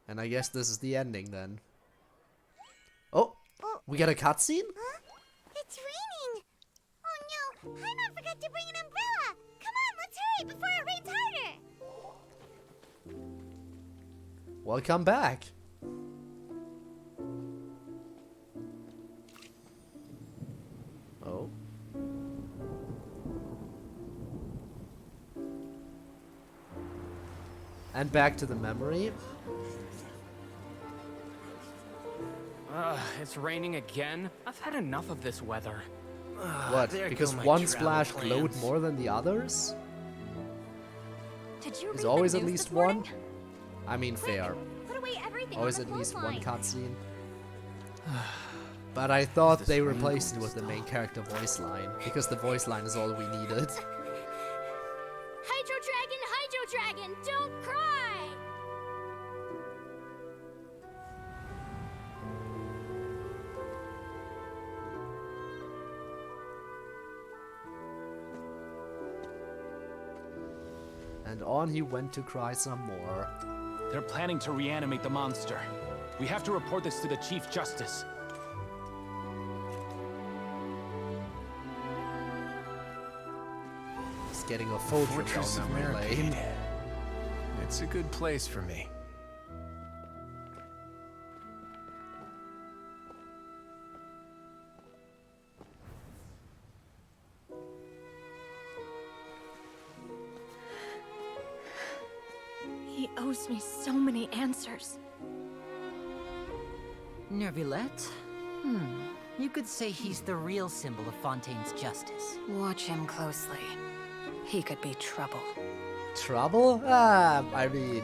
And I guess this is the ending then. Oh, we got a cutscene? Huh? It's raining! Oh no, Paimon forgot to bring an umbrella! Come on, let's hurry before it rains harder! Welcome back. Oh. And back to the memory. It's raining again? I've had enough of this weather. What? Because one splash glowed more than the others? Did you Is read always the at news least this morning? one? I mean, fair. Put away everything Always on the at least one clothesline. cutscene. But I thought they replaced it with the main character voice line, because the voice line is all we needed. Hydro Dragon, don't cry! And on he went to cry some more. They're planning to reanimate the monster. We have to report this to the Chief Justice. He's getting a full trip down Fortress of memory lane. Meropide. It's a good place for me. He owes me so many answers. Neuvillette? You could say he's the real symbol of Fontaine's justice. Watch him closely. He could be trouble. Trouble? I mean,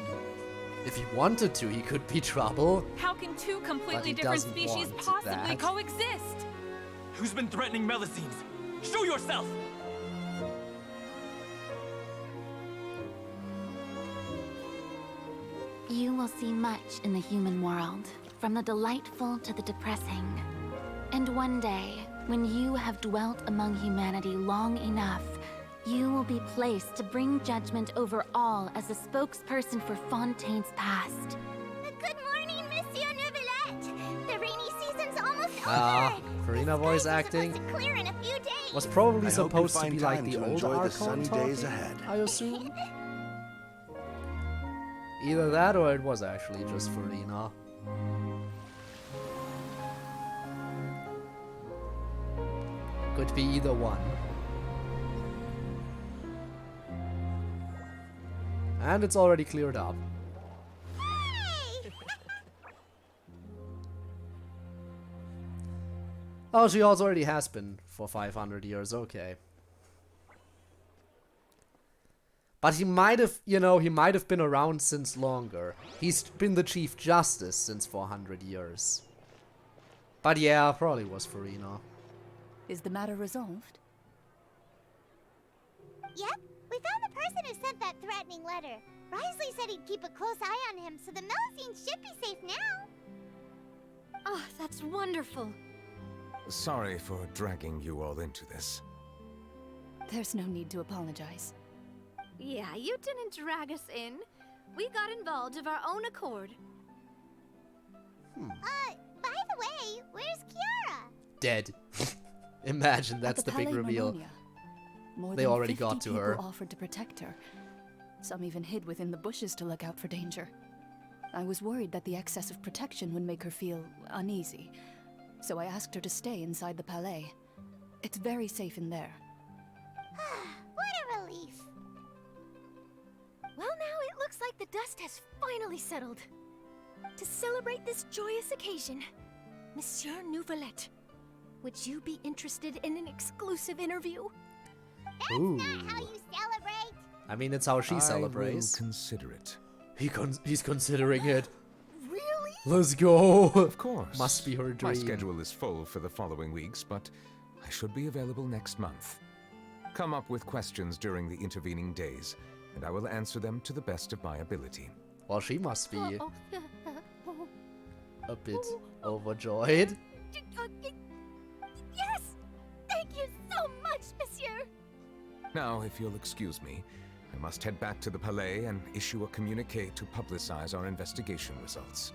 if he wanted to, he could be trouble. How can two completely he different doesn't species want possibly that. coexist? Who's been threatening Melusines? Show yourself! You will see much in the human world, from the delightful to the depressing. And one day, when you have dwelt among humanity long enough, you will be placed to bring judgment over all as a spokesperson for Fontaine's past. Good morning, Monsieur Neuvillette! The rainy season's almost over! Farina voice acting Clear in a few days! was probably I hope you supposed to find be like time the to old enjoy the Archon sunny talking, days ahead. I assume. Either that or it was actually just Farina. Could be either one. And it's already cleared up. Oh, she also already has been for 500 years, okay. But he might have, you know, he might have been around since longer. He's been the Chief Justice since 400 years. But yeah, probably was Farina. Is the matter resolved? Yep, we found the person who sent that threatening letter. Wriothesley said he'd keep a close eye on him, so the Melusines should be safe now. Oh, that's wonderful. Sorry for dragging you all into this. There's no need to apologize. Yeah, you didn't drag us in. We got involved of our own accord. By the way, where's Kiara? Dead. Imagine that's At the the big Palais reveal. Marmonia. More They than already 50 got to people her. offered to protect her. Some even hid within the bushes to look out for danger. I was worried that the excess of protection would make her feel uneasy, so I asked her to stay inside the Palais. It's very safe in there. What a relief. Well, now it looks like the dust has finally settled. To celebrate this joyous occasion, Monsieur Neuvillette, would you be interested in an exclusive interview? Ooh. How you celebrate? I mean, it's how she I celebrates. will consider it. He's considering it. Really? Let's go. Of course. Must be her dream. My schedule is full for the following weeks, but I should be available next month. Come up with questions during the intervening days, and I will answer them to the best of my ability. Well, she must be a bit overjoyed. Yes! Thank you so much, Monsieur! Now, if you'll excuse me, I must head back to the Palais and issue a communique to publicize our investigation results.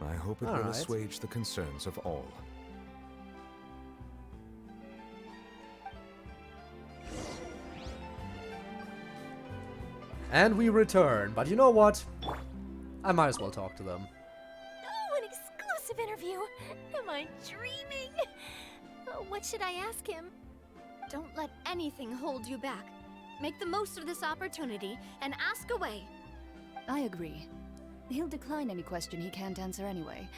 I hope it will Alright. assuage the concerns of all. And we return, but you know what? I might as well talk to them. Oh, an exclusive interview! Am I dreaming? Oh, what should I ask him? Don't let anything hold you back. Make the most of this opportunity and ask away. I agree. He'll decline any question he can't answer anyway,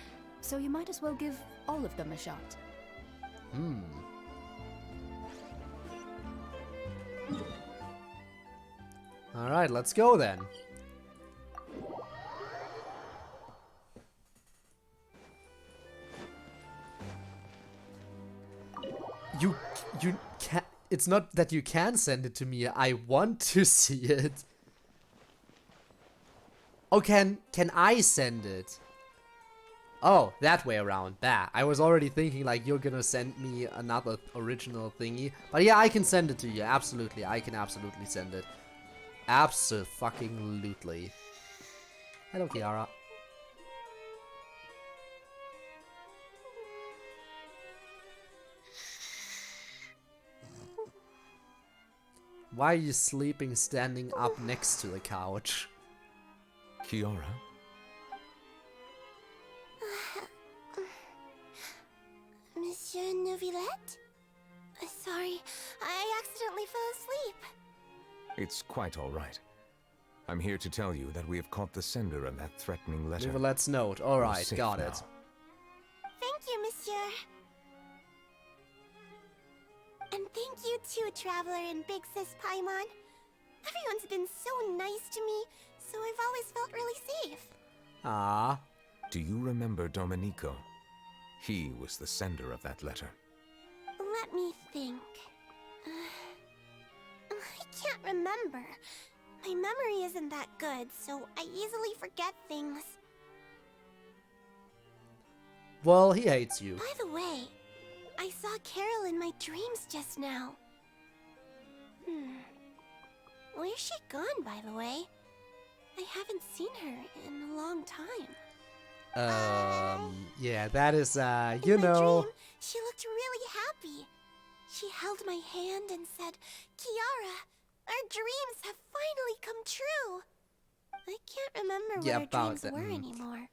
so you might as well give all of them a shot. Alright, let's go then. You can't. It's not that you can send it to me. I want to see it. Oh, can I send it? Oh, that way around. Bah. I was already thinking like you're gonna send me another original thingy. But yeah, I can send it to you. Absolutely. I can absolutely send it. Abso-fucking-lutely. Hello, Kiara. Why are you sleeping standing up next to the couch? Kiara? Monsieur Neuvillette? Sorry, I accidentally fell asleep. It's quite all right. I'm here to tell you that we have caught the sender of that threatening letter. Neuvillette's note. Alright, safe got now. it. Thank you, Monsieur. And thank you too, Traveler and Big Sis Paimon. Everyone's been so nice to me, so I've always felt really safe. Ah. Do you remember Domenico? He was the sender of that letter. Let me think. I can't remember. My memory isn't that good, so I easily forget things. Well, he hates you. By the way, I saw Carol in my dreams just now. Where's she gone, by the way? I haven't seen her in a long time. Yeah, that is, you In my know. dream, she looked really happy. She held my hand and said, "Kiara, our dreams have finally come true." I can't remember what our about dreams that, were anymore,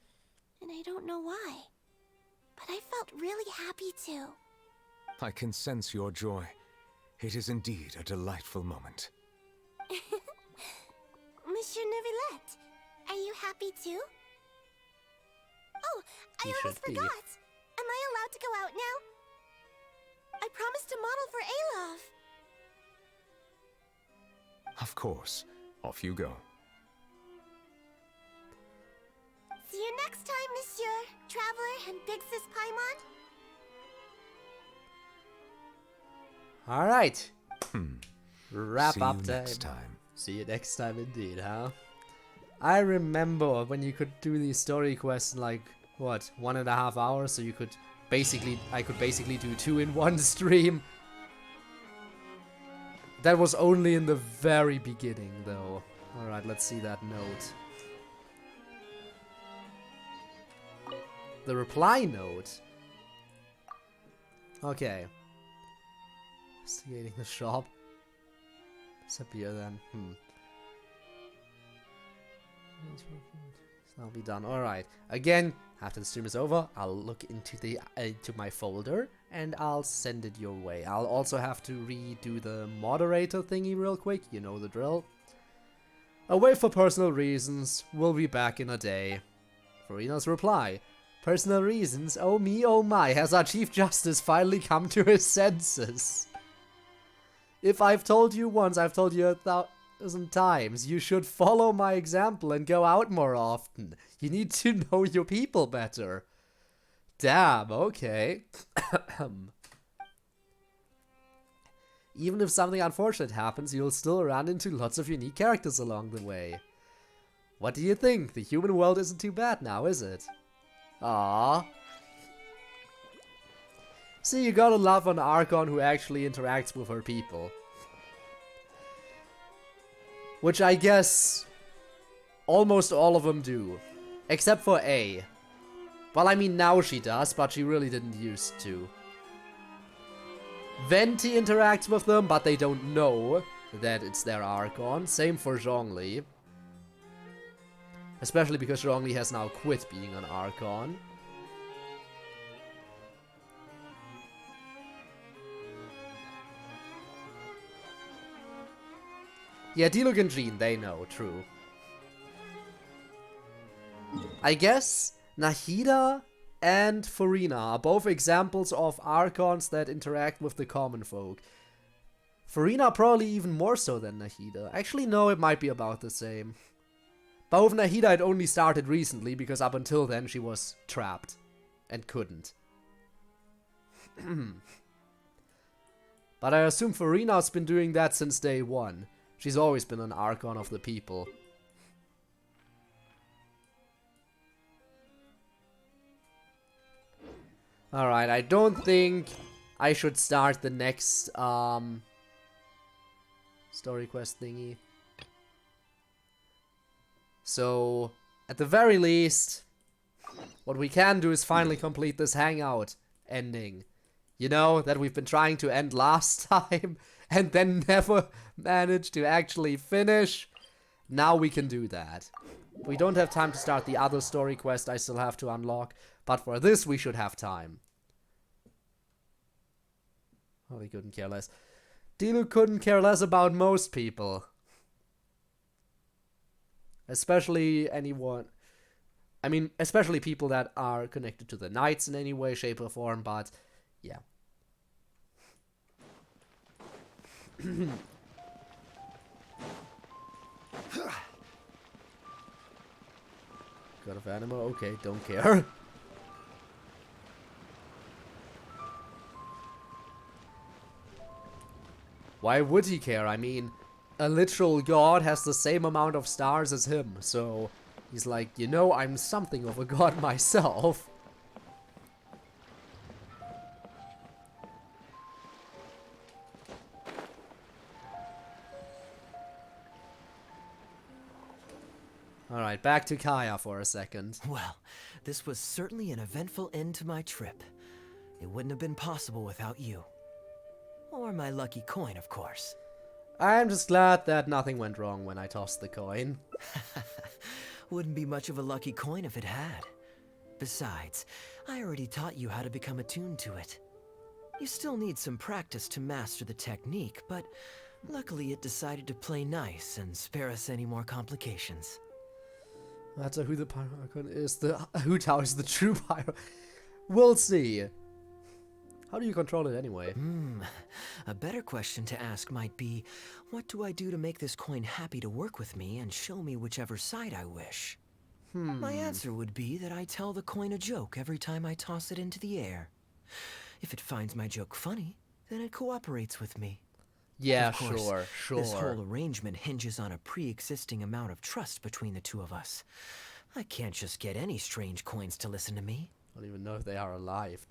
and I don't know why. But I felt really happy too. I can sense your joy. It is indeed a delightful moment. Monsieur Neuvillette, are you happy too? Oh, I He almost should be. forgot. Am I allowed to go out now? I promised to model for Alov. Of course. Off you go. See you next time, Monsieur, Traveler, and Big Sis Paimon. Alright. Wrap See up you time. next time. See you next time indeed, huh? I remember when you could do these story quests in like, what, 1.5 hours, so you could basically, I could basically do 2 in one stream. That was only in the very beginning, though. Alright, let's see that note. The reply note? Okay. Investigating the shop. Disappear then. I'll be done. Alright. Again, after the stream is over, I'll look into the into my folder and I'll send it your way. I'll also have to redo the moderator thingy real quick. You know the drill. Away for personal reasons. We'll be back in a day. Farina's reply. Personal reasons? Oh me, oh my. Has our Chief Justice finally come to his senses? If I've told you once, I've told you 1,000 times. You should follow my example and go out more often. You need to know your people better. Damn, okay. Even if something unfortunate happens, you'll still run into lots of unique characters along the way. What do you think? The human world isn't too bad now, is it? Aww. See, you gotta love an Archon who actually interacts with her people. Which I guess almost all of them do. Except for A. Well, I mean, now she does, but she really didn't used to. Venti interacts with them, but they don't know that it's their Archon. Same for Zhongli. Especially because Zhongli has now quit being an Archon. Yeah, Diluc and Jean, they know, true. I guess Nahida and Farina are both examples of Archons that interact with the common folk. Farina probably even more so than Nahida. Actually, no, it might be about the same. But with Nahida it only started recently, because up until then she was trapped. And couldn't. But I assume Farina's been doing that since day one. She's always been an Archon of the people. Alright, I don't think I should start the next story quest thingy. So, at the very least, what we can do is finally complete this hangout ending. You know, that we've been trying to end last time and then never managed to actually finish. Now we can do that. We don't have time to start the other story quest I still have to unlock, but for this we should have time. Oh, he couldn't care less. Diluc couldn't care less about most people. Especially anyone... I mean, especially people that are connected to the Knights in any way, shape, or form, but... yeah. God of Anima? Okay, don't care. Why would he care? I mean, a literal god has the same amount of stars as him, so he's like, you know, I'm something of a god myself. Alright, back to Kaeya for a second. Well, this was certainly an eventful end to my trip. It wouldn't have been possible without you. Or my lucky coin, of course. I'm just glad that nothing went wrong when I tossed the coin. Wouldn't be much of a lucky coin if it had. Besides, I already taught you how to become attuned to it. You still need some practice to master the technique, but luckily it decided to play nice and spare us any more complications. No matter who the Pyro is, who towers the true Pyro. We'll see. How do you control it anyway? A better question to ask might be, what do I do to make this coin happy to work with me and show me whichever side I wish? My answer would be that I tell the coin a joke every time I toss it into the air. If it finds my joke funny, then it cooperates with me. Yeah, Of course, sure. This whole arrangement hinges on a pre-existing amount of trust between the two of us. I can't just get any strange coins to listen to me. I don't even know if they are alive.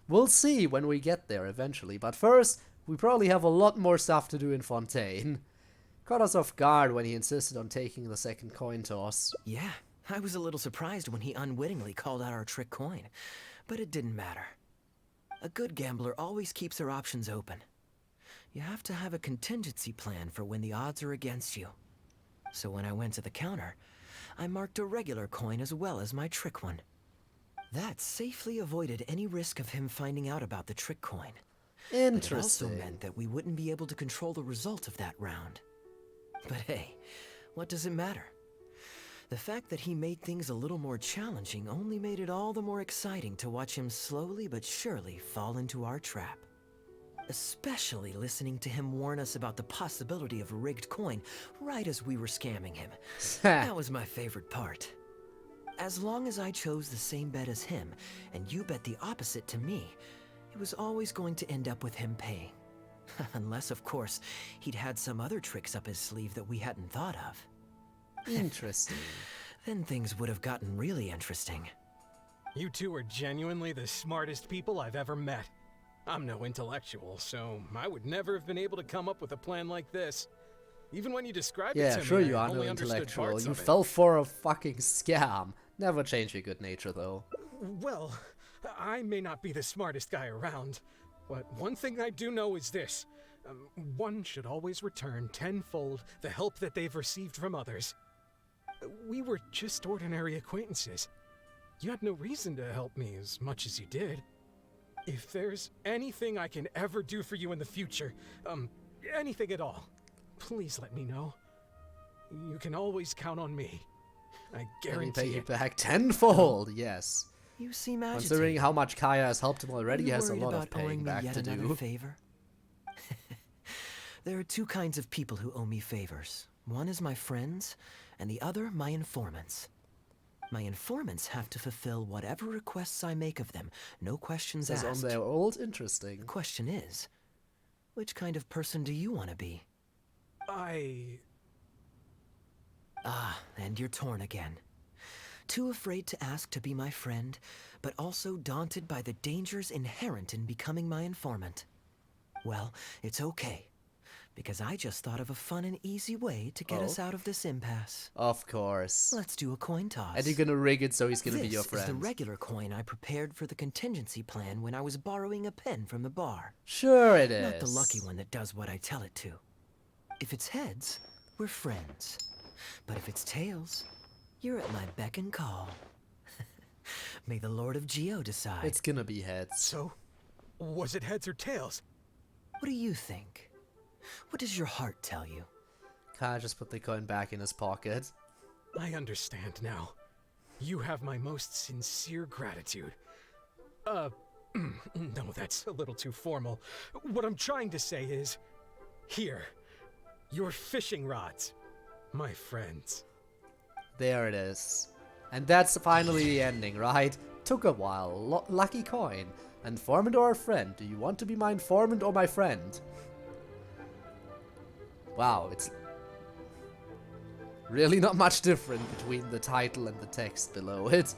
We'll see when we get there eventually, but first, we probably have a lot more stuff to do in Fontaine. Caught us off guard when he insisted on taking the second coin toss. Yeah, I was a little surprised when he unwittingly called out our trick coin, but it didn't matter. A good gambler always keeps their options open. You have to have a contingency plan for when the odds are against you. So when I went to the counter, I marked a regular coin as well as my trick one. That safely avoided any risk of him finding out about the trick coin. Interesting. But it also meant that we wouldn't be able to control the result of that round. But hey, what does it matter? The fact that he made things a little more challenging only made it all the more exciting to watch him slowly but surely fall into our trap. Especially listening to him warn us about the possibility of a rigged coin right as we were scamming him. That was my favorite part. As long as I chose the same bet as him, and you bet the opposite to me, it was always going to end up with him paying. Unless, of course, he'd had some other tricks up his sleeve that we hadn't thought of. Interesting. Then things would have gotten really interesting. You two are genuinely the smartest people I've ever met. I'm no intellectual, so I would never have been able to come up with a plan like this. Even when you described it to me, Yeah, sure you I are no only understood intellectual. parts You of it. fell for a fucking scam. Never change your good nature, though. Well, I may not be the smartest guy around, but one thing I do know is this. One should always return tenfold the help that they've received from others. We were just ordinary acquaintances. You had no reason to help me as much as you did. If there's anything I can ever do for you in the future, anything at all, please let me know. You can always count on me. I guarantee Pay you it. back tenfold, yes. You seem agitated. Considering how much Kaeya has helped him already, Are he you has a worried lot of about paying owing me back yet to another do. favor? There are two kinds of people who owe me favors. One is my friends, and the other my informants. My informants have to fulfill whatever requests I make of them, no questions Says asked. on their old, interesting. The question is, which kind of person do you want to be? Ah, and you're torn again. Too afraid to ask to be my friend, but also daunted by the dangers inherent in becoming my informant. Well, it's okay, because I just thought of a fun and easy way to get us out of this impasse. Of course. Let's do a coin toss. And you're gonna rig it so he's gonna be your This is the friend. regular coin I prepared for the contingency plan when I was borrowing a pen from the bar. Sure it Not the is. lucky one that does what I tell it to. If it's heads, we're friends. But if it's tails, you're at my beck and call. May the Lord of Geo decide. It's gonna be heads. So, was it heads or tails? What do you think? What does your heart tell you? Kaeya just put the coin back in his pocket. I understand now. You have my most sincere gratitude. No, that's a little too formal. What I'm trying to say is, here, your fishing rods, my friends. There it is. And that's finally the ending, right? Took a while. Lucky coin. Informant or a friend? Do you want to be my informant or my friend? Wow, it's really not much different between the title and the text below it.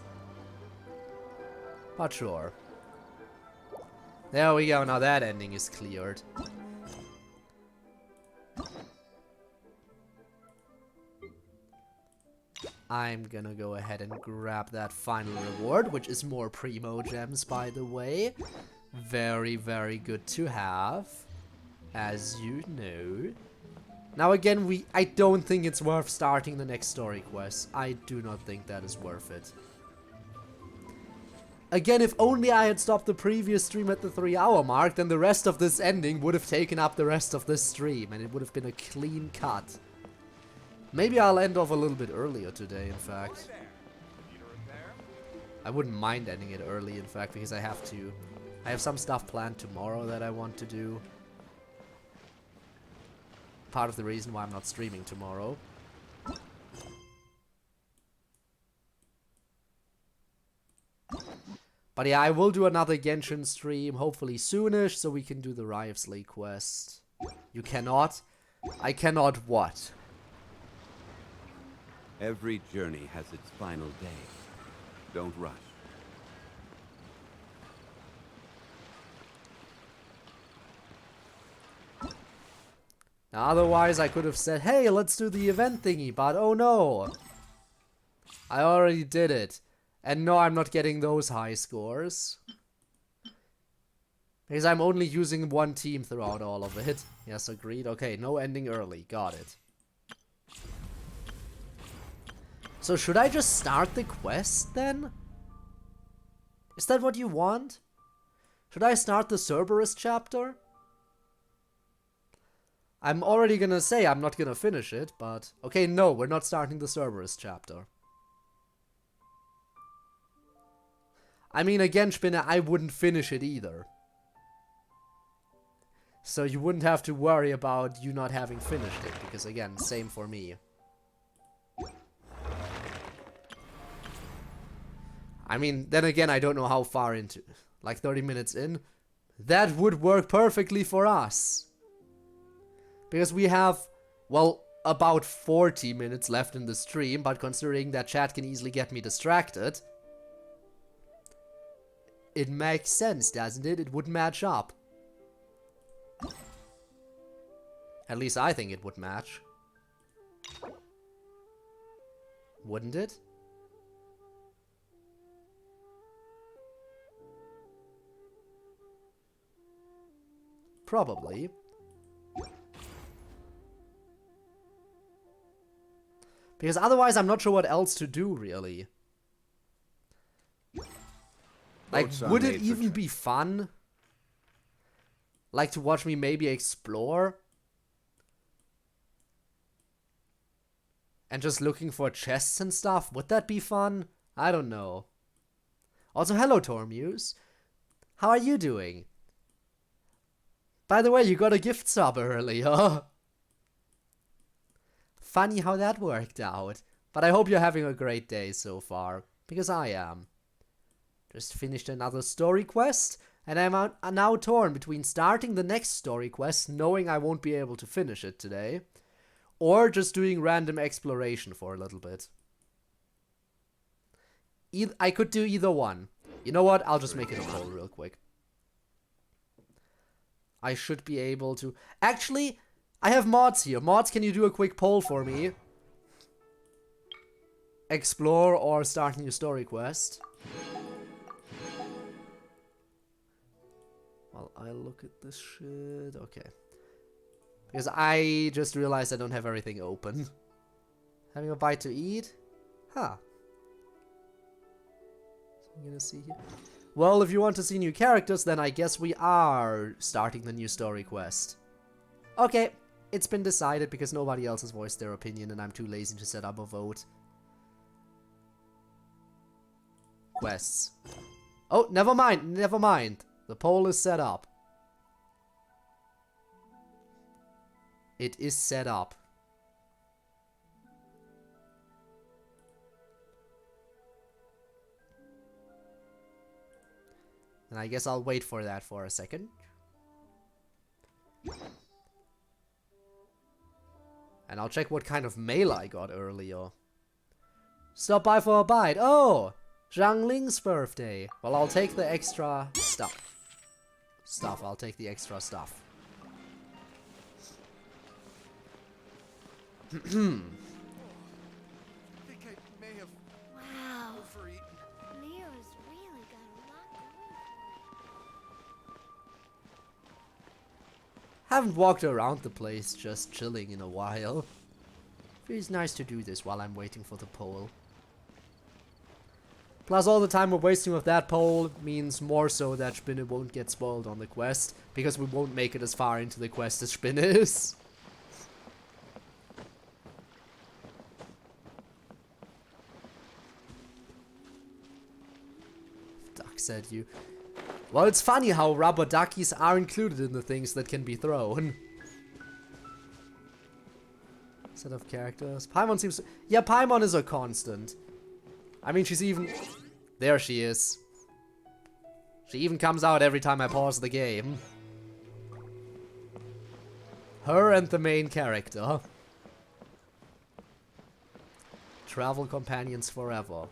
But sure. There we go, now that ending is cleared. I'm gonna go ahead and grab that final reward, which is more primo gems, by the way. Very, very good to have, as you know. Now again, I don't think it's worth starting the next story quest. I do not think that is worth it. Again, if only I had stopped the previous stream at the 3-hour mark, then the rest of this ending would have taken up the rest of this stream, and it would have been a clean cut. Maybe I'll end off a little bit earlier today, in fact. I wouldn't mind ending it early, in fact, because I have to I have some stuff planned tomorrow that I want to do. Part of the reason why I'm not streaming tomorrow. But yeah, I will do another Genshin stream, hopefully soonish, so we can do the Wriothesley quest. You cannot? I cannot what? Every journey has its final day. Don't rush. Now, otherwise, I could have said, hey, let's do the event thingy, but oh no. I already did it. And no, I'm not getting those high scores. Because I'm only using one team throughout all of it. Yes, agreed. Okay, no ending early. Got it. So should I just start the quest then? Is that what you want? Should I start the Cerberus chapter? I'm already gonna say I'm not gonna finish it, but... Okay, no, we're not starting the Cerberus chapter. I mean, again, Spinner, I wouldn't finish it either. So you wouldn't have to worry about you not having finished it, because again, same for me. I mean, then again, I don't know how far into... Like 30 minutes in? That would work perfectly for us. Because we have, well, about 40 minutes left in the stream, but considering that chat can easily get me distracted... It makes sense, doesn't it? It would match up. At least I think it would match. Wouldn't it? Probably. Because otherwise I'm not sure what else to do, really. Like, would it even be fun? Like, to watch me maybe explore? And just looking for chests and stuff? Would that be fun? I don't know. Also, hello, Tormuse. How are you doing? By the way, you got a gift sub earlier. Funny how that worked out. But I hope you're having a great day so far. Because I am. Just finished another story quest, and I'm now torn between starting the next story quest, knowing I won't be able to finish it today, or just doing random exploration for a little bit. I could do either one. You know what? I'll just make it a poll real quick. I should be able to... Actually, I have mods here. Mods, can you do a quick poll for me? Explore or start a new story quest? While I look at this shit... Okay. Because I just realized I don't have everything open. Having a bite to eat? Huh. So I'm gonna see here. Well, if you want to see new characters, then I guess we are starting the new story quest. Okay, it's been decided because nobody else has voiced their opinion and I'm too lazy to set up a vote. Quests. Oh, never mind, never mind. The poll is set up. It is set up. And I guess I'll wait for that for a second. And I'll check what kind of mail I got earlier. Stop by for a bite. Oh! Zhang Ling's birthday. Well, I'll take the extra stuff. I'll take the extra stuff. I think I may have overeaten. Leo's really got a lot going for him. Haven't walked around the place, just chilling in a while. Feels nice to do this while I'm waiting for the poll. Plus, all the time we're wasting with that poll means more so that Spinne won't get spoiled on the quest, because we won't make it as far into the quest as Spinne is. Duck said you. Well, it's funny how rubber duckies are included in the things that can be thrown. Set of characters. Paimon seems to... Yeah, Paimon is a constant. I mean, she's even... There she is. She even comes out every time I pause the game. Her and the main character. Travel companions forever.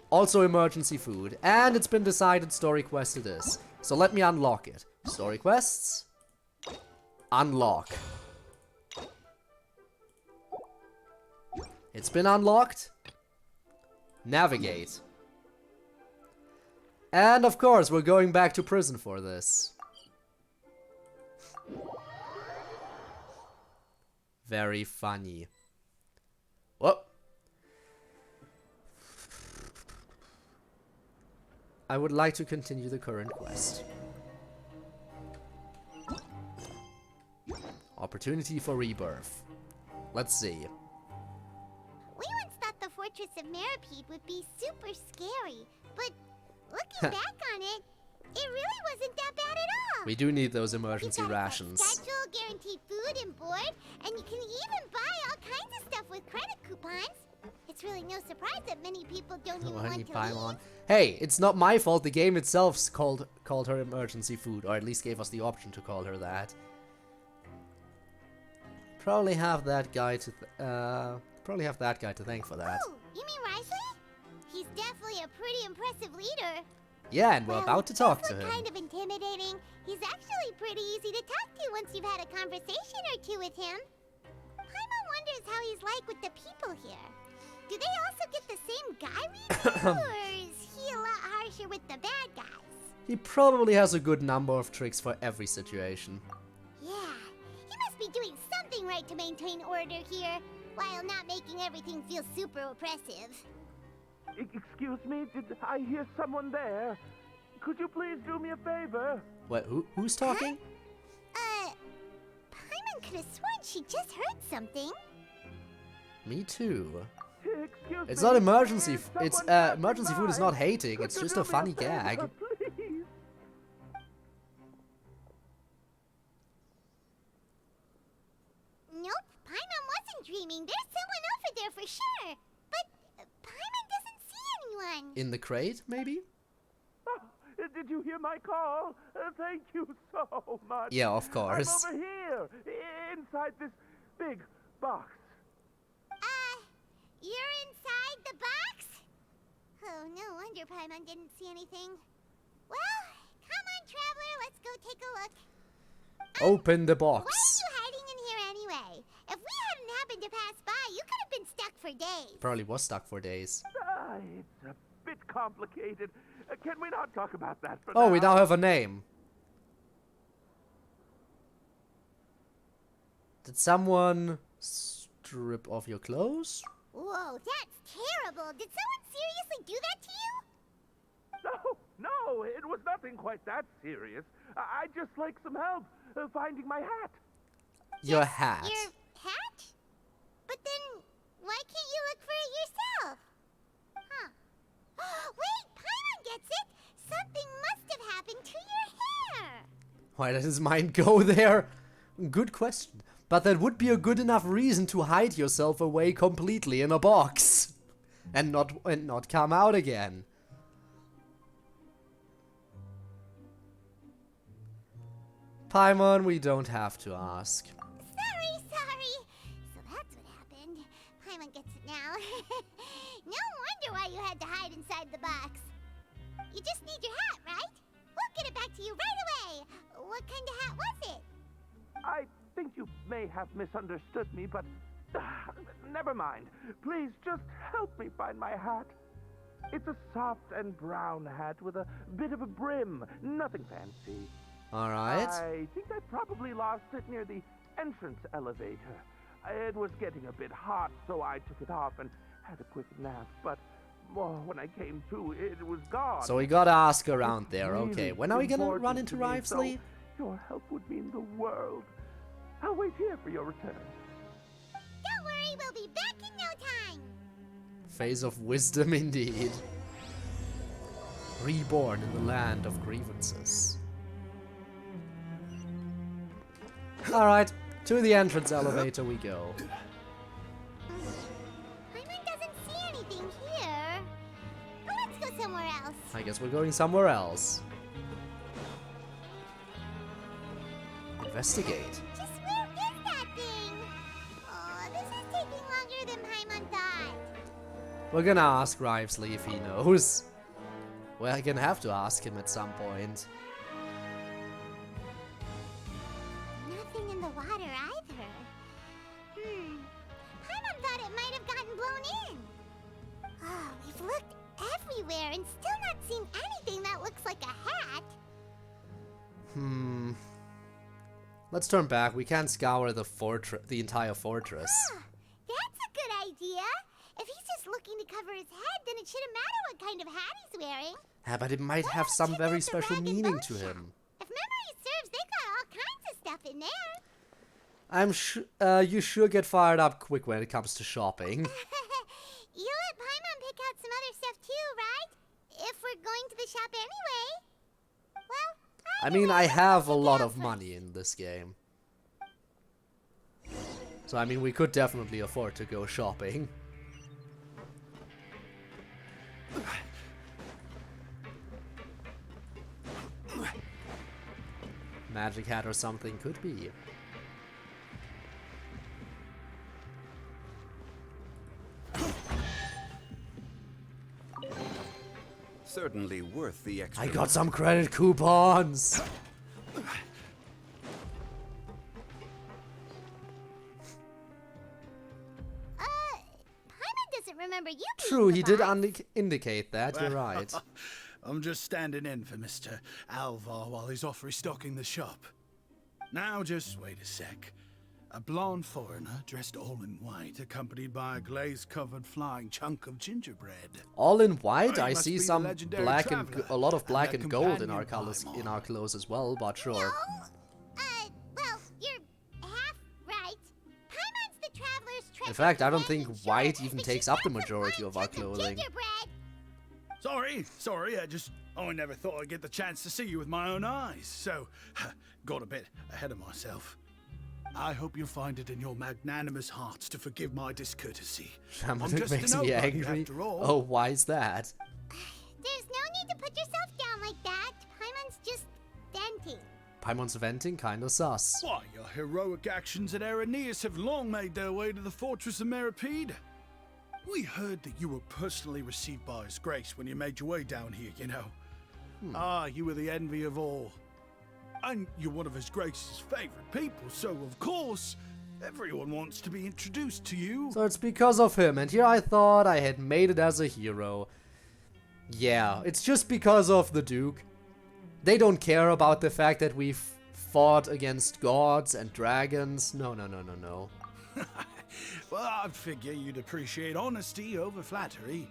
Also emergency food. And it's been decided story quest it is. So let me unlock it. Story quests. Unlock. It's been unlocked. Navigate. And of course, we're going back to prison for this. Very funny. Whoop. I would like to continue the current quest. Opportunity for rebirth. Let's see. We once thought the Fortress of Meropide would be super scary, but looking back on it, it really wasn't that bad at all. We do need those emergency rations. Schedule, guaranteed food and board, and you can even buy all kinds of stuff with credit coupons. It's really no surprise that many people don't even want to leave. Hey, it's not my fault. The game itself called her emergency food, or at least gave us the option to call her that. Probably have that guy to thank for that. Oh, you mean Wriothesley? He's definitely a pretty impressive leader. Yeah, and we're about to talk to him. Kind of intimidating. He's actually pretty easy to talk to once you've had a conversation or two with him. Paimon wonders how he's like with the people here. Do they also get the same guy reading, or is he a lot harsher with the bad guys? He probably has a good number of tricks for every situation. Yeah, he must be doing something right to maintain order here, while not making everything feel super oppressive. Excuse me, did I hear someone there? Could you please do me a favor? What, who's talking? Paimon could have sworn she just heard something. Me too. Excuse It's me, not emergency. It's emergency food is not hating. It's just a funny gag. Please. Nope, Paimon wasn't dreaming. There's someone over there for sure. But Paimon doesn't see anyone. In the crate, maybe? Oh, did you hear my call? Thank you so much. Yeah, of course. I'm over here, inside this big box. You're inside the box? Oh, no wonder Paimon didn't see anything. Well, come on, traveler, let's go take a look. Open the box. Why are you hiding in here anyway? If we hadn't happened to pass by, you could have been stuck for days. Probably was stuck for days. It's a bit complicated. Can we not talk about that for now? Oh, we now have a name. Did someone strip off your clothes? Whoa, that's terrible. Did someone seriously do that to you? No, it was nothing quite that serious. I'd just like some help finding my hat. Your hat. Your hat? But then, why can't you look for it yourself? Huh. Wait, Paimon gets it. Something must have happened to your hair. Why does his mind go there? Good question. But that would be a good enough reason to hide yourself away completely in a box. And not come out again. Paimon, we don't have to ask. Sorry. So that's what happened. Paimon gets it now. No wonder why you had to hide inside the box. You just need your hat, right? We'll get it back to you right away. What kind of hat was it? I think you may have misunderstood me, but never mind. Please just help me find my hat. It's a soft and brown hat with a bit of a brim. Nothing fancy. All right. I think I probably lost it near the entrance elevator. It was getting a bit hot, so I took it off and had a quick nap. But when I came to, it was gone. So we gotta ask around there. Really Okay, when are we gonna run into important to me, Wriothesley? so your help would mean the world. I'll wait here for your return. Don't worry, we'll be back in no time. Face of wisdom indeed. Reborn in the land of grievances. Alright, to the entrance elevator we go. Paimon doesn't see anything here. Well, let's go somewhere else. I guess we're going somewhere else. Investigate. Just where is that thing? Oh, this is taking longer than Paimon thought. We're gonna ask Wriothesley if he knows. We're gonna have to ask him at some point. Nothing in the water either. Paimon thought it might have gotten blown in. Oh, we've looked everywhere and still not seen anything that looks like a hat. Let's turn back. We can't scour the entire fortress. That's a good idea. If he's just looking to cover his head, then it shouldn't matter what kind of hat he's wearing. Yeah, but it might have some very special meaning to him. If memory serves, they got all kinds of stuff in there. I'm sure you sure get fired up quick when it comes to shopping. You let Paimon pick out some other stuff too, right? If we're going to the shop anyway. Well, I mean, I have a lot of money in this game. So, I mean, we could definitely afford to go shopping. Magic hat or something could be. Certainly worth the extra. I got some credit coupons! Paimon doesn't remember you being True, he did the indicate that, you're right. I'm just standing in for Mr. Alvar while he's off restocking the shop. Now just wait a sec. A blonde foreigner dressed all in white, accompanied by a glaze-covered flying chunk of gingerbread. All in white? Oh, I must see be the some legendary black and traveler a lot of black and and their gold in our companion colors, in our clothes as well, but sure. Well, you're half right. Paimon's the traveler's treasure. In fact, I don't think white even takes up the majority of our clothing. Sorry, I never thought I'd get the chance to see you with my own eyes, so got a bit ahead of myself. I hope you'll find it in your magnanimous hearts to forgive my discourtesy. It makes me angry. Oh, why is that? There's no need to put yourself down like that. Paimon's just venting. Paimon's venting? Kinda sus. Why, your heroic actions at Aeneas have long made their way to the Fortress of Meropide. We heard that you were personally received by His Grace when you made your way down here, you know. You were the envy of all. And you're one of His Grace's favorite people, so of course, everyone wants to be introduced to you. So it's because of him, and here I thought I had made it as a hero. Yeah, it's just because of the Duke. They don't care about the fact that we've fought against gods and dragons. No. Well, I'd figure you'd appreciate honesty over flattery.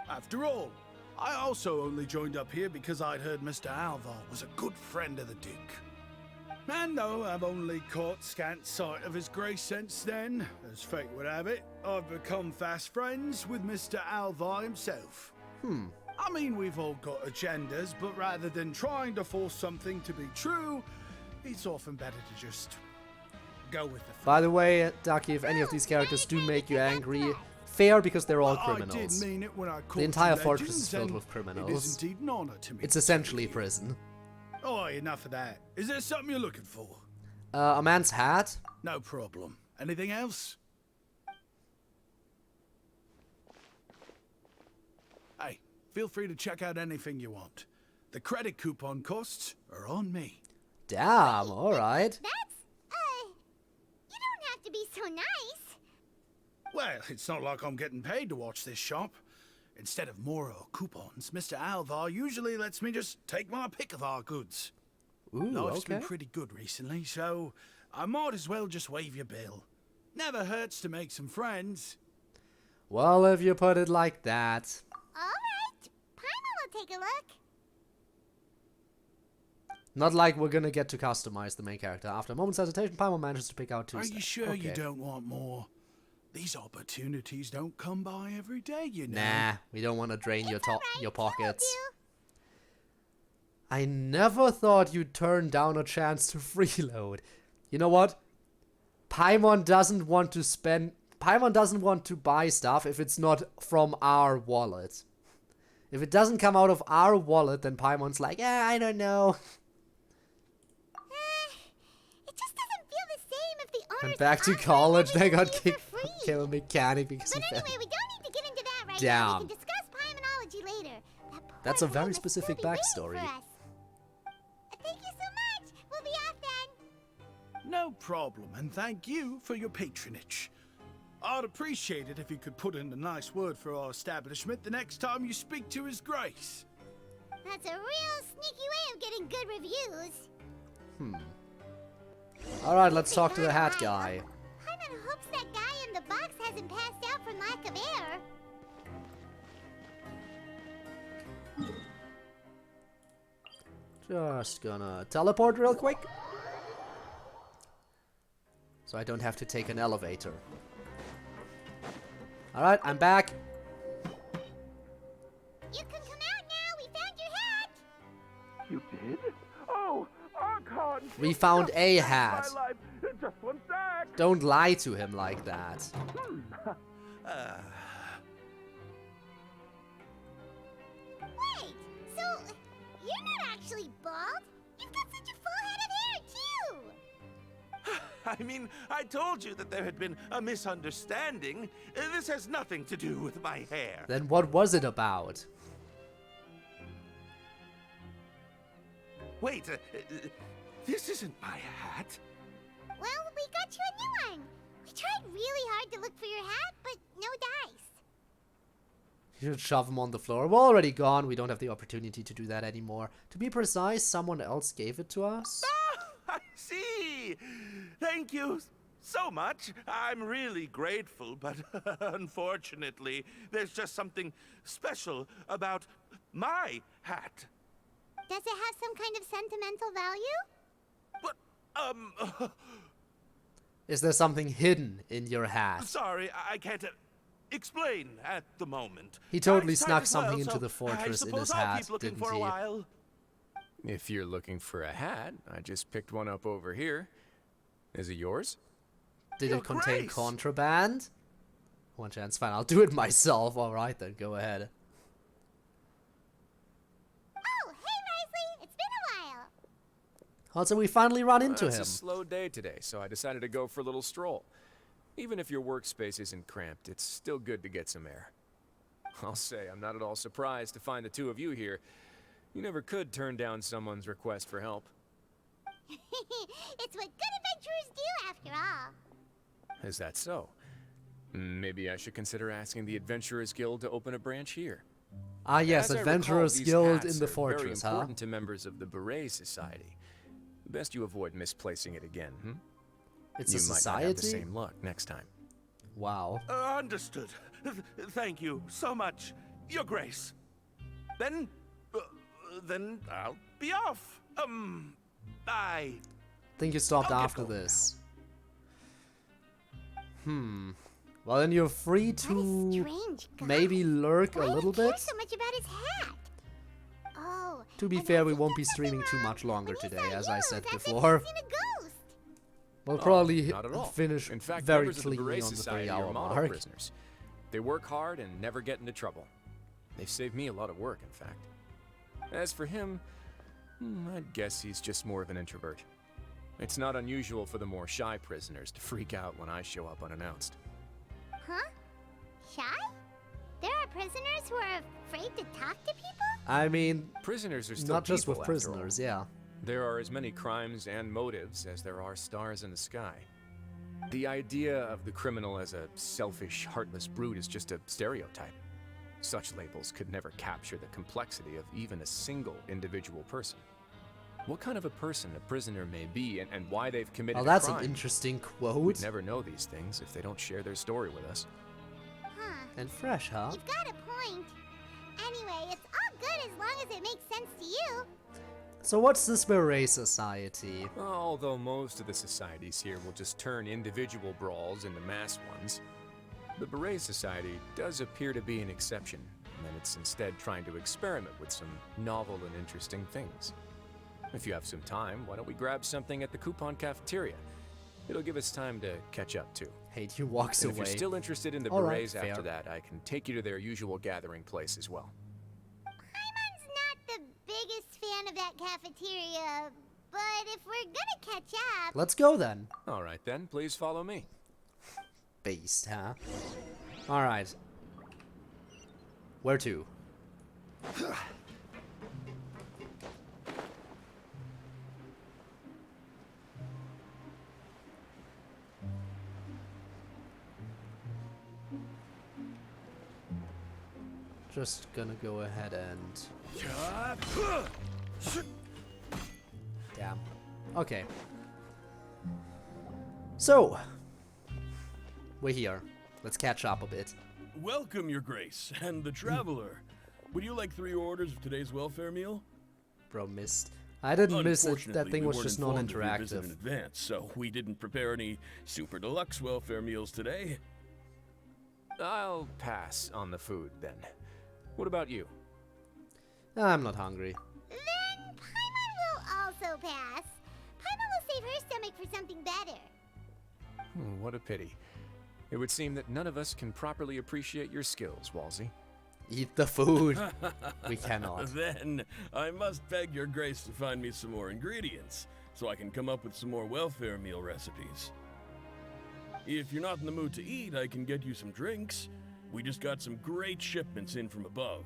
After all, I also only joined up here because I'd heard Mr. Alvar was a good friend of the Duke. And though I've only caught scant sight of His Grace since then, as fate would have it, I've become fast friends with Mr. Alvar himself. I mean, we've all got agendas, but rather than trying to force something to be true, it's often better to just go with the flow. By the way, Ducky, if any of these characters do make you angry, fair, because they're all criminals. I did mean it when I The entire called you fortress is legends, filled and with criminals. It is indeed an honor to me. It's essentially prison. Oh, enough of that. Is there something you're looking for? A man's hat? No problem. Anything else? Hey, feel free to check out anything you want. The credit coupon costs are on me. Damn, alright. You don't have to be so nice. Well, it's not like I'm getting paid to watch this shop. Instead of more coupons, Mr. Alvar usually lets me just take my pick of our goods. Ooh, Life's been okay. pretty good recently, so I might as well just waive your bill. Never hurts to make some friends. Well, if you put it like that. Alright, Paimon will take a look. Not like we're gonna get to customize the main character. After a moment's hesitation, Paimon manages to pick out two Are stacks. you sure you Okay. don't want more? These opportunities don't come by every day, you know. Nah, we don't want to drain your pockets. I never thought you'd turn down a chance to freeload. You know what? Paimon doesn't want to buy stuff if it's not from our wallet. If it doesn't come out of our wallet, then Paimon's like, I don't know. It just doesn't feel the same if the owners And back to college, they got kicked from Kill a Mechanic because But he anyway, we don't need to get into that right Damn. now. We can discuss Paimonology later. That's a very specific backstory. Thank you so much. We'll be off then. No problem, and thank you for your patronage. I'd appreciate it if you could put in a nice word for our establishment the next time you speak to His Grace. That's a real sneaky way of getting good reviews. Alright, let's talk to the hat guy. Paimon hopes that guy in the box hasn't passed out from lack of air. Just gonna teleport real quick. So I don't have to take an elevator. Alright, I'm back. You can come out now. We found your hat. You did? Oh, Archon! We found a hat. My life in just one sec! Don't lie to him like that. Wait, so you're not actually bald? You've got such a full head of hair, too! I mean, I told you that there had been a misunderstanding. This has nothing to do with my hair. Then what was it about? Wait, this isn't my hat. Well, we got you a new one. We tried really hard to look for your hat, but no dice. You should shove him on the floor. We're already gone. We don't have the opportunity to do that anymore. To be precise, someone else gave it to us. Ah, I see. Thank you so much. I'm really grateful, but unfortunately, there's just something special about my hat. Does it have some kind of sentimental value? But, Is there something hidden in your hat? sorry, I can't explain at the moment. He totally It's time snuck as well, something into so the fortress I in suppose his I'll hat, keep looking didn't for a he? while. If you're looking for a hat, I just picked one up over here. Is it yours? Did Your it contain Grace. contraband? One chance, fine. I'll do it myself. Alright then, go ahead. Oh, hey, Wriothesley. It's been a while. Also, we finally run into It's him. a slow day today, so I decided to go for a little stroll. Even if your workspace isn't cramped, it's still good to get some air. I'll say, I'm not at all surprised to find the two of you here. You never could turn down someone's request for help. It's what good adventurers do, after all. Is that so? Maybe I should consider asking the Adventurers Guild to open a branch here. Ah yes, As I Adventurers recall, these Guild hats in the are fortress, very huh? important to members of the Beret Society. Best you avoid misplacing it again, It's you a might not have the society? same luck next time. Wow. Understood. Thank you so much, Your Grace. Then I'll be off. Bye. Think you stopped I'll get after going this. Well, then you're free to Strange guy. maybe lurk a Why little do you care bit. so much about his hat? Oh. To be and fair, has we he won't done be streaming something too wrong? much longer When he today, saw as I you, said that's like before. he's seen a ghost. We'll probably Not at all. finish In fact, very members of the cleanly Beret on the Society 3-hour are model mark. prisoners. They work hard and never get into trouble. They've saved me a lot of work, in fact. As for him, I'd guess he's just more of an introvert. It's not unusual for the more shy prisoners to freak out when I show up unannounced. Huh? Shy? There are prisoners who are afraid to talk to people? I mean, prisoners are still not just with people, after all. prisoners, yeah. There are as many crimes and motives as there are stars in the sky. The idea of the criminal as a selfish, heartless brute is just a stereotype. Such labels could never capture the complexity of even a single individual person. What kind of a person a prisoner may be and why they've committed Oh, a that's crime. an interesting We'd quote. never know these things if they don't share their story with us. Huh. And fresh, huh? You've got a point. Anyway, it's all good as long as it makes sense to you. So what's this Beret Society? Although most of the societies here will just turn individual brawls into mass ones, The Beret Society does appear to be an exception, and it's instead trying to experiment with some novel and interesting things. If you have some time, why don't we grab something at the Coupon Cafeteria? It'll give us time to catch up too. He walks and away. If you're still interested in the All Berets right, after that, I can take you to their usual gathering place as well. Paimon's not the biggest fan of that cafeteria, but if we're gonna catch up... Let's go then. All right then, please follow me. Beast, huh? All right. Where to? Just gonna go ahead and... Damn. Okay. So, we're here. Let's catch up a bit. Welcome, Your Grace, and the Traveler. Would you like 3 orders of today's welfare meal? Bro, missed. I didn't miss it. That thing was just non-interactive. In advance, so we didn't prepare any super deluxe welfare meals today. I'll pass on the food then. What about you? I'm not hungry. Then Paimon will also pass. Paimon will save her stomach for something better. What a pity. It would seem that none of us can properly appreciate your skills, Walsey. Eat the food. We cannot. Then I must beg Your Grace to find me some more ingredients, so I can come up with some more welfare meal recipes. If you're not in the mood to eat, I can get you some drinks. We just got some great shipments in from above.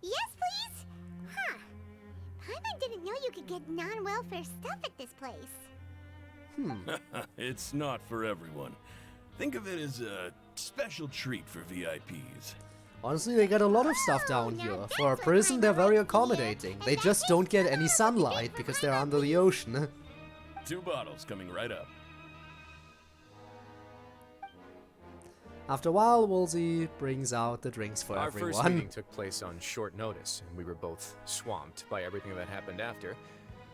Yes, please? Huh. Paimon didn't know you could get non-welfare stuff at this place. It's not for everyone. Think of it as a special treat for VIPs. Honestly, they get a lot of stuff down here. For a prison, they're very accommodating. They just don't get any sunlight because they're under the ocean. 2 bottles coming right up. After a while, Woolsey brings out the drinks for everyone. Our first meeting took place on short notice, and we were both swamped by everything that happened after,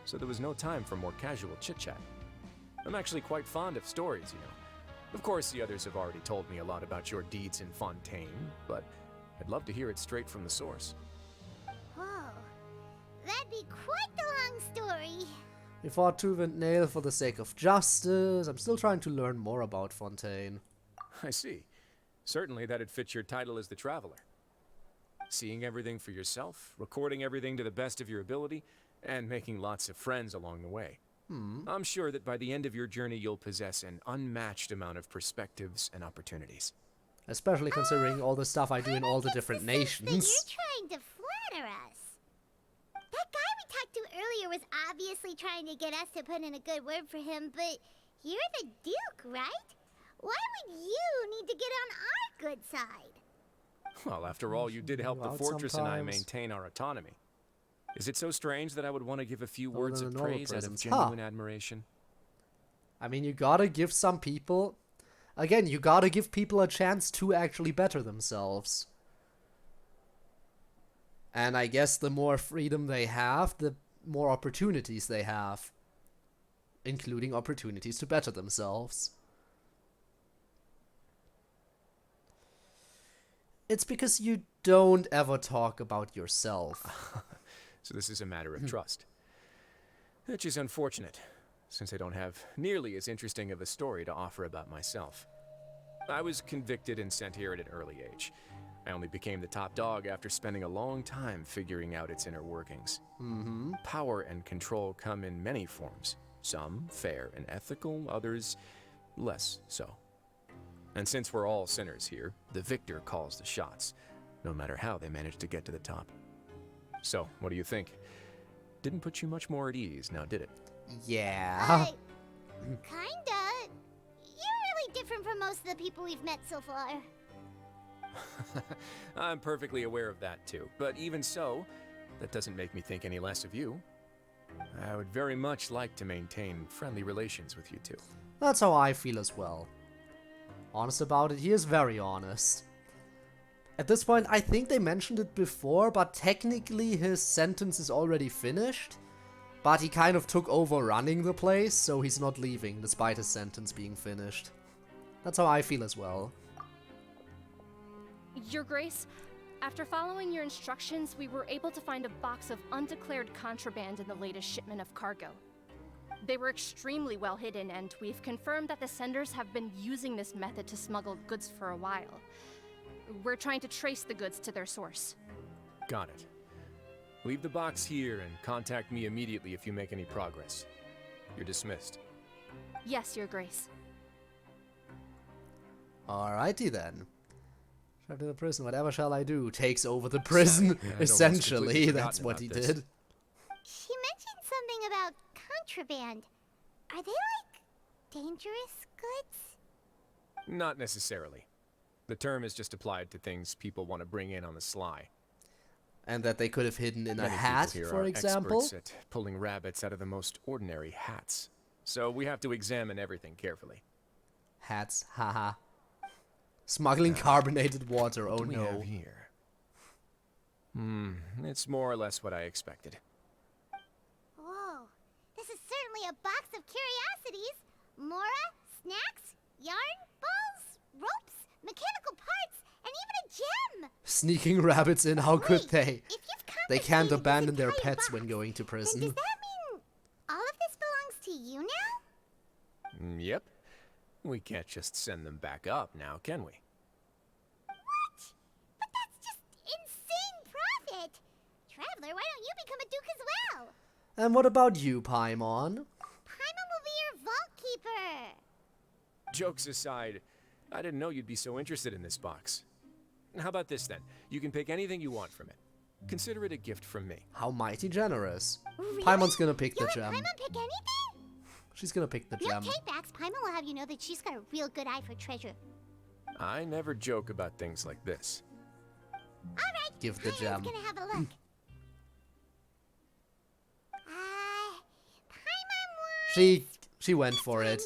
so there was no time for more casual chit-chat. I'm actually quite fond of stories, you know. Of course, the others have already told me a lot about your deeds in Fontaine, but I'd love to hear it straight from the source. Whoa. That'd be quite the long story. We fought tooth and nail for the sake of justice. I'm still trying to learn more about Fontaine. I see. Certainly that'd fit your title as the Traveler. Seeing everything for yourself, recording everything to the best of your ability, and making lots of friends along the way. I'm sure that by the end of your journey you'll possess an unmatched amount of perspectives and opportunities. Especially considering all the stuff I do in all the different nations. You're trying to flatter us. That guy we talked to earlier was obviously trying to get us to put in a good word for him, but you're the Duke, right? Why would you need to get on our good side? Well, after all, you did help the Fortress and I maintain our autonomy. Is it so strange that I would want to give a few words of praise out of genuine admiration? I mean, you gotta give some people... Again, you gotta give people a chance to actually better themselves. And I guess the more freedom they have, the more opportunities they have. Including opportunities to better themselves. It's because you don't ever talk about yourself. So this is a matter of trust. Which is unfortunate, since I don't have nearly as interesting of a story to offer about myself. I was convicted and sent here at an early age. I only became the top dog after spending a long time figuring out its inner workings. Power and control come in many forms. Some fair and ethical, others less so. And since we're all sinners here, the victor calls the shots, no matter how they manage to get to the top. So, what do you think? Didn't put you much more at ease, now did it? Yeah. Kinda. You're really different from most of the people we've met so far. I'm perfectly aware of that too, but even so, that doesn't make me think any less of you. I would very much like to maintain friendly relations with you two. That's how I feel as well. Honest about it, he is very honest. At this point, I think they mentioned it before, but technically his sentence is already finished. But he kind of took over running the place, so he's not leaving, despite his sentence being finished. That's how I feel as well. Your Grace, after following your instructions, we were able to find a box of undeclared contraband in the latest shipment of cargo. They were extremely well hidden, and we've confirmed that the senders have been using this method to smuggle goods for a while. We're trying to trace the goods to their source. Got it. Leave the box here and contact me immediately if you make any progress. You're dismissed. Yes, Your Grace. Alrighty then. Trapped in the prison, whatever shall I do? Takes over the prison, essentially. That's what he did. She mentioned something about contraband. Are they like dangerous goods? Not necessarily. The term is just applied to things people want to bring in on the sly. And that they could have hidden in a Many hat, people here for are example? experts at pulling rabbits out of the most ordinary hats. So we have to examine everything carefully. Hats, haha. Smuggling carbonated water, oh What do we no. have here? It's more or less what I expected. Whoa, this is certainly a box of curiosities. Mora, snacks, yarn, balls, ropes, mechanical parts, and even a gem. Sneaking rabbits in, how could they? If you've They can't confiscated this abandon their entire pets box, when going to then prison. does that mean all of this belongs to you now? Yep. We can't just send them back up now, can we? What? But that's just insane profit. Traveler, why don't you become a duke as well? And what about you, Paimon? Paimon will be your vault keeper. Jokes aside, I didn't know you'd be so interested in this box. How about this then? You can pick anything you want from it. Consider it a gift from me. How mighty generous. Really? Paimon's gonna pick the Let gem. Paimon pick anything? She's gonna pick the No gem. takebacks. Paimon will have you know that she's got a real good eye for treasure. I never joke about things like this. Alright, Give the Paimon's gem. gonna have a look. Paimon wants She went for it.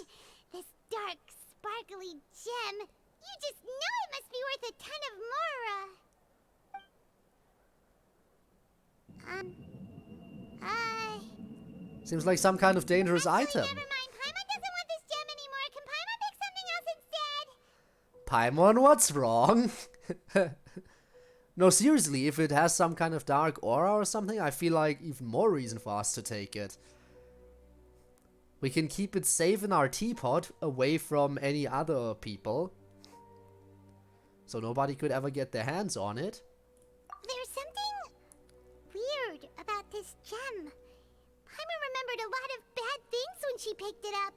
this dark, sparkly gem. You just know it must be worth a ton of mora. Seems like some kind of dangerous item. Never mind. Paimon doesn't want this gem anymore. Can Paimon pick something else instead? Paimon, what's wrong? No, seriously, if it has some kind of dark aura or something, I feel like even more reason for us to take it. We can keep it safe in our teapot, away from any other people. So nobody could ever get their hands on it. There's something weird about this gem. Paimon remembered a lot of bad things when she picked it up.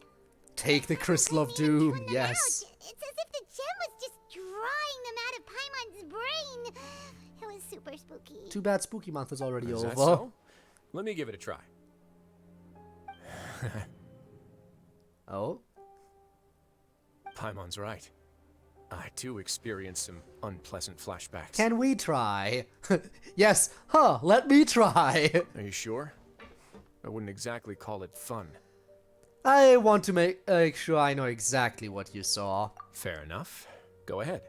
Take the Crystal of Doom, yes. It's as if the gem was just drawing them out of Paimon's brain. It was super spooky. Too bad Spooky Month is already Is over. that so? Let me give it a try. Oh? Paimon's right. I too experienced some unpleasant flashbacks. Can we try? Yes, let me try. Are you sure? I wouldn't exactly call it fun. I want to make sure I know exactly what you saw. Fair enough. Go ahead.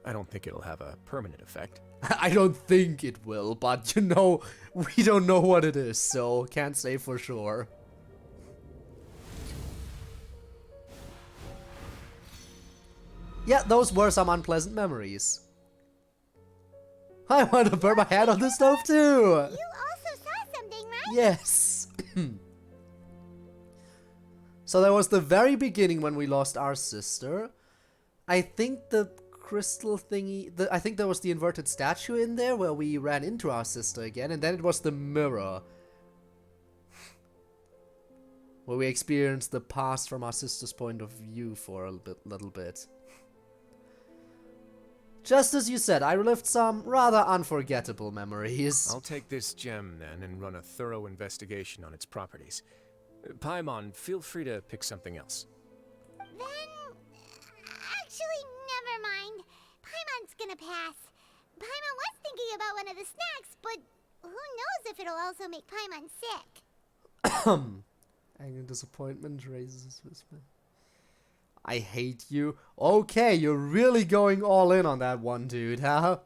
I don't think it'll have a permanent effect. I don't think it will, but you know, we don't know what it is, so can't say for sure. Yeah, those were some unpleasant memories. I want to burn my hand on the stove too! You also saw something, right? Yes! So that was the very beginning when we lost our sister. I think the crystal thingy... I think there was the inverted statue in there where we ran into our sister again, and then it was the mirror. Where we experienced the past from our sister's point of view for a little bit. Just as you said, I relived some rather unforgettable memories. I'll take this gem then and run a thorough investigation on its properties. Paimon, feel free to pick something else. Then, actually, never mind. Paimon's gonna pass. Paimon was thinking about one of the snacks, but who knows if it'll also make Paimon sick. Anger and disappointment raises whisper. I hate you. Okay, you're really going all in on that one, dude, huh?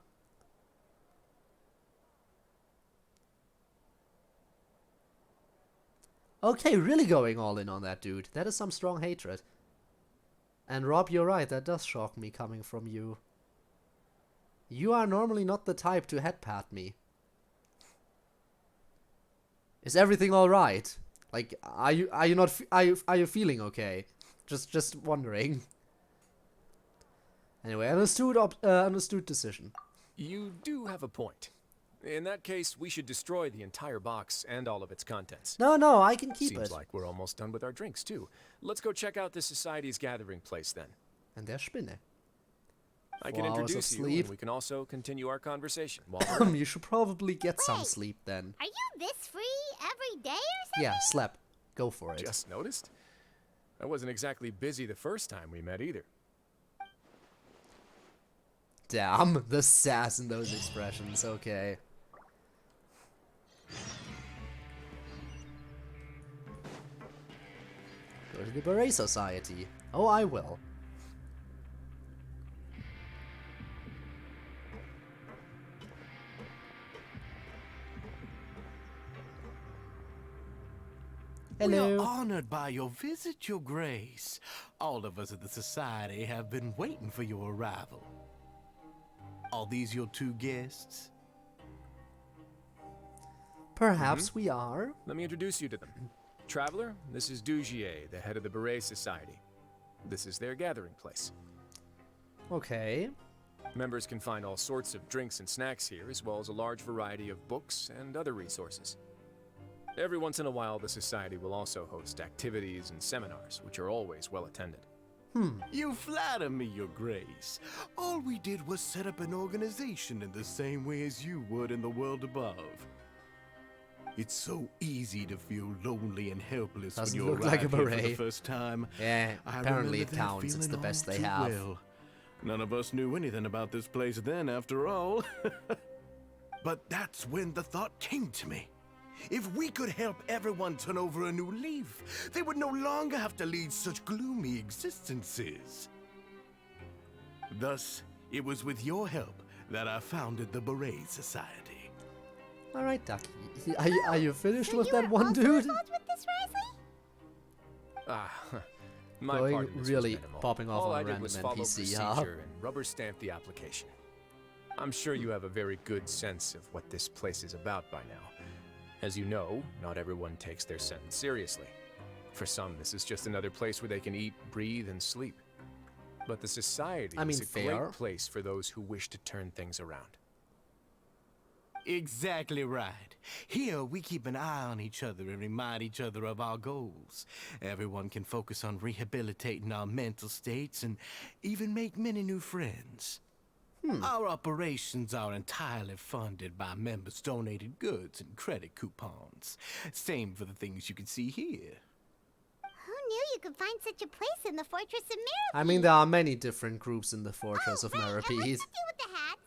Okay, really going all in on that dude. That is some strong hatred. And Rob, you're right, that does shock me coming from you. You are normally not the type to head pat me. Is everything alright? Like, are you feeling okay? Just wondering. Anyway, understood decision. You do have a point. In that case, we should destroy the entire box and all of its contents. No, I can keep it. Seems like we're almost done with our drinks, too. Let's go check out the Society's gathering place, then. And der Spinne. I can introduce you, and we can also continue our conversation. You should probably get some sleep, then. Are you this free every day or something? Yeah, slap. Go for it. Just noticed? I wasn't exactly busy the first time we met, either. Damn, the sass in those expressions, okay. Go to the Beret Society. Oh, I will. Hello. We are honored by your visit, Your Grace. All of us at the Society have been waiting for your arrival. Are these your two guests? Perhaps we are. Let me introduce you to them. Traveler, this is Dugier, the head of the Beret Society. This is their gathering place. Okay. Members can find all sorts of drinks and snacks here, as well as a large variety of books and other resources. Every once in a while, the Society will also host activities and seminars, which are always well attended. You flatter me, Your Grace. All we did was set up an organization in the same way as you would in the world above. It's so easy to feel lonely and helpless Doesn't when you look arrive like a here beret. for the first time. Yeah, I apparently remember it that counts. It's the feeling best all they too have. well. None of us knew anything about this place then, after all. But that's when the thought came to me. If we could help everyone turn over a new leaf, they would no longer have to lead such gloomy existences. Thus, it was with your help that I founded the Beret Society. All right, Ducky. Are you finished with that one dude? With this, Wriothesley? My Going part in this really was minimal. popping off All on a I did random was follow NPC, procedure huh? and rubber stamp the application. I'm sure you have a very good sense of what this place is about by now. As you know, not everyone takes their sentence seriously. For some, this is just another place where they can eat, breathe, and sleep. But the Society is a great place for those who wish to turn things around. Exactly right. Here, we keep an eye on each other and remind each other of our goals. Everyone can focus on rehabilitating our mental states and even make many new friends. Our operations are entirely funded by members' donated goods and credit coupons. Same for the things you can see here. Who knew you could find such a place in the Fortress of Meropide? I mean, there are many different groups in the Fortress of Meropide. What's to do with the hats?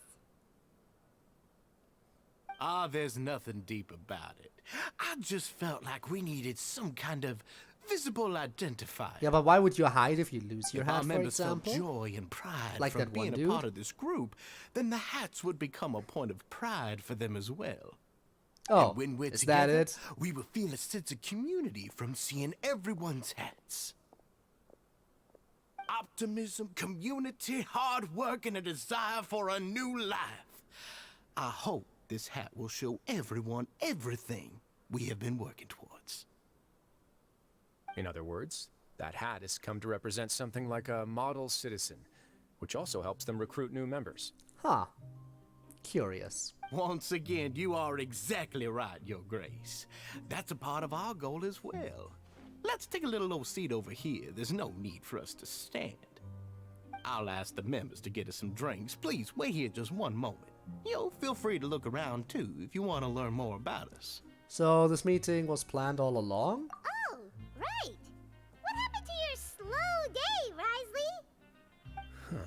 There's nothing deep about it. I just felt like we needed some kind of visible identifier. Yeah, but why would you hide if you lose your If hat, our for members example? felt joy and pride Like from that one being a dude? part of this group, then the hats would become a point of pride for them as well. Oh, and when we're is that together, it? we will feel a sense of community from seeing everyone's hats. Optimism, community, hard work, and a desire for a new life. I hope this hat will show everyone everything we have been working towards. In other words, that hat has come to represent something like a model citizen, which also helps them recruit new members. Huh. Curious. Once again, you are exactly right, Your Grace. That's a part of our goal as well. Let's take a little old seat over here. There's no need for us to stand. I'll ask the members to get us some drinks. Please, wait here just one moment. Feel free to look around too if you want to learn more about us. So this meeting was planned all along? Oh, right. What happened to your slow day, Wriothesley?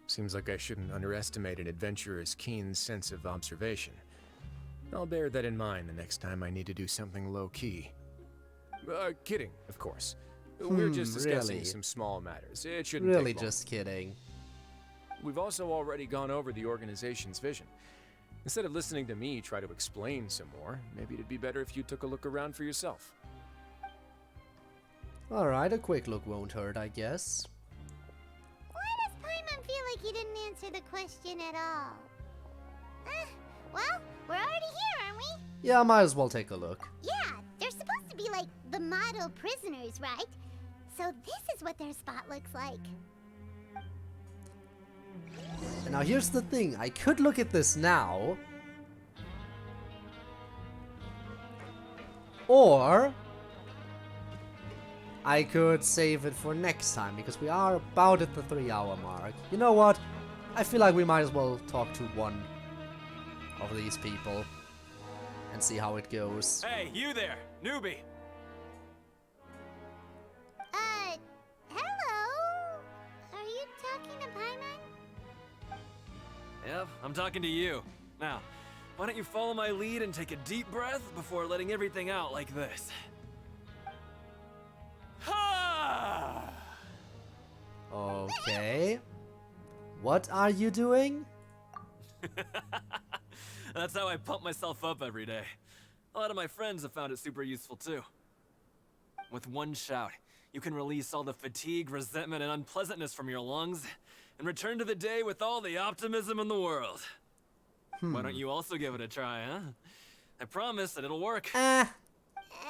Seems like I shouldn't underestimate an adventurer's keen sense of observation. I'll bear that in mind the next time I need to do something low-key. Kidding, of course. We're just discussing really? some small matters. It shouldn't take Really long. just kidding. We've also already gone over the organization's vision. Instead of listening to me try to explain some more, maybe it'd be better if you took a look around for yourself. Alright, a quick look won't hurt, I guess. answer the question at all. Well, we're already here, aren't we? Yeah, might as well take a look. Yeah, they're supposed to be like the model prisoners, right? So this is what their spot looks like. And now here's the thing, I could look at this now. Or I could save it for next time, because we are about at the 3-hour mark. You know what? I feel like we might as well talk to one of these people and see how it goes. Hey, you there, newbie! Hello? Are you talking to Paimon? Yep, I'm talking to you. Now, why don't you follow my lead and take a deep breath before letting everything out like this? Ha! Okay. What are you doing? That's how I pump myself up every day. A lot of my friends have found it super useful too. With one shout, you can release all the fatigue, resentment, and unpleasantness from your lungs and return to the day with all the optimism in the world. Why don't you also give it a try, huh? I promise that it'll work.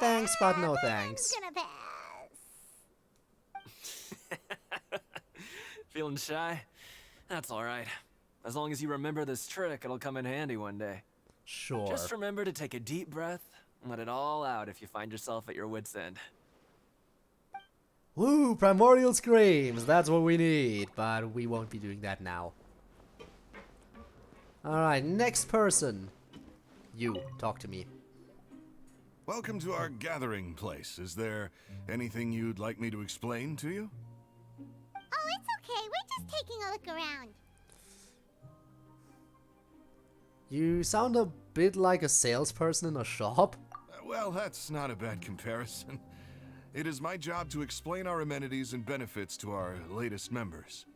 Thanks, but no thanks. I'm gonna pass. Feeling shy? That's alright. As long as you remember this trick, it'll come in handy one day. Sure. Just remember to take a deep breath and let it all out if you find yourself at your wit's end. Woo, primordial screams, that's what we need, but we won't be doing that now. Alright, next person. You, talk to me. Welcome to our gathering place. Is there anything you'd like me to explain to you? Oh, it's okay. We're just taking a look around. You sound a bit like a salesperson in a shop. Well, that's not a bad comparison. It is my job to explain our amenities and benefits to our latest members.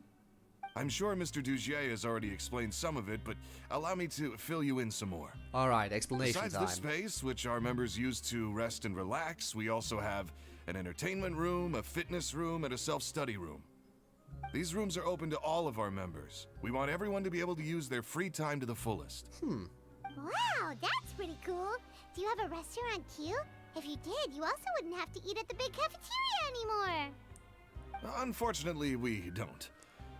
I'm sure Mr. Dugier has already explained some of it, but allow me to fill you in some more. Alright, explanation Besides time. this space, which our members use to rest and relax, we also have an entertainment room, a fitness room, and a self-study room. These rooms are open to all of our members. We want everyone to be able to use their free time to the fullest. Wow, that's pretty cool. Do you have a restaurant too? If you did, you also wouldn't have to eat at the big cafeteria anymore. Unfortunately, we don't.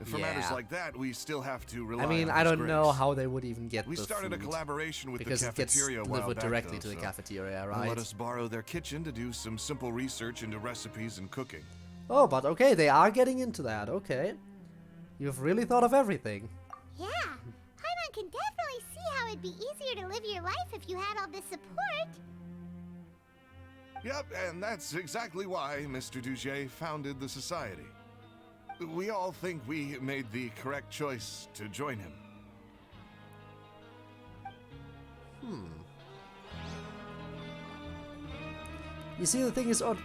For matters like that, we still have to rely I mean, on I his don't grace. know how they would even get We the started food, a collaboration with the because cafeteria it gets a while delivered back, directly though, to the so cafeteria, they'll right? let us borrow their kitchen to do some simple research into recipes and cooking. Oh, but okay, they are getting into that, okay. You've really thought of everything. Yeah, Paimon can definitely see how it'd be easier to live your life if you had all this support. Yep, and that's exactly why Mr. Dugier founded the society. We all think we made the correct choice to join him. You see, the thing is, on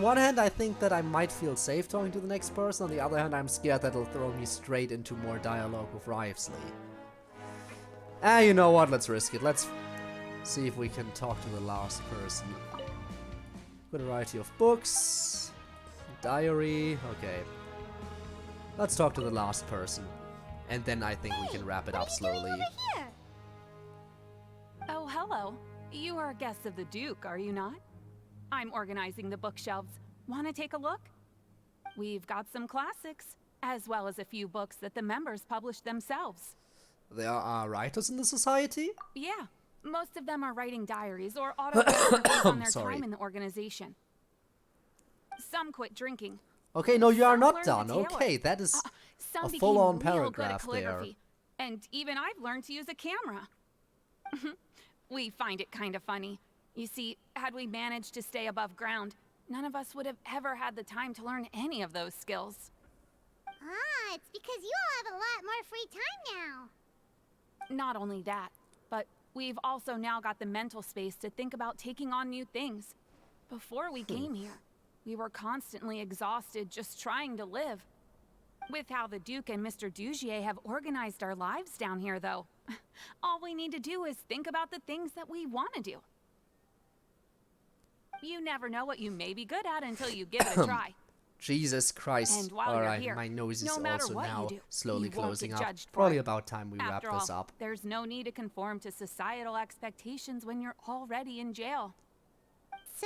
one hand, I think that I might feel safe talking to the next person. On the other hand, I'm scared that it'll throw me straight into more dialogue with Wriothesley. You know what? Let's risk it. Let's see if we can talk to the last person. Got a variety of books, diary. Okay. Let's talk to the last person. And then I think we can wrap it up slowly. Oh, hello. You are guests of the Duke, are you not? I'm organizing the bookshelves. Want to take a look? We've got some classics, as well as a few books that the members publish themselves. There are writers in the society? Yeah, most of them are writing diaries or autobiographies on their Sorry. time in the organization. Some quit drinking. Okay, no, you are Some not learned done. to tailor. Okay, that is Some a became full-on real good at paragraph there. calligraphy. And even I've learned to use a camera. We find it kind of funny. You see, had we managed to stay above ground, none of us would have ever had the time to learn any of those skills. Ah, it's because you all have a lot more free time now. Not only that, but we've also now got the mental space to think about taking on new things. Before we came here, we were constantly exhausted just trying to live. With how the Duke and Mr. Dugier have organized our lives down here, though, all we need to do is think about the things that we want to do. You never know what you may be good at until you give it a try. Jesus Christ. And while you're Alright, here, my nose is no matter also what now you do, slowly you won't closing get up. judged for Probably it. about time we wrap After this all, up. there's no need to conform to societal expectations when you're already in jail. So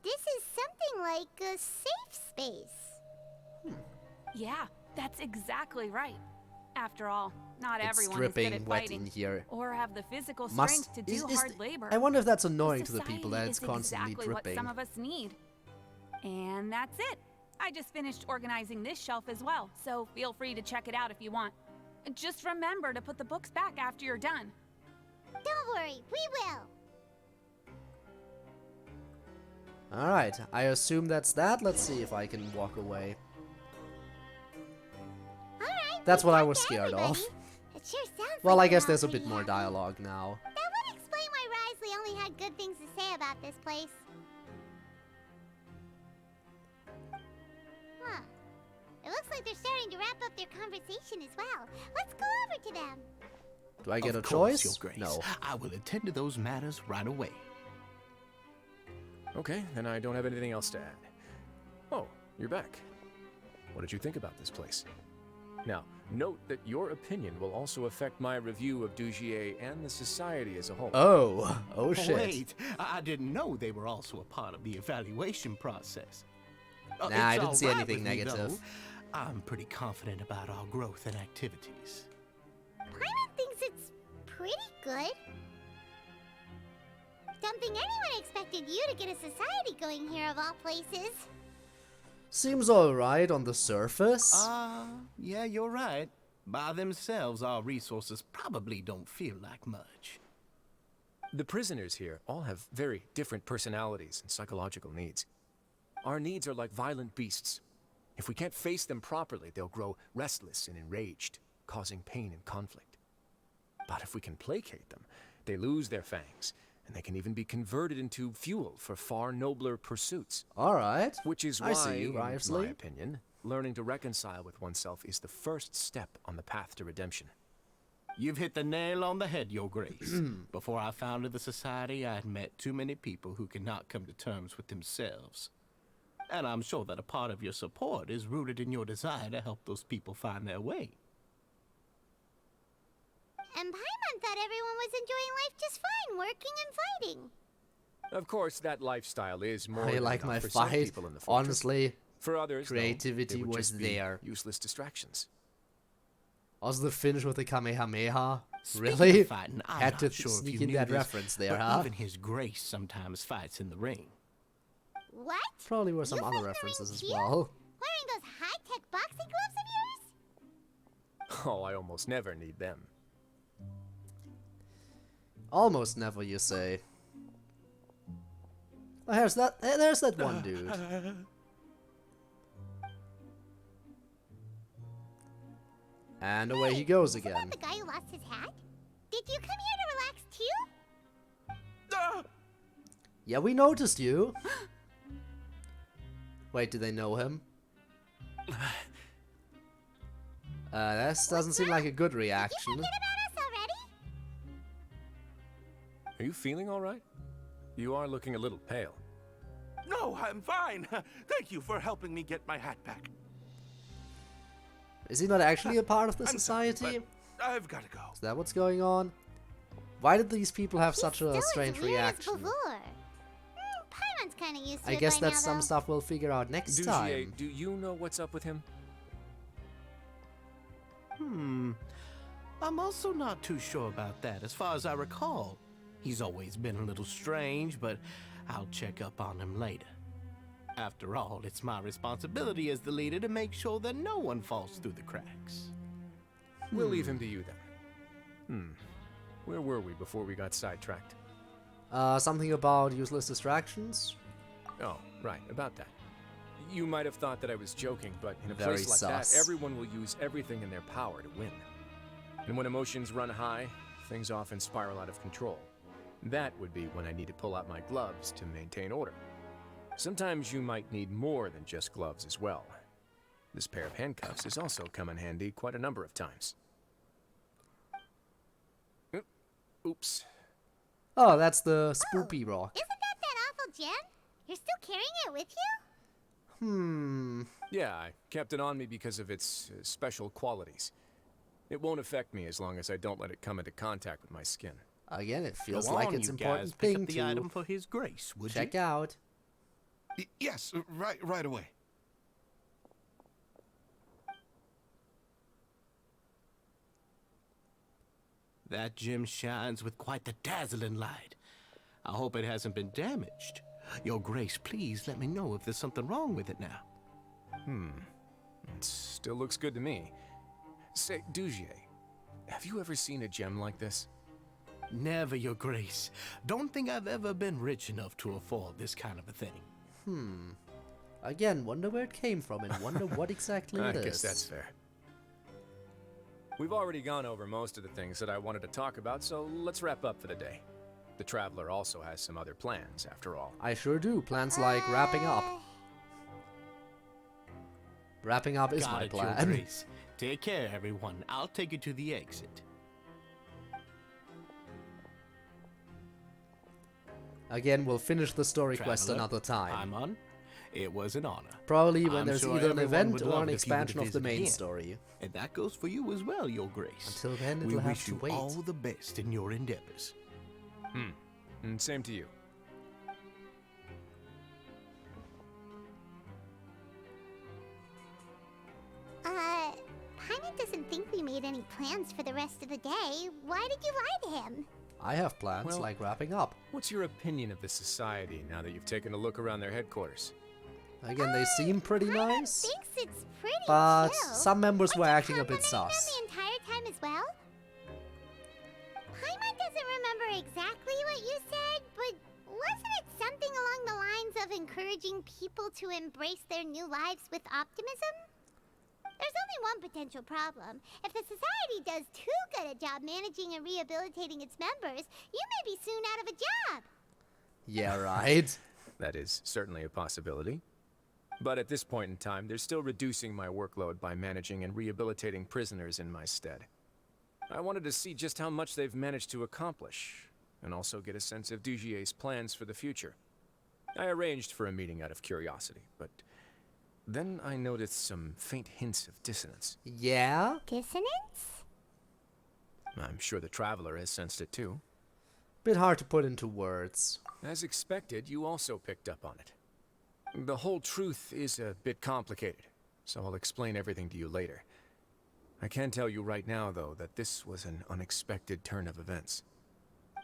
this is something like a safe space. Yeah, that's exactly right. After all, not It's everyone is good dripping at wet fighting in here. or have the physical Must- strength to do is- hard labor. I wonder if that's The annoying to the people that society it's is constantly exactly dripping. what some of us need. And that's it. I just finished organizing this shelf as well, so feel free to check it out if you want. Just remember to put the books back after you're done. Don't worry, we will. Alright, I assume that's that. Let's see if I can walk away. Alright. That's what I was scared of. It sure sounds Well, like I guess you're there's a all bit pretty more happy. dialogue now. That would explain why Wriothesley only had good things to say about this place. Huh. It looks like they're starting to wrap up their conversation as well. Let's go over to them. Do I get Of a course, choice? Your Grace. No. I will attend to those matters right away. Okay, then I don't have anything else to add. Oh, you're back. What did you think about this place? Now, note that your opinion will also affect my review of Dugier and the society as a whole. Oh shit. Wait, I didn't know they were also a part of the evaluation process. Nah, It's I didn't all see right anything with me, negative. though. I'm pretty confident about our growth and activities. Paimon thinks it's pretty good. Don't think anyone expected you to get a society going here of all places. Seems alright on the surface. Yeah, you're right. By themselves, our resources probably don't feel like much. The prisoners here all have very different personalities and psychological needs. Our needs are like violent beasts. If we can't face them properly, they'll grow restless and enraged, causing pain and conflict. But if we can placate them, they lose their fangs, and they can even be converted into fuel for far nobler pursuits. Alright. Which is I why, see you, in my Wriothesley. opinion, learning to reconcile with oneself is the first step on the path to redemption. You've hit the nail on the head, Your Grace. Before I founded the Society, I had met too many people who could not come to terms with themselves. And I'm sure that a part of your support is rooted in your desire to help those people find their way. And Paimon thought everyone was enjoying life just fine, working and fighting. Of course, that lifestyle is more I than like enough my for some fight. people in the fortress. Honestly, For others, though, creativity they would was just be there. useless distractions. Also the finish with the Kamehameha. Speaking Really? of fighting, I'm Had to not sure if sneak you in knew that this, reference there, but huh? even His Grace sometimes fights in the ring. What? Probably were some You other fight in the references ring as too? well. Wearing those high-tech boxing gloves of yours? Oh, I almost never need them. Almost never, you say. Oh, there's that one dude. And away he goes Isn't that again. the guy who lost his hat? Did you come here to relax too? Yeah, we noticed you. Wait, do they know him? This doesn't seem like a good reaction. Forget about us already? Are you feeling all right? You are looking a little pale. No, I'm fine. Thank you for helping me get my hat back. Is he not actually a part of the I'm sorry, society? but I've got to go. Is that what's going on? Why did these people have such a Still strange as weird as reaction? before. Paimon's kind of used to I it guess by that's now, some though. stuff we'll figure out next Dugier, time. do you know what's up with him? I'm also not too sure about that. As far as I recall, he's always been a little strange, but I'll check up on him later. After all, it's my responsibility as the leader to make sure that no one falls through the cracks. We'll leave him to you then. Where were we before we got sidetracked? Something about useless distractions? Oh, right, about that. You might have thought that I was joking, but in a Very place like sus. that, everyone will use everything in their power to win. And when emotions run high, things often spiral out of control. That would be when I need to pull out my gloves to maintain order. Sometimes you might need more than just gloves as well. This pair of handcuffs has also come in handy quite a number of times. Oops. Oh, that's the spoopy rock. Isn't that awful gem? You're still carrying it with you? Yeah, I kept it on me because of its special qualities. It won't affect me as long as I don't let it come into contact with my skin. Again, it feels Go like on, it's you important guys, pick thing up the to item for His Grace, would check you? out. Yes, right away. That gem shines with quite the dazzling light. I hope it hasn't been damaged. Your Grace, please let me know if there's something wrong with it now. It still looks good to me. Say, Dugier, have you ever seen a gem like this? Never, Your Grace. Don't think I've ever been rich enough to afford this kind of a thing. Again, wonder where it came from and wonder what exactly it is. I guess that's fair. We've already gone over most of the things that I wanted to talk about, so let's wrap up for the day. The Traveler also has some other plans, after all. I sure do. Plans like wrapping up. Wrapping up is Got my it, Your plan. Grace. Take care, everyone. I'll take you to the exit. Again, we'll finish the story quest Traveler, another time. I'm on. It was an honor. Probably when I'm there's sure either an everyone event would or love an it if you would expansion of the visit main again. story. And that goes for you as well, Your Grace. Until then, we it'll have wish to you wait. all the best in your endeavors. And same to you. Paimon doesn't think we made any plans for the rest of the day. Why did you lie to him? I have plans Well, like wrapping up. What's your opinion of the Society now that you've taken a look around their headquarters? Again, they seem pretty nice, Thinks it's pretty but chill. some members were acting a bit Complimenting them sus. the entire time as well? Paimon doesn't remember exactly what you said, but wasn't it something along the lines of encouraging people to embrace their new lives with optimism? There's only one potential problem. If the Society does too good a job managing and rehabilitating its members, you may be soon out of a job. Yeah, right. That is certainly a possibility. But at this point in time, they're still reducing my workload by managing and rehabilitating prisoners in my stead. I wanted to see just how much they've managed to accomplish, and also get a sense of Dugier's plans for the future. I arranged for a meeting out of curiosity, but then I noticed some faint hints of dissonance. Yeah? Dissonance? I'm sure the Traveler has sensed it too. Bit hard to put into words. As expected, you also picked up on it. The whole truth is a bit complicated, so I'll explain everything to you later. I can tell you right now, though, that this was an unexpected turn of events.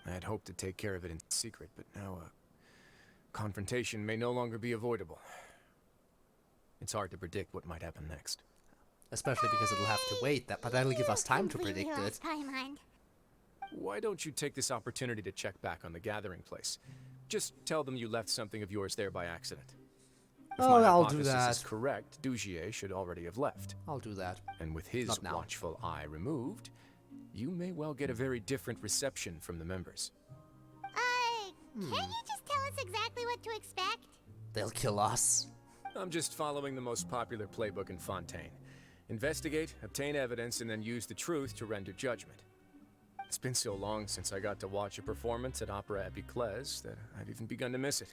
I had hoped to take care of it in secret, but now a confrontation may no longer be avoidable. It's hard to predict what might happen next. Especially because it'll have to wait, but that'll give us time to predict it. Paimon. Why don't you take this opportunity to check back on the gathering place? Just tell them you left something of yours there by accident. If Oh, my I'll do hypothesis that. is correct, Dugier should already have left. I'll do that. And with his Not now. watchful eye removed, you may well get a very different reception from the members. Can't you just tell us exactly what to expect? They'll kill us. I'm just following the most popular playbook in Fontaine. Investigate, obtain evidence, and then use the truth to render judgment. It's been so long since I got to watch a performance at Opera Epiclese that I've even begun to miss it.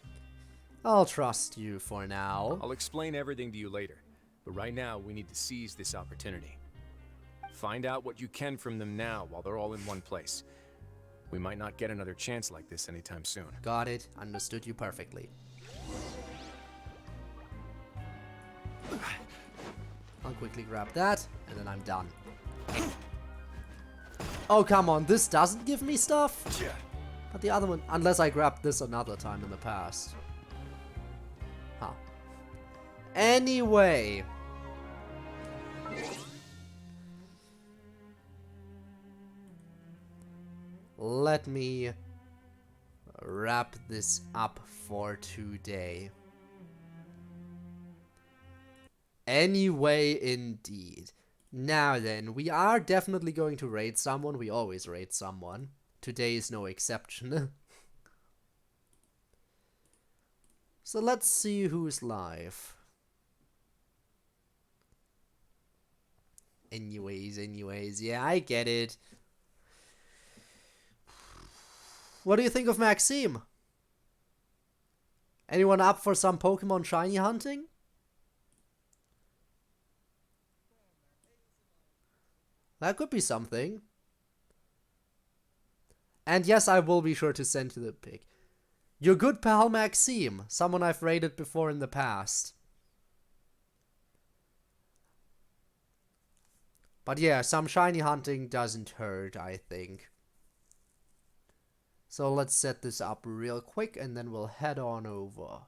I'll trust you for now. I'll explain everything to you later, but right now we need to seize this opportunity. Find out what you can from them now while they're all in one place. We might not get another chance like this anytime soon. Got it. Understood you perfectly. I'll quickly grab that, and then I'm done. Oh, come on. This doesn't give me stuff? But the other one, unless I grabbed this another time in the past. Huh. Anyway. Let me wrap this up for today. Anyway, indeed. Now then, we are definitely going to raid someone. We always raid someone. Today is no exception. So let's see who's live. Anyways, yeah, I get it. What do you think of Maxime? Anyone up for some Pokemon shiny hunting? That could be something. And yes, I will be sure to send you the pic. Your good pal Maxime, someone I've raided before in the past. But yeah, some shiny hunting doesn't hurt, I think. So let's set this up real quick and then we'll head on over.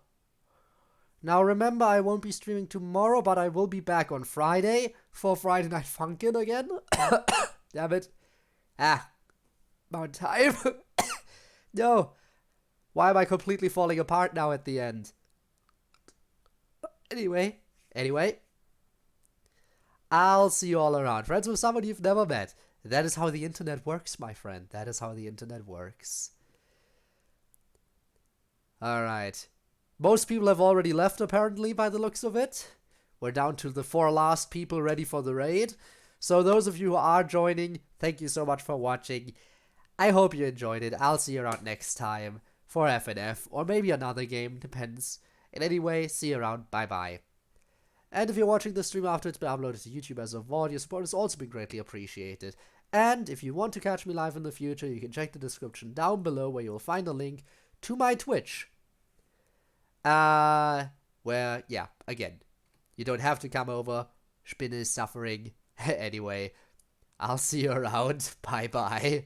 Now remember, I won't be streaming tomorrow, but I will be back on Friday for Friday Night Funkin' again. Damn it. About time. No. Why am I completely falling apart now at the end? Anyway. I'll see you all around. Friends with someone you've never met. That is how the internet works, my friend. That is how the internet works. Alright. Most people have already left, apparently, by the looks of it. We're down to the 4 last people ready for the raid. So those of you who are joining, thank you so much for watching. I hope you enjoyed it. I'll see you around next time for FNF, or maybe another game, depends. And anyway, see you around. Bye-bye. And if you're watching the stream after it's been uploaded to YouTube as a VOD, your support has also been greatly appreciated. And if you want to catch me live in the future, you can check the description down below where you'll find a link to my Twitch. Where, yeah, again, you don't have to come over. Spinne is suffering. Anyway, I'll see you around. Bye-bye.